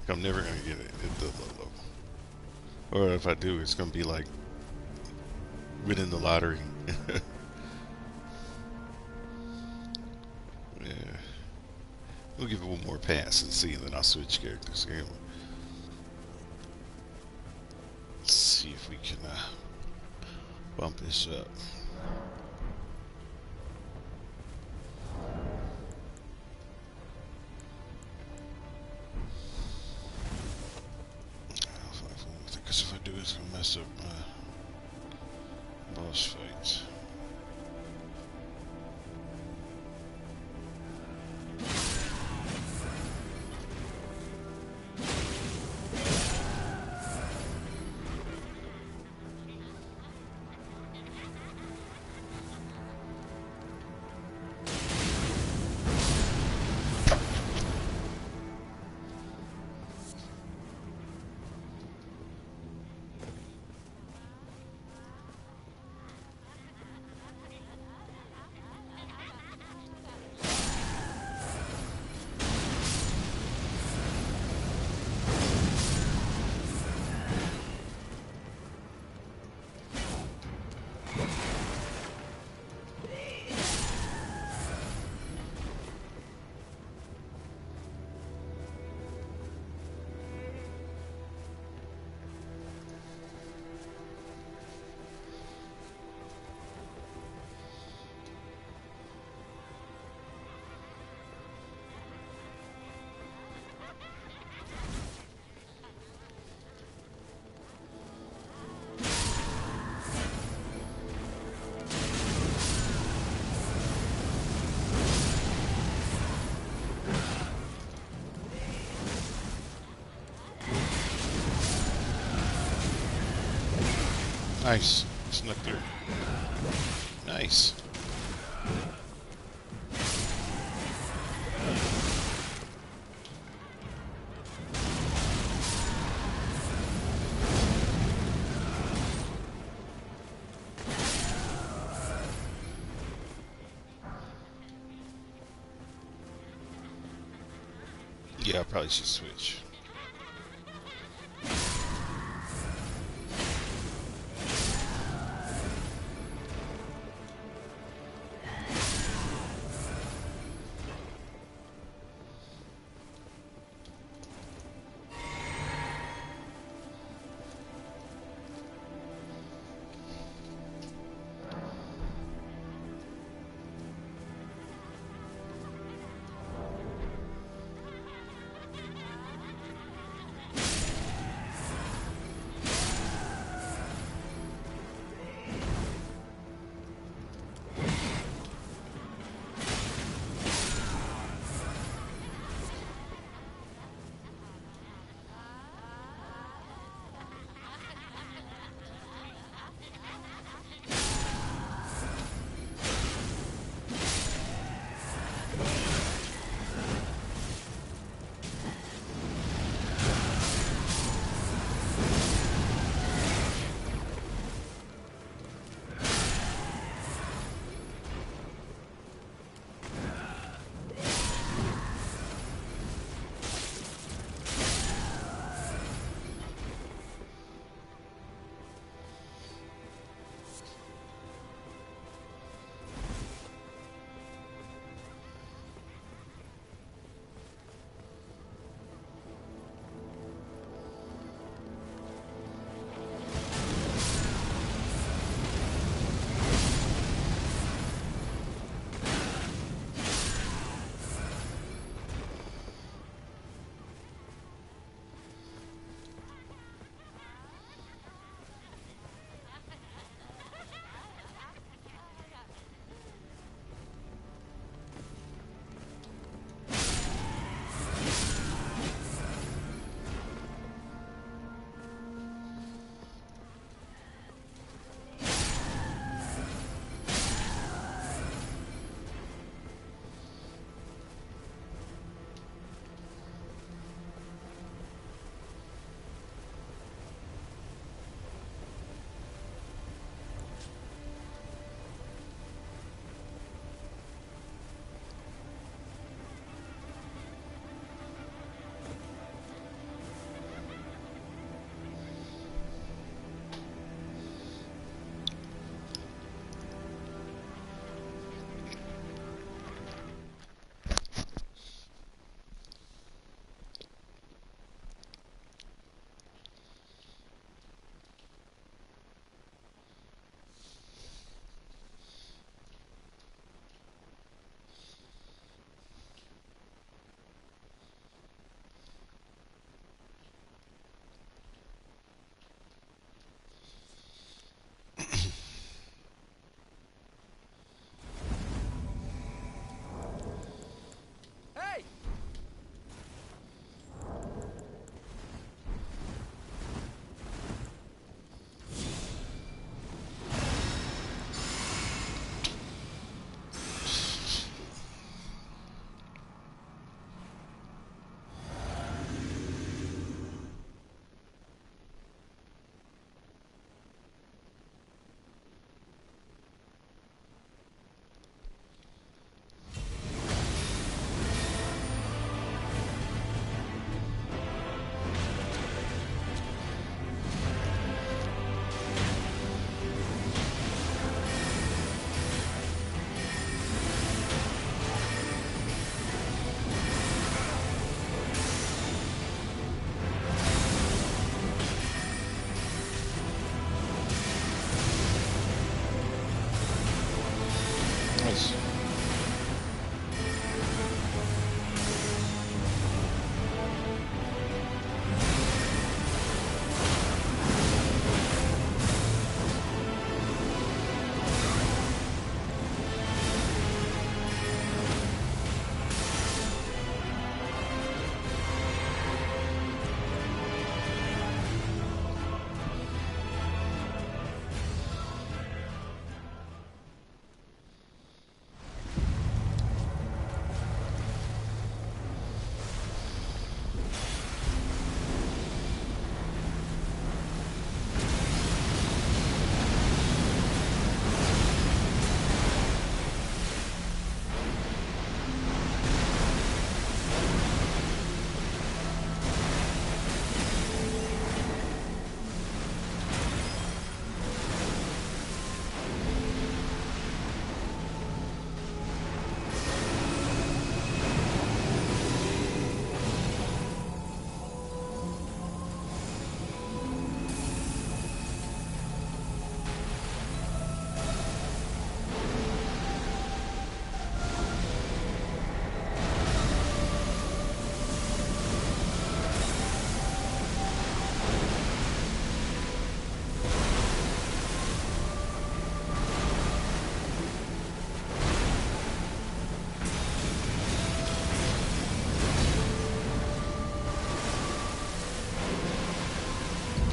I'm never gonna get it at the low level. Or if I do, it's gonna be like winning the lottery. Yeah. We'll give it one more pass and see, and then I'll switch characters. Anyway, let's see if we can bump this up. Because if I do, it's gonna mess up my boss fights. Nice. Snuck through. Nice. Yeah, I probably should switch.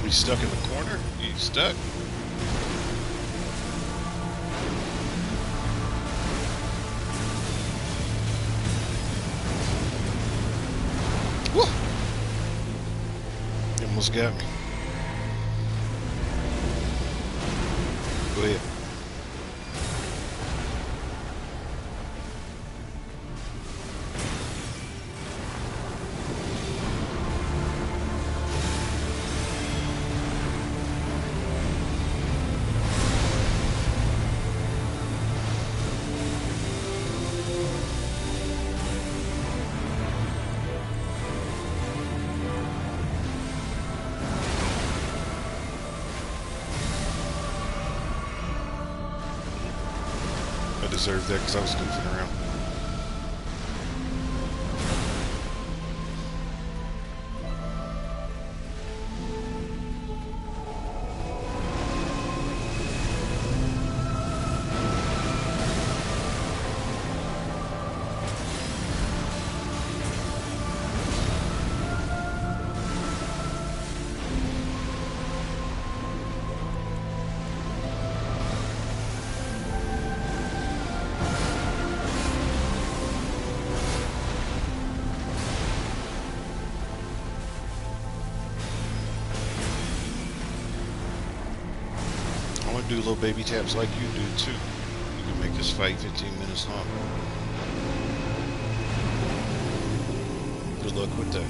We stuck in the corner? You stuck? Woo! You almost got me. Go ahead. I deserved that because I was goofing around. I want to do little baby taps like you do too. You can make this fight 15 minutes long. Good luck with that.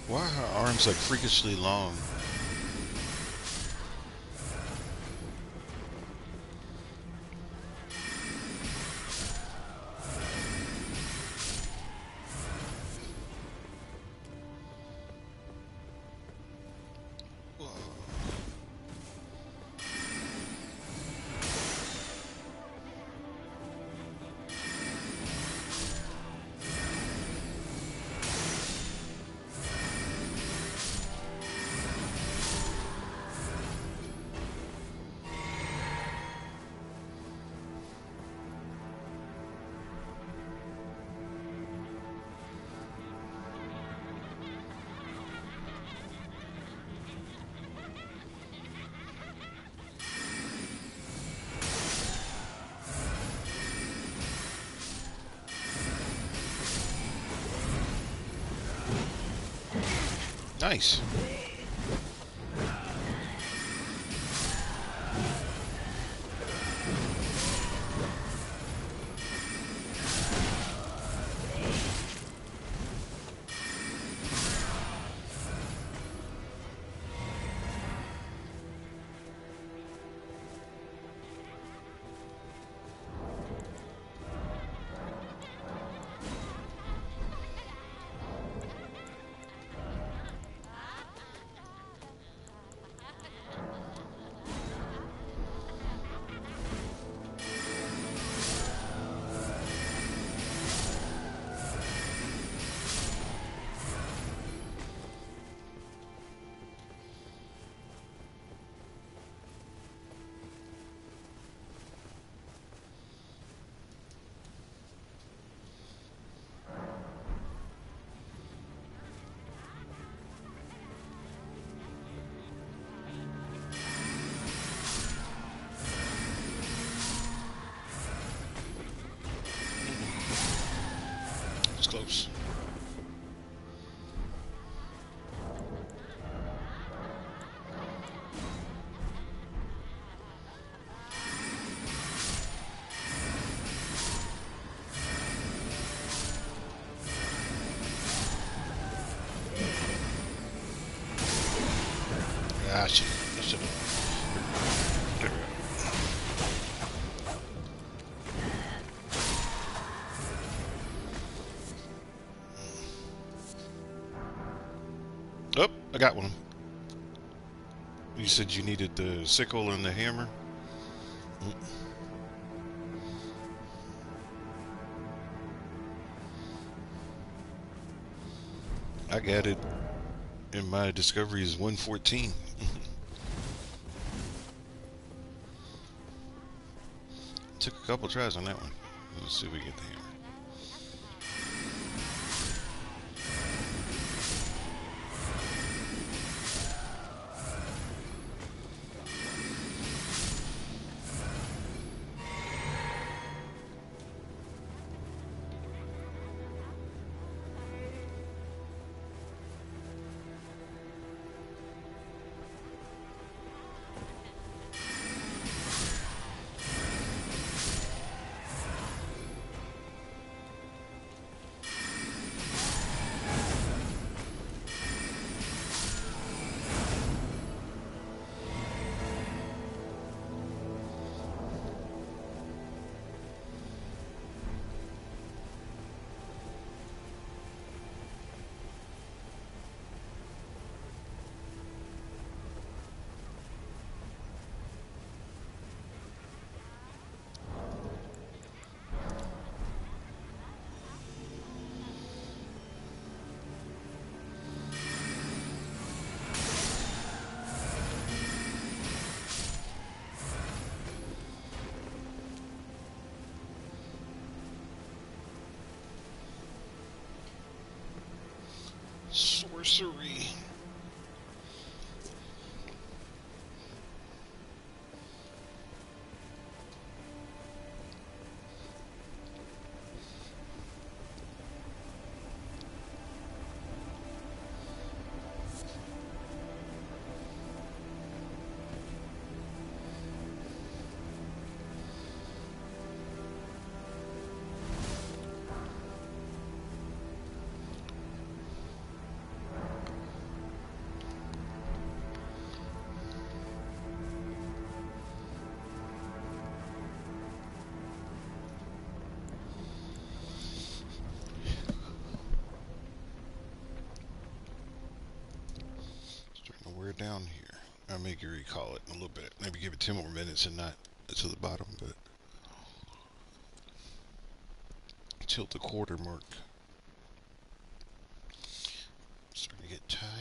Why are her arms like freakishly long? Nice. It's close. Ah, shit. I should have. There we go. Oh, I got one. You said you needed the sickle and the hammer? I got it, and my discovery is 114. Took a couple tries on that one. Let's see if we get the hammer. Sorcery. We're down here. I may recall it in a little bit. Maybe give it 10 more minutes and not to the bottom, but tilt the quarter mark. Starting to get tired.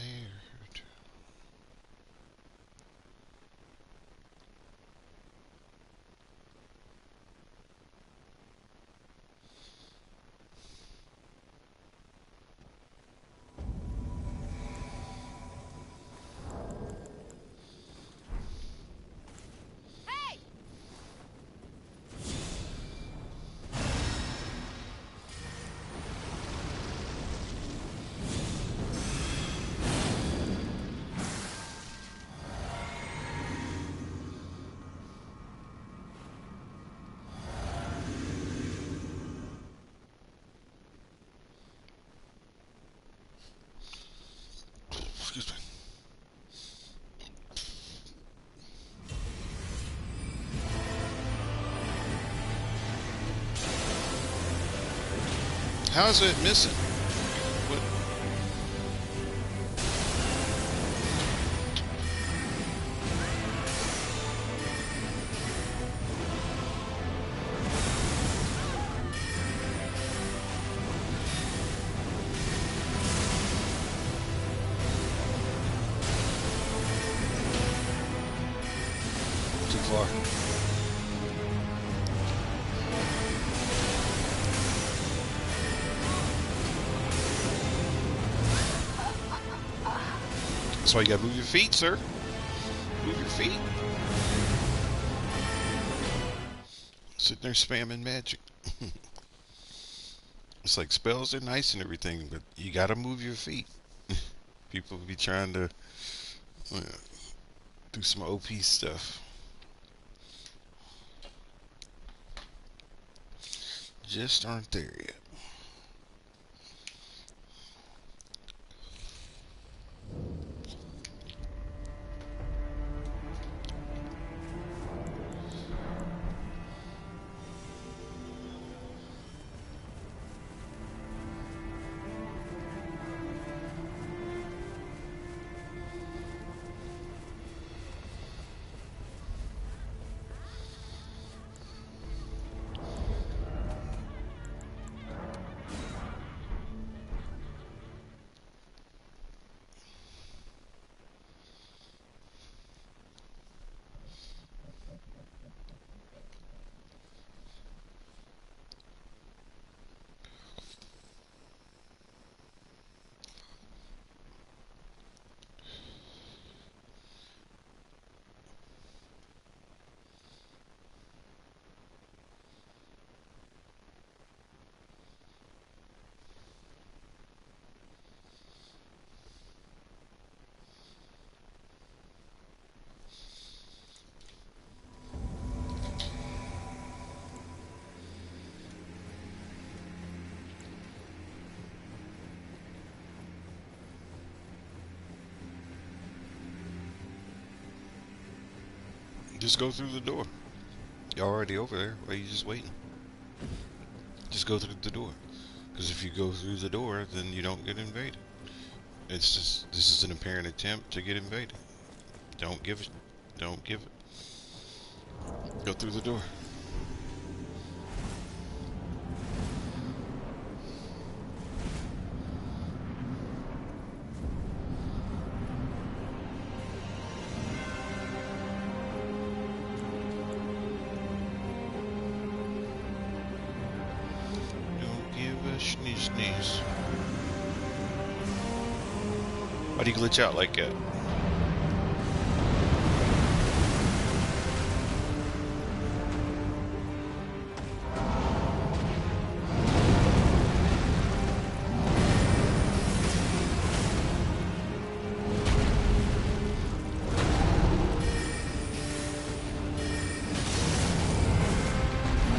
How is it missing? What? Too far. That's why you gotta move your feet, sir. Move your feet. Sitting there spamming magic. It's like spells are nice and everything, but you gotta move your feet. People be trying to uh, do some OP stuff. Just aren't there yet. Just go through the door. You're already over there. Why are you just waiting? Just go through the door. Because if you go through the door, then you don't get invaded. It's just, this is an apparent attempt to get invaded. Don't give it. Don't give it. Go through the door. Don't give a sneeze. Why do you glitch out like that?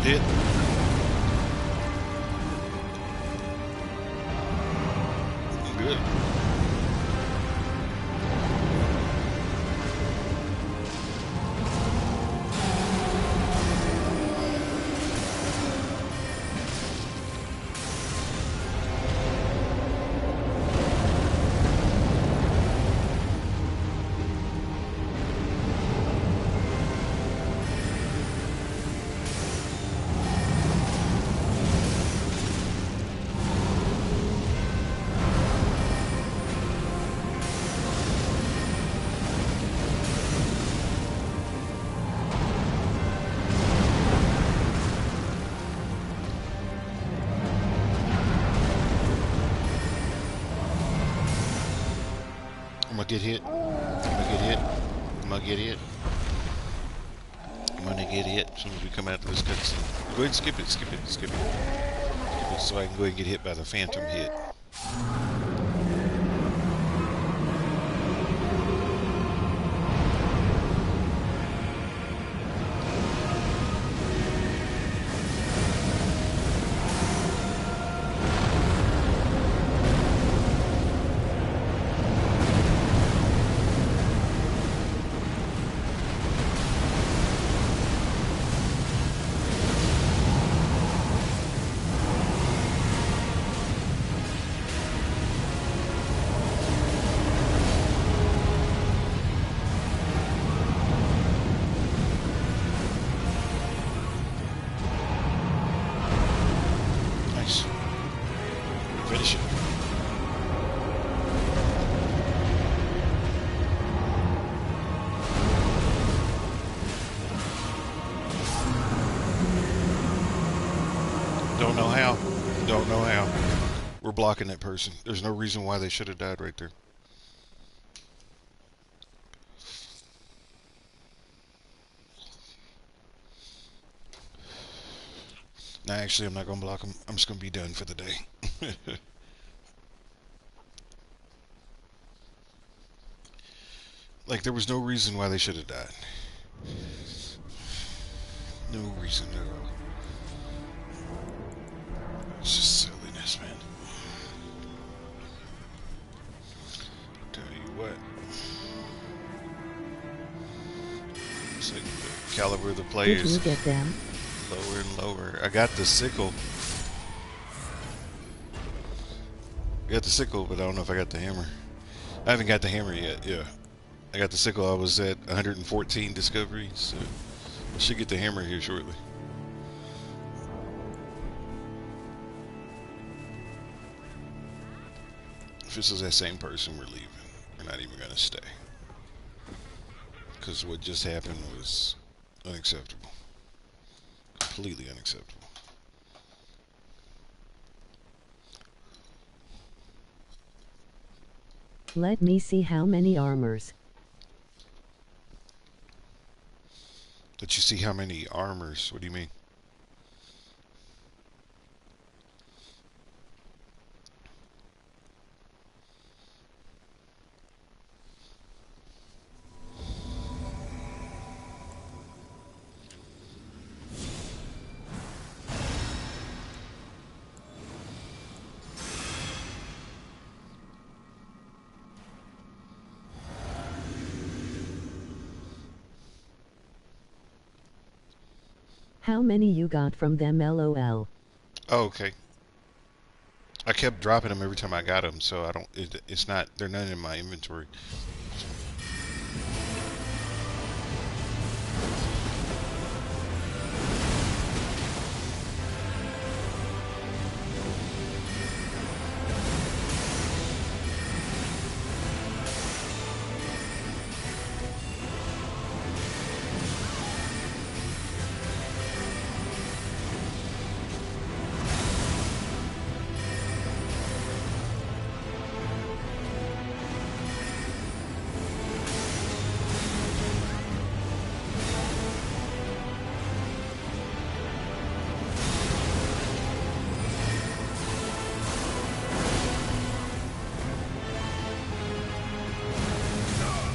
Hit. Good. I'm gonna get hit. I'm gonna get hit. I'm gonna get hit. I'm gonna get hit as soon as we come out of this cutscene. Go ahead and skip it, skip it, skip it. Skip it so I can go ahead and get hit by the phantom hit. Don't know how. Don't know how. We're blocking that person. There's no reason why they should have died right there. Nah, actually, I'm not going to block them. I'm just going to be done for the day. Like, there was no reason why they should have died. No reason at all. It's just silliness, man. Tell you what. It's like the caliber of the Did you players get them? lower and lower. I got the sickle. I got the sickle, but I don't know if I got the hammer. I haven't got the hammer yet, yeah. I got the sickle. I was at 114 discoveries, so I should get the hammer here shortly. If this is that same person, we're leaving. We're not even going to stay. Because what just happened was unacceptable. Completely unacceptable. Let me see how many armors. Did you see how many armors? What do you mean? How many you got from them, lol? Oh, okay. I kept dropping them every time I got them, so I don't. It's not. They're none in my inventory.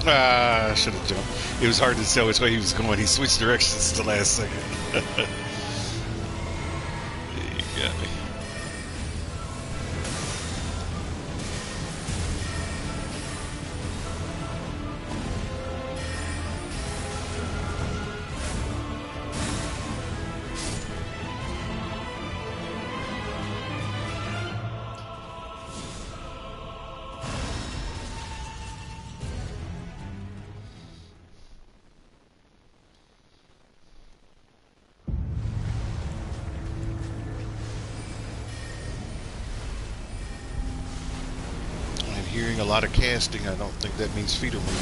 Ah, I should have jumped. It was hard to tell which way he was going. He switched directions at the last second. You got me. I'm hearing a lot of casting. I don't think that means feet are moving.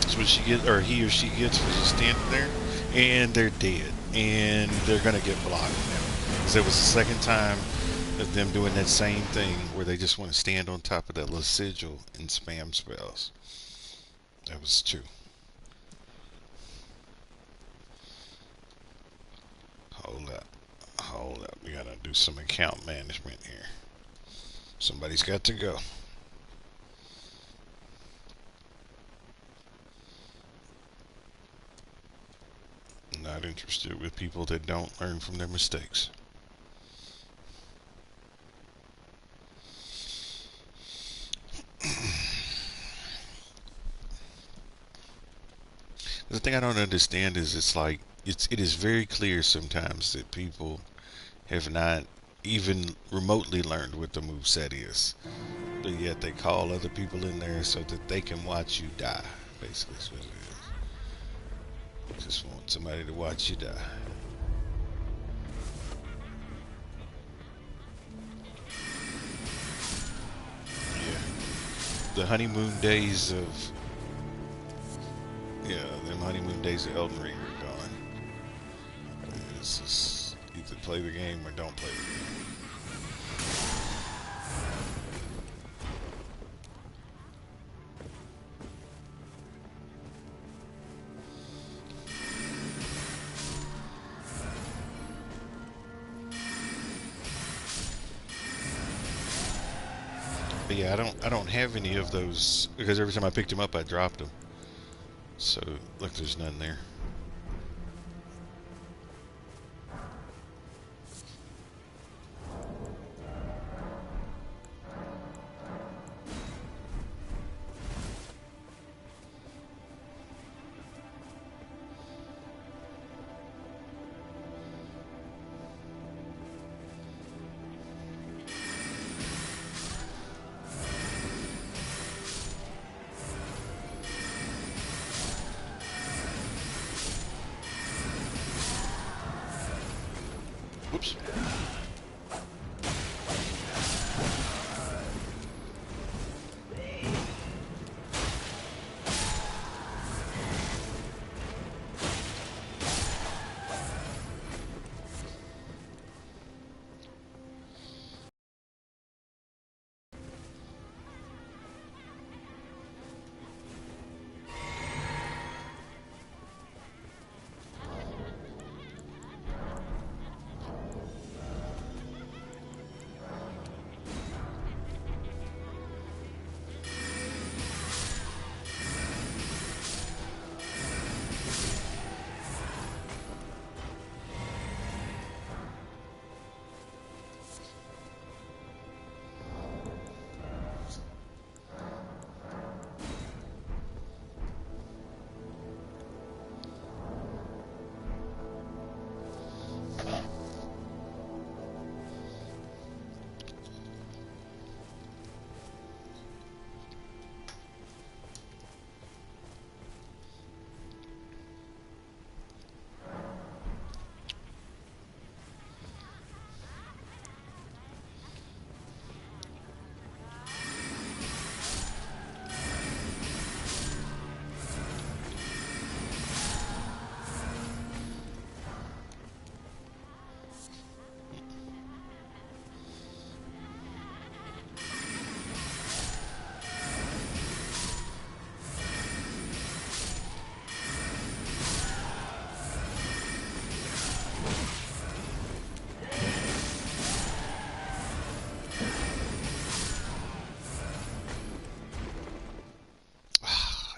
That's what she gets, or he or she gets for just standing there, and they're dead, and they're gonna get blocked now. Because it was the second time of them doing that same thing where they just want to stand on top of that little sigil and spam spells. That was true. Hold up. Hold up. We gotta do some account management here. Somebody's got to go. Not interested with people that don't learn from their mistakes. The thing I don't understand is it is very clear sometimes that people have not even remotely learned what the moveset is. But yet they call other people in there so that they can watch you die. Basically is what it is. Just want somebody to watch you die. Yeah. the honeymoon days of them honeymoon days of Elden Ring are gone. It's just either play the game or don't play the game. But yeah, I don't have any of those because every time I picked them up, I dropped them. So look, there's none there. Whoops.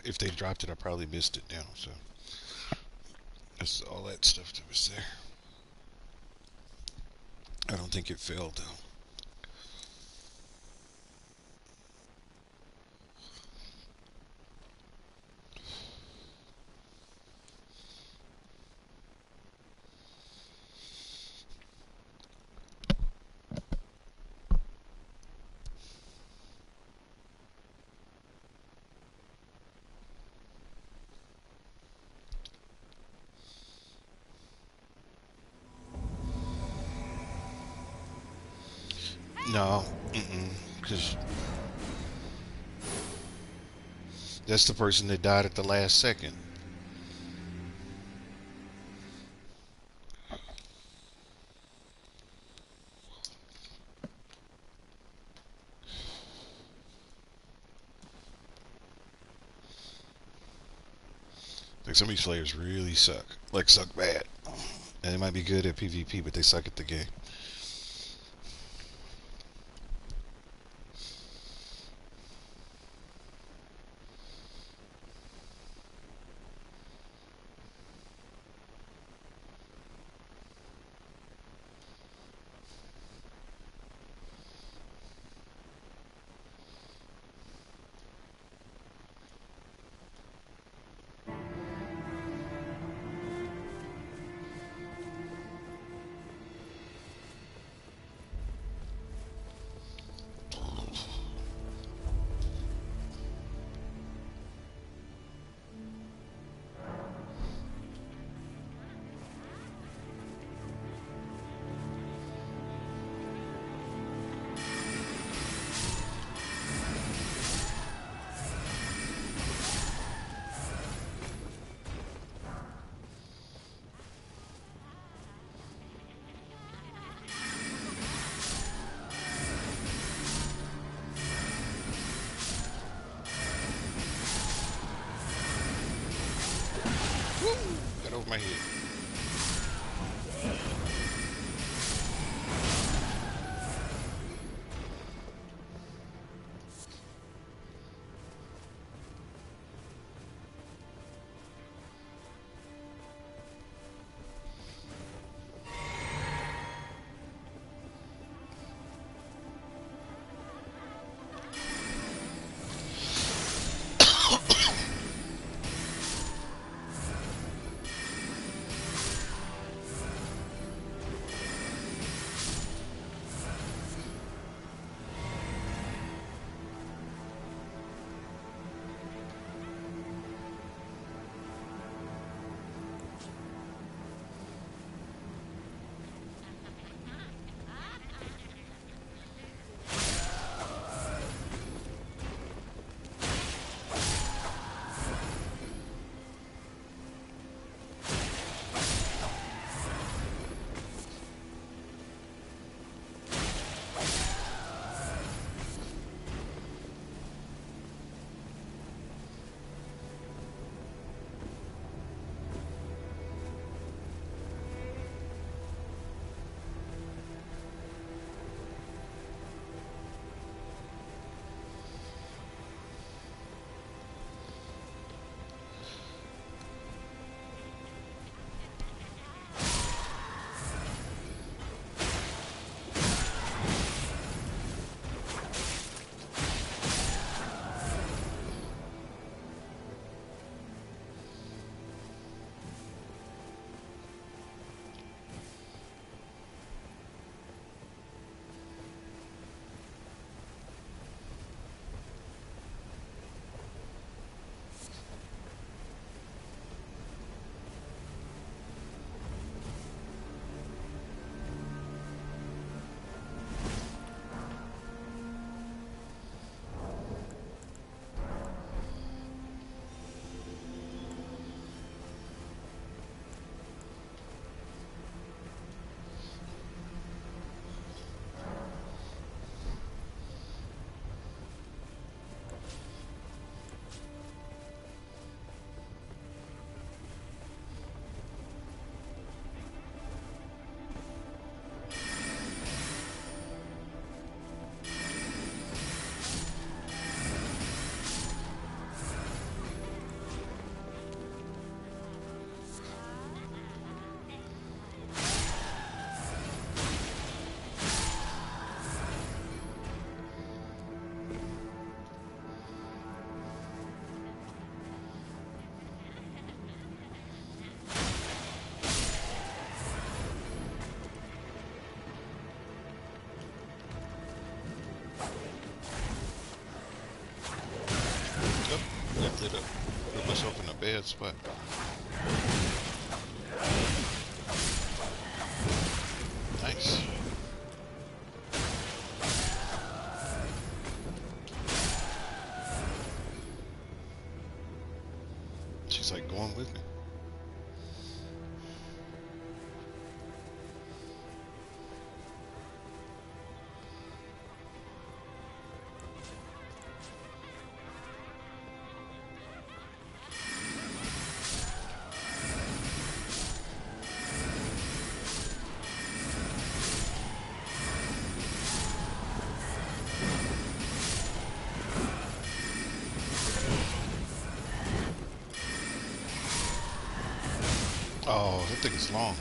If they dropped it, I probably missed it now. So that's all that stuff that was there. I don't think it failed though. No, because that's the person that died at the last second. Like some of these players really suck. Like suck bad. And they might be good at PvP, but they suck at the game. of my head. Ended up put myself in a bad spot. Nice. She's like going with me. Oh, that thing is long.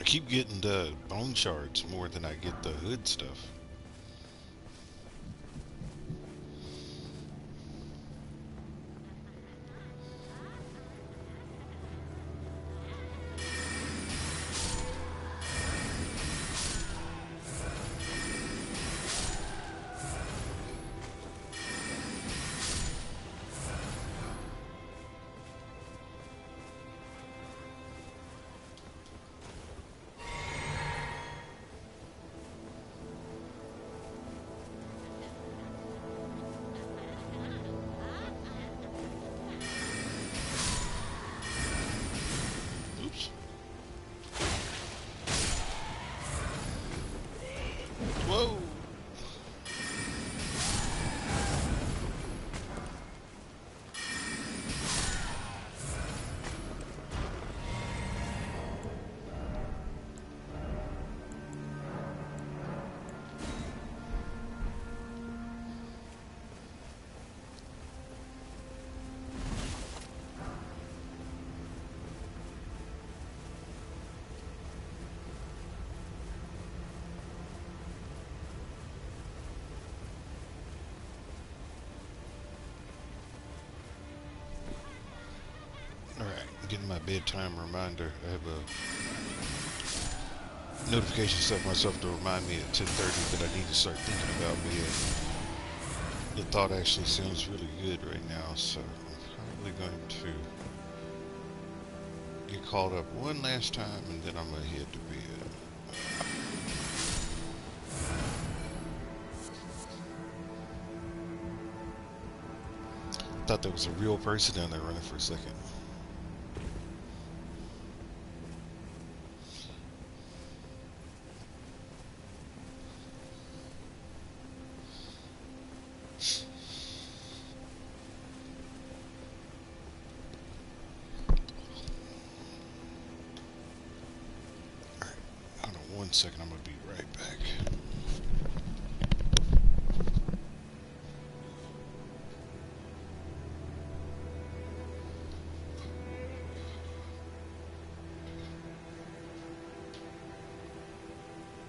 keep getting the bone shards more than I get the hood stuff. Oops. Whoa! Alright, getting my bedtime reminder. I have a notification set myself to remind me at 10:30 that I need to start thinking about bed. The thought actually sounds really good right now, so I'm probably going to get caught up one last time and then I'm gonna head to bed. Thought that was a real person down there running for a second. Hold on 1 second, I'm gonna be right back.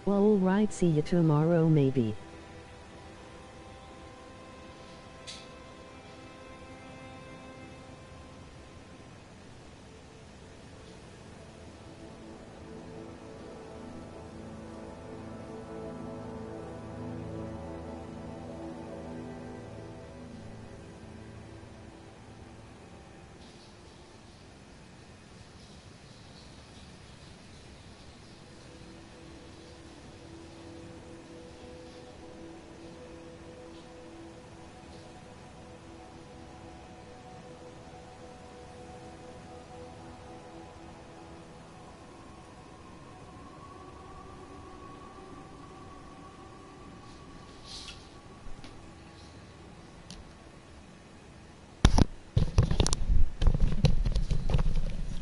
Well, alright, see you tomorrow maybe.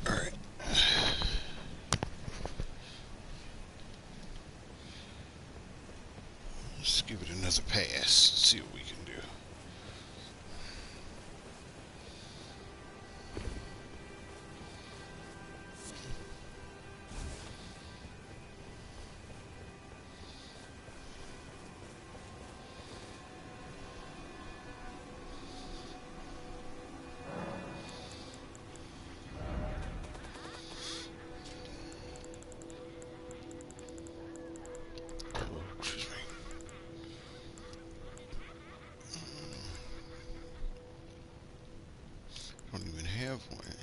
Alright. Let's give it another pass. See what we can do. Oh, excuse me. Don't even have one yet.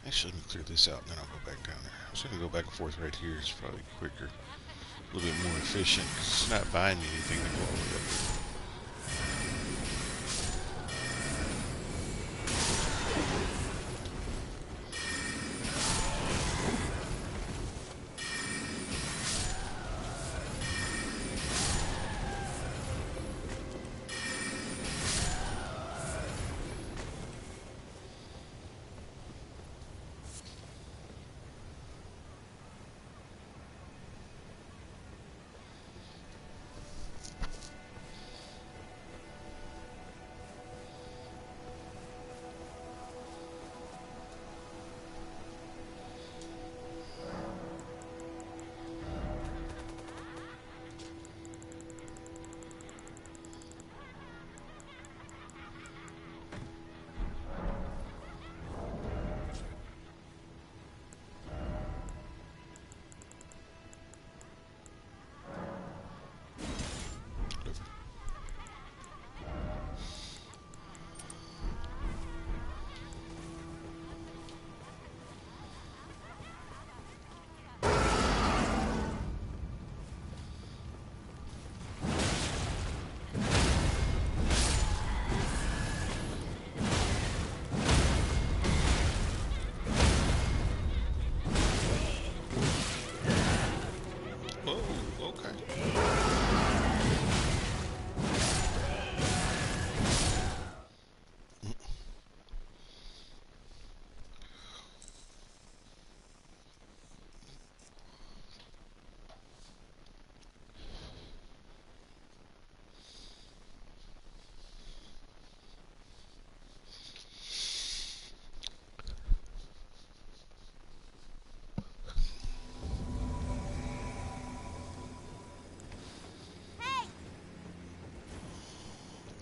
Actually, let me clear this out and then I'll go back down there. I was going to go back and forth right here. It's probably quicker, a little bit more efficient, 'cause it's not buying me anything to go all the way up there.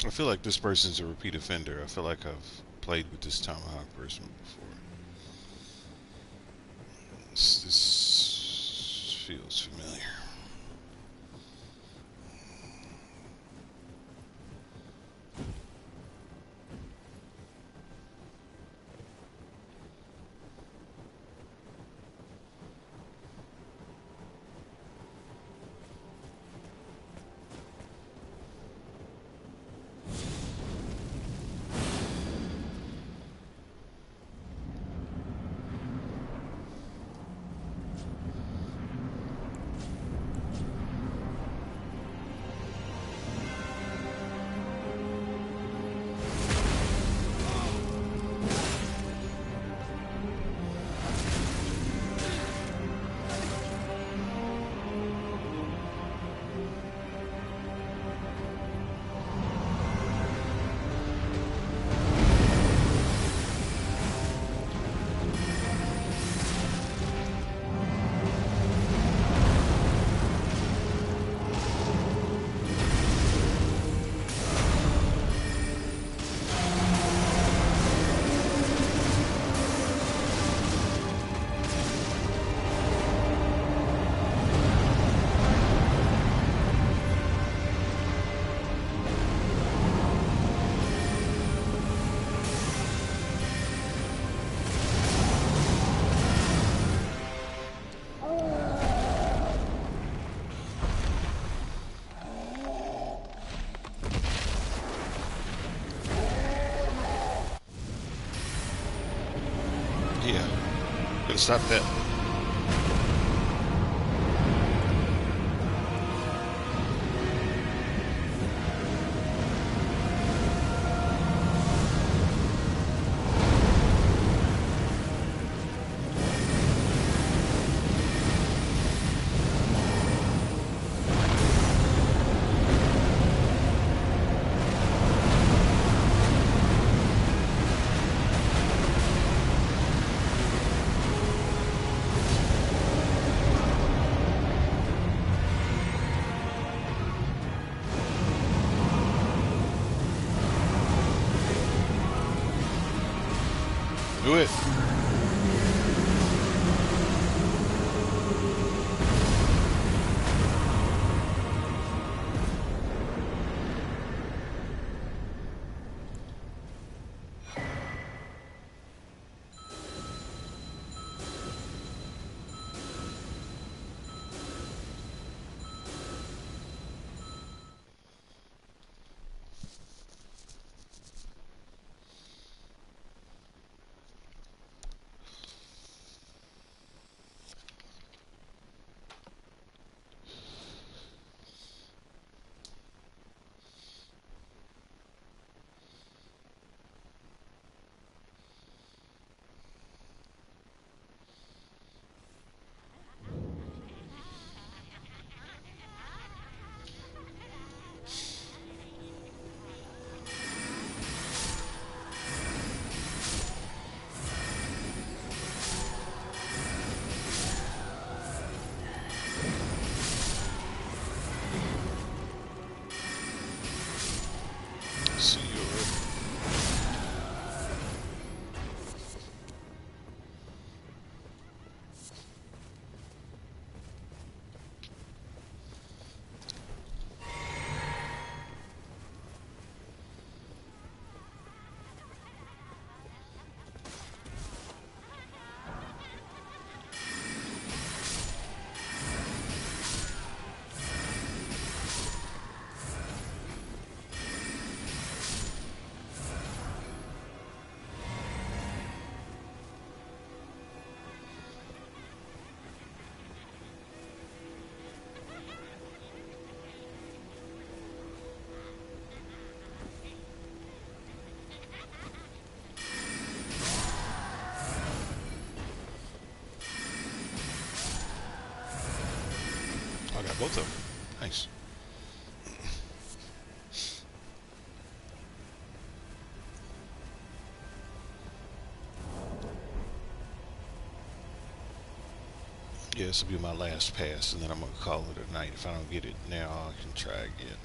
I feel like this person's a repeat offender. I feel like I've played with this Tomahawk person before. This feels familiar. Yeah, gotta stop that. Do it. See you already. I got both of them. Nice. Yeah, this will be my last pass, and then I'm gonna call it a night. If I don't get it now, I can try again.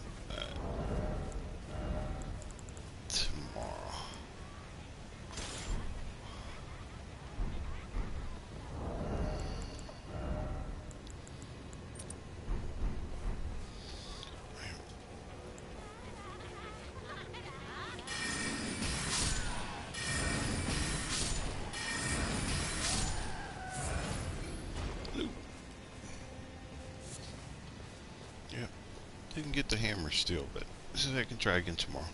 Didn't get the hammer still, but I can try again tomorrow.